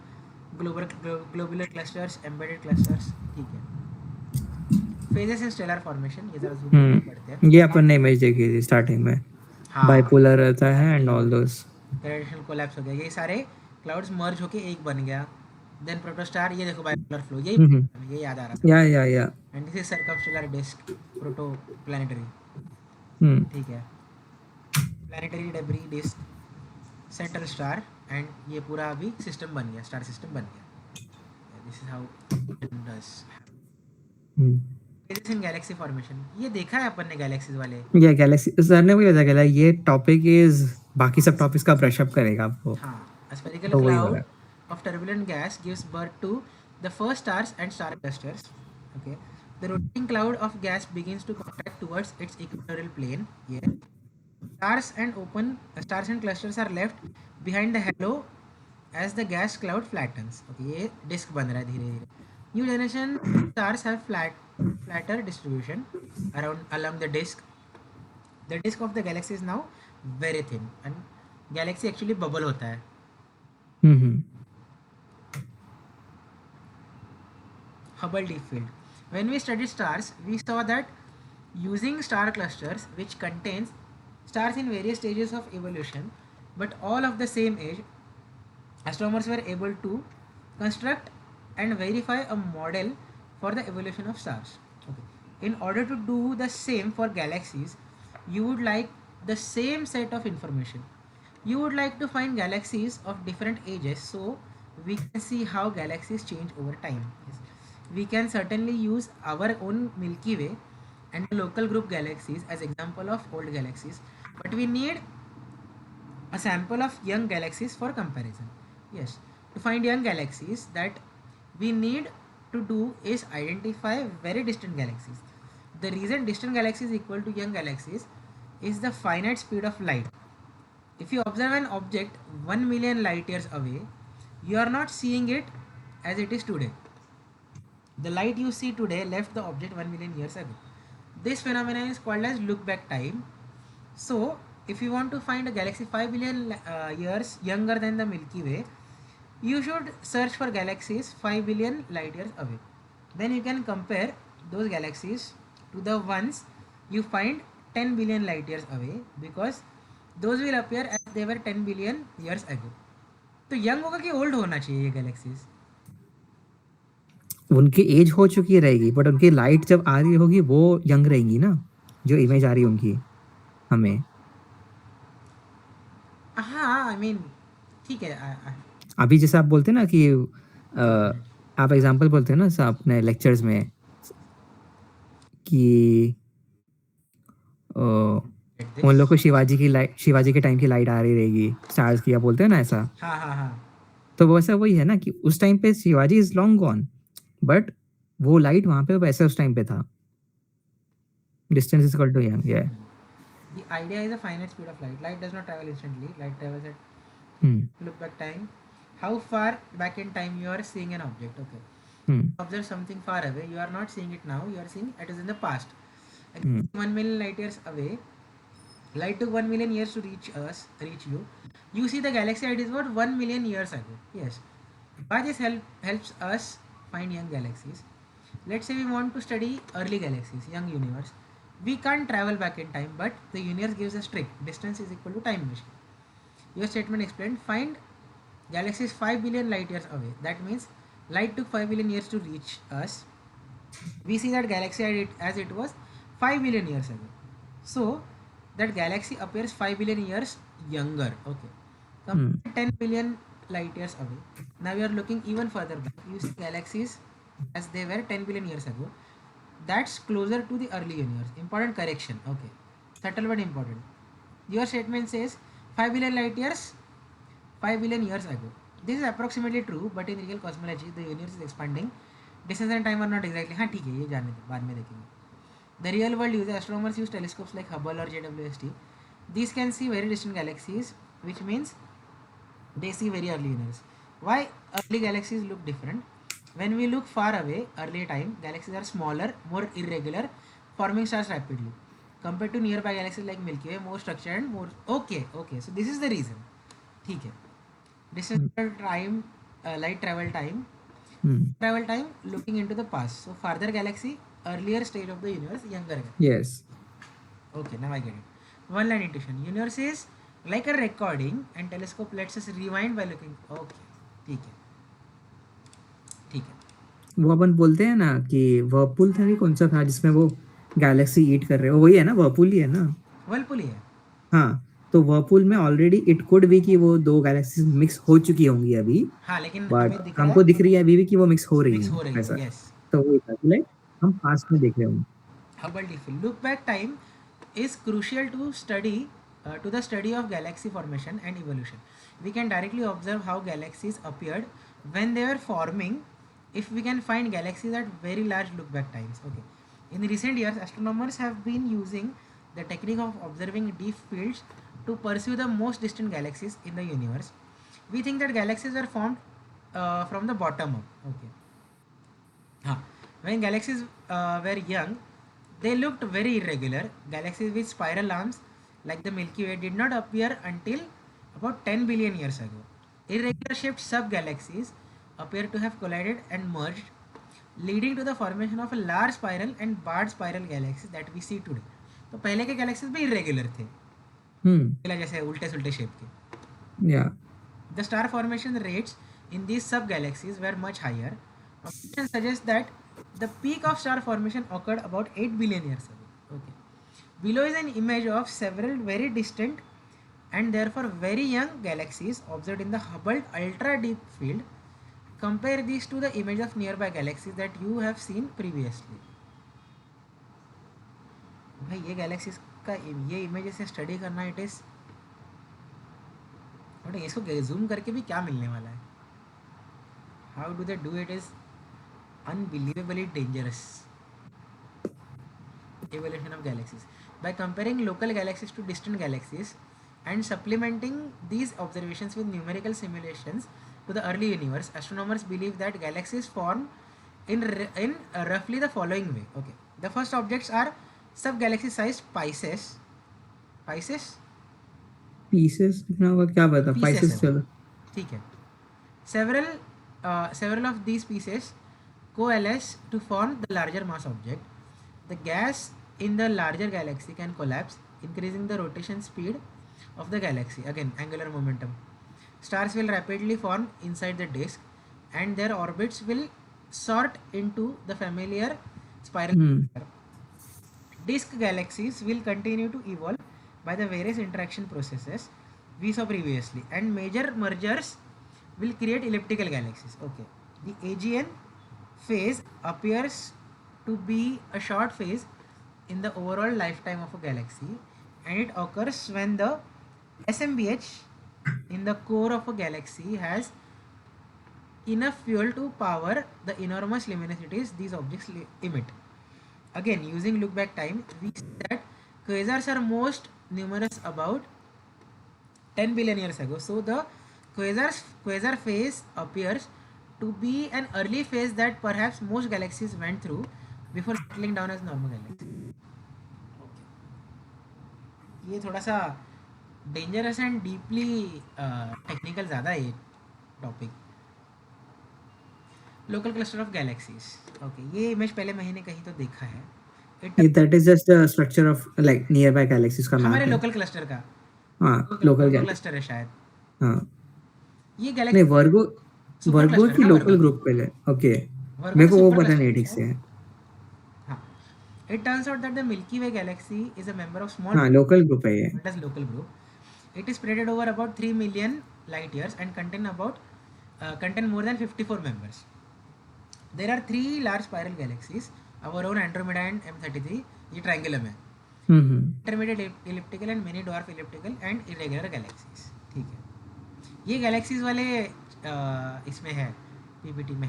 globular clusters, embedded clusters, ठीक है। फेजेस इन स्टेलर फॉर्मेशन, ये ज़रा जूम करके पढ़ते हैं। ये अपन ने इमेज देखी थी स्टार्टिंग में। हाँ, बाइपोलर रहता है and exactly. All those. Gravitational collapse हो गया, ये सारे क्लाउड्स मर्ज होके एक बन गया। देन प्रोटोस्टार, ये देखो बाइपोलर फ्लो, यही ये याद आ रहा था या मुझे। Yeah yeah and this is circumstellar disk, proto planetary, hmm ठीक है। Planetary debris disk, central star, and ये पूरा अभी सिस्टम बन गया, स्टार सिस्टम बन गया। This is how it does. Hmm phases in Galaxy formation, ये देखा है अपन ने गैलेक्सीज वाले। ये गैलेक्सी सर ने वही बताया ये टॉपिक इज बाकी सब टॉपिक्स का ब्रश अप करेगा आपको। हाँ, a spherical तो वही हो cloud रहा है। of turbulent gas gives birth to the first stars and star clusters. Okay, the rotating cloud of gas begins to contract towards its equatorial plane. Yeah, stars and clusters are left behind the halo as the gas cloud flattens. Okay, ये disk बन रहा है धीरे धीरे. New generation stars have flatter distribution around along the disk. The disk of the galaxy is now very thin, and galaxy actually bubble होता है. हम्म Hubble Deep Field. When we studied stars, we saw that using star clusters, which contains stars in various stages of evolution, but all of the same age, astronomers were able to construct and verify a model for the evolution of stars. Okay. In order to do the same for galaxies, you would like the same set of information. You would like to find galaxies of different ages, so we can see how galaxies change over time. Yes. We can certainly use our own Milky Way and local group galaxies as example of old galaxies, but we need a sample of young galaxies for comparison. Yes, to find young galaxies, that we need to do is identify very distant galaxies. The reason distant galaxies equal to young galaxies is the finite speed of light. If you observe an object 1 million light years away, you are not seeing it as it is today. The light you see today left the object 1 million years ago. This phenomenon is called as look back time. So, if you want to find a galaxy 5 billion years younger than the Milky Way, you should search for galaxies 5 billion light years away. Then you can compare those galaxies to the ones you find 10 billion light years away, because those will appear as they were 10 billion years ago. तो young होगा कि old होना चाहिए ये galaxies? उनकी as हो चुकी रहेगी बट उनकी लाइट जब आ रही होगी वो यंग रहेंगी ना जो इमेज आ रही होंगी हमें। हाँ, आई मीन ठीक है। अभी जैसे आप बोलते हैं ना कि एक मिनट। आप एग्जांपल बोलते हैं ना सब अपने लेक्चर्स में कि अ, गेट उन दिस। लोग को शिवाजी के टाइम की लाइट आ रही रहेगी स्टार्स की आप बोलते हैं ना ऐसा। हाँ हाँ हाँ। तो वैसा वही है ना कि उस टाइम पे Shivaji is long gone but वो लाइट वहां पे वैसे उस टाइम पे था। Distance is equal to m. Yeah. The idea is a finite speed of light. Light does not travel instantly. Light travels at Hmm. look back time. How far back in time you are seeing an object? Okay. Hmm. Observe something far away. You are not seeing it now. You are seeing it is in the past. Like Hmm. 1 million light years away. Light took 1 million years to reach you. You see the galaxy it is what 1 million years ago. Yes. Why this helps us find young galaxies? Let's say we want to study early galaxies, young universe. We can't travel back in time, but the universe gives us trick. Distance is equal to time machine. Your statement explained find galaxies 5 billion light years away. That means light took 5 billion years to reach us. We see that galaxy as it was 5 billion years ago. So that galaxy appears 5 billion years younger. Okay. Hmm. Compare 10 billion light years away. Now we are looking even further back. You see galaxies as they were 10 billion years ago. That's closer to the early universe. Important correction. Okay. Subtle but important. Your statement says 5 billion light years 5 billion years ago. This is approximately true, but in real cosmology, the universe is expanding. Distance and time are not exactly. हाँ ठीक है ये जानने दो बाद में देखेंगे. The real world uses astronomers use telescopes like Hubble or JWST. These can see very distant galaxies, which means they see very early universe. Why early galaxies look different? When we look far away, early time, galaxies are smaller, more irregular, forming stars rapidly. Compared to nearby galaxies like Milky Way, more structured and more. Okay. So this is the reason. ठीक है. Distance time, light Hmm. travel time, looking into the past. So farther galaxy, earlier stage of the universe, younger galaxy. Yes. Okay, now I get it. One line intuition. Universe is like a recording, and telescope lets us rewind by looking. Okay, ठीक है, ठीक है. वो अपन बोलते हैं ना कि Whirlpool था कि कौन सा था जिसमें वो गैलेक्सी ईट कर रहे हो वही है ना वर्लपूल ही है ना वर्लपुल ही है. हाँ तो वर्लपूल में ऑलरेडी इट कुड भी कि वो दो गैलेक्सीज मिक्स हो चुकी होंगी अभी हाँ लेकिन बट हमें दिख रहा हमको है दिख रही है अभी भी कि वो मिक्स हो रही मिक्स है हो रही ऐसा है. यस. तो वही था लाइक हम पास्ट में देख रहे होंगे Hubble diffil. Look back time is crucial to the study of galaxy formation and evolution. We can directly observe how galaxies appeared when they were forming. If we can find galaxies at very large look back times. Okay. In recent years, astronomers have been using the technique of observing deep fields to pursue the most distant galaxies in the universe. We think that galaxies were formed from the bottom up. Okay. Huh. When galaxies were young, they looked very irregular. Galaxies with spiral arms, like the Milky Way, did not appear until about 10 billion years ago. Irregular shaped sub galaxies appear to have collided and merged, leading to the formation of a large spiral and barred spiral galaxies that we see today. तो पहले के galaxies भी irregular थे जैसे उल्टे सुल्टे shape के. या The star formation rates in these sub-galaxies were much higher. Observation suggests that the peak of star formation occurred about 8 billion years ago. Okay. Below is an image of several very distant and therefore very young galaxies observed in the Hubble Ultra Deep Field. Compare these to the image of nearby galaxies that you have seen previously. भाई ये galaxies का ये image से study करना it is but इसको zoom करके भी क्या मिलने वाला है. How do they do it is unbelievably dangerous. Evolution of galaxies by comparing local galaxies to distant galaxies and supplementing these observations with numerical simulations to the early universe. Astronomers believe that galaxies form in roughly the following way. Okay, the first objects are sub-galaxy sized Pisces pieces लिखना होगा क्या पता pieces Pisces है वो. चलो ठीक है. Several of these pieces coalesce to form the larger mass object. The gas in the larger galaxy can collapse, increasing the rotation speed of the galaxy. Again, angular momentum. Stars will rapidly form inside the disk, and their orbits will sort into the familiar spiral. Disk galaxies will continue to evolve by the various interaction processes we saw previously, and major mergers will create elliptical galaxies. Okay, the AGN phase appears to be a short phase in the overall lifetime of a galaxy, and it occurs when the SMBH in the core of a galaxy has enough fuel to power the enormous luminosities these objects emit. again using look back time, we see that quasars are most numerous about 10 billion years ago. So the quasar phase appears to be an early phase that perhaps most galaxies went through before settling down as normal galaxies. ये थोड़ा सा dangerous and deeply technical ज़्यादा है ये topic. Local cluster of galaxies. Okay, ये image पहले महीने कहीं तो देखा है. That is just the structure of like nearby galaxies का हमारे map है. लोकल क्लस्टर का हाँ, local galaxy. क्लस्टर है शायद. हाँ. ये नहीं, गैलेक्सी वर्गो सुपर वर्गो क्लस्टर की ना, लोकल वर्गो. ग्रुप पहले. ओके, वर्गो मेरे को वो सुपर पता नहीं क्लस्टर ठीक से. हाँ. It turns out that the Milky Way galaxy is a member of small हाँ, लोकल ग्रुप है ये. as local group. It is spread over about 3 million light years and contain more than 54 members. There are 3 large spiral galaxies, our own Andromeda and M33. ये triangular में. Intermediate elliptical and many dwarf elliptical and irregular galaxies. ठीक है. ये galaxies वाले इसमें है PPT में.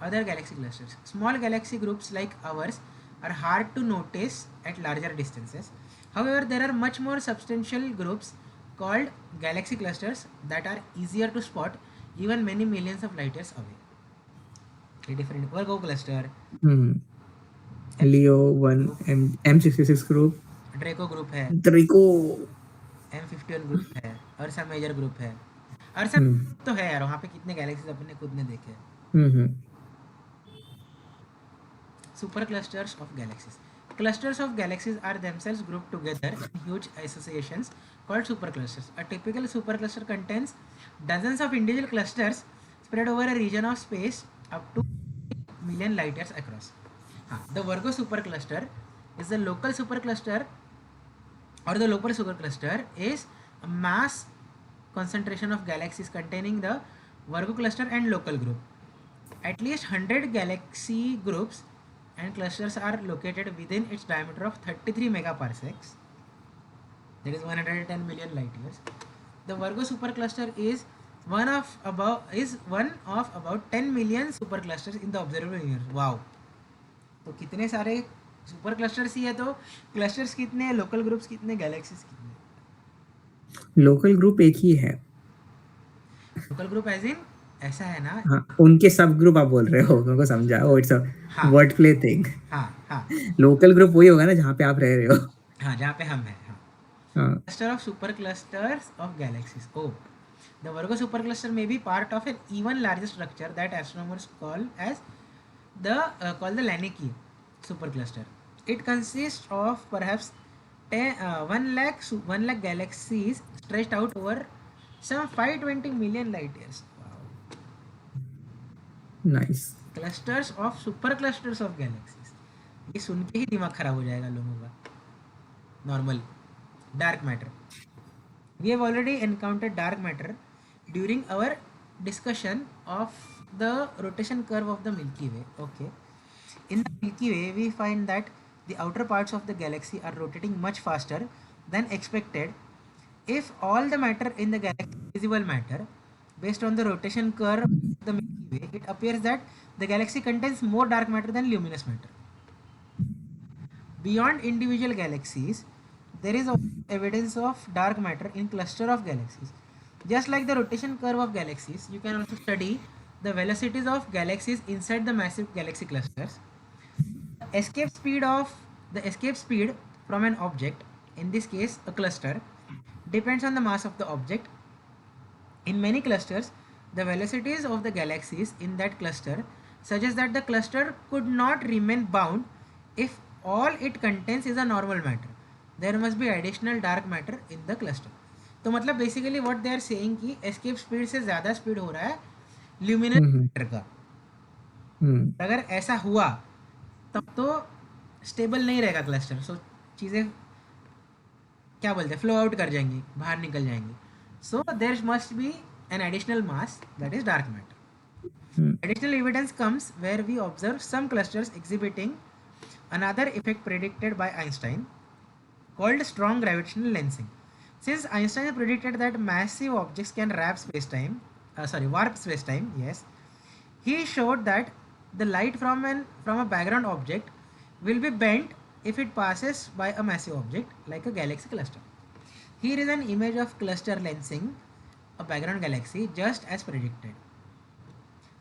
Other galaxy clusters. Small galaxy groups like ours are hard to notice at larger distances. However, there are much more substantial groups called galaxy clusters that are easier to spot even many millions of light years away. A different Virgo cluster, Leo 1 M66 group. Draco group है, Draco. M51 group है, Ursa major group है. Ursa तो है यार, वहाँ पे कितने galaxies अपने खुद ने देखे. Super clusters of galaxies. Clusters of galaxies are themselves grouped together in huge associations called superclusters. A typical supercluster contains dozens of individual clusters spread over a region of space up to million light years across. The Virgo supercluster is the local supercluster, or the local supercluster is a mass concentration of galaxies containing the Virgo cluster and local group. At least 100 galaxy groups and clusters are located within its diameter of 33 megaparsecs, that is 110 million light years. The Virgo supercluster is one of about 10 million superclusters in the observable universe. Wow. तो कितने सारे super clusters ही है, तो clusters कितने, local groups कितने, galaxies कितने? Local group एक ही है. लोकल ग्रुप एज इन ऐसा है ना. हाँ, उनके सब ग्रुप आप बोल रहे हो, मेरे को समझा. Oh, it's a word play thing. हाँ. लोकल ग्रुप वही होगा ना जहाँ पे आप रह रहे हो. हाँ, जहाँ पे हम हैं. हाँ. Cluster of superclusters of galaxies. Oh, the Virgo supercluster may be part of an even larger structure that astronomers call the Laniakea supercluster. It consists of perhaps 1 lakh galaxies stretched out over some 520 million light years. Wow. Nice. Clusters of superclusters of galaxies. ये सुन के ही दिमाग खराब हो जाएगा लोगों का. Normal. Dark matter. We have already encountered dark matter during our discussion of the rotation curve of the Milky Way. Okay. In the Milky Way, we find that the outer parts of the galaxy are rotating much faster than expected. If all the matter in the galaxy is visible matter, based on the rotation curve of the Milky Way, it appears that the galaxy contains more dark matter than luminous matter. Beyond individual galaxies, there is evidence of dark matter in cluster of galaxies. Just like the rotation curve of galaxies, you can also study the velocities of galaxies inside the massive galaxy clusters. The escape speed from an object, in this case a cluster, depends on the mass of the object. In many clusters, the velocities of the galaxies in that cluster suggest that the cluster could not remain bound if all it contains is a normal matter. There must be additional dark matter in the cluster. तो मतलब basically what they are saying कि escape speed से ज़्यादा speed हो रहा है luminous matter का. अगर ऐसा हुआ तब तो स्टेबल नहीं रहेगा क्लस्टर. सो चीज़ें क्या बोलते हैं, फ्लो आउट कर जाएंगी, बाहर निकल जाएंगी. So there must be an additional mass, that is dark matter. Additional evidence comes where we observe some clusters exhibiting another effect predicted by Einstein called strong gravitational lensing. Since Einstein predicted that massive objects can warp space-time, yes, he showed that the light from a background object will be bent if it passes by a massive object like a galaxy cluster. Here is an image of cluster lensing a background galaxy just as predicted.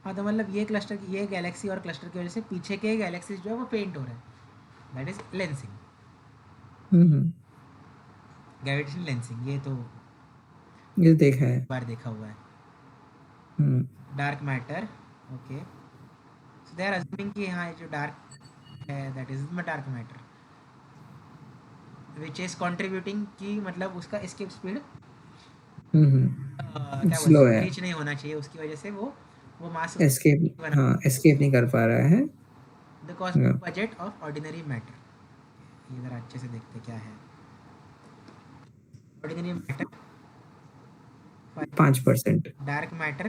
हाँ तो मतलब ये cluster ये Galaxy और cluster की वजह से पीछे के गैलेक्सीज जो है वो पेंट हो रहे हैं, that is lensing, hmm, gravitational lensing. ये तो ये देखा है. बार देखा हुआ है. Hmm, dark matter, okay, so they are assuming कि हाँ ये जो डार्क है that is dark matter which is contributing कि मतलब उसका एस्केप स्पीड क्या स्लो बोलते हैं है. रीच नहीं होना चाहिए, उसकी वजह से वो मास एस्केप, बना हाँ एस्केप नहीं कर पा रहा है. The cosmic budget of ordinary matter. ये जरा अच्छे से देखते क्या है. Ordinary matter 5%. dark matter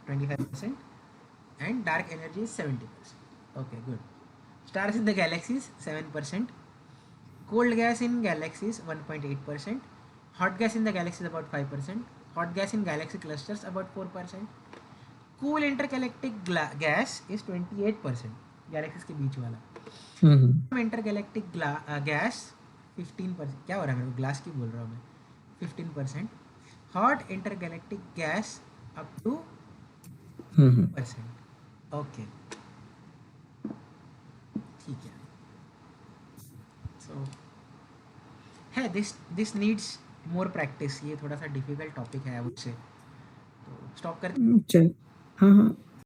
25% and dark energy is 70%. Okay, good. Stars in the galaxies 7%, cold gas in galaxies 1.8%, hot gas in the galaxies about 5%, hot gas in galaxy clusters about 4%, cool intergalactic gas is 28%, galaxies के बीच वाला. Intergalactic gas 15%. क्या हो रहा है मेरे को, glass की बोल रहा हूँ मैं. 15%. hot intergalactic gas up to 2%. Okay, ठीक है. So है this needs more practice. ये थोड़ा सा difficult topic है मुझसे, तो stop कर. चल, हाँ हाँ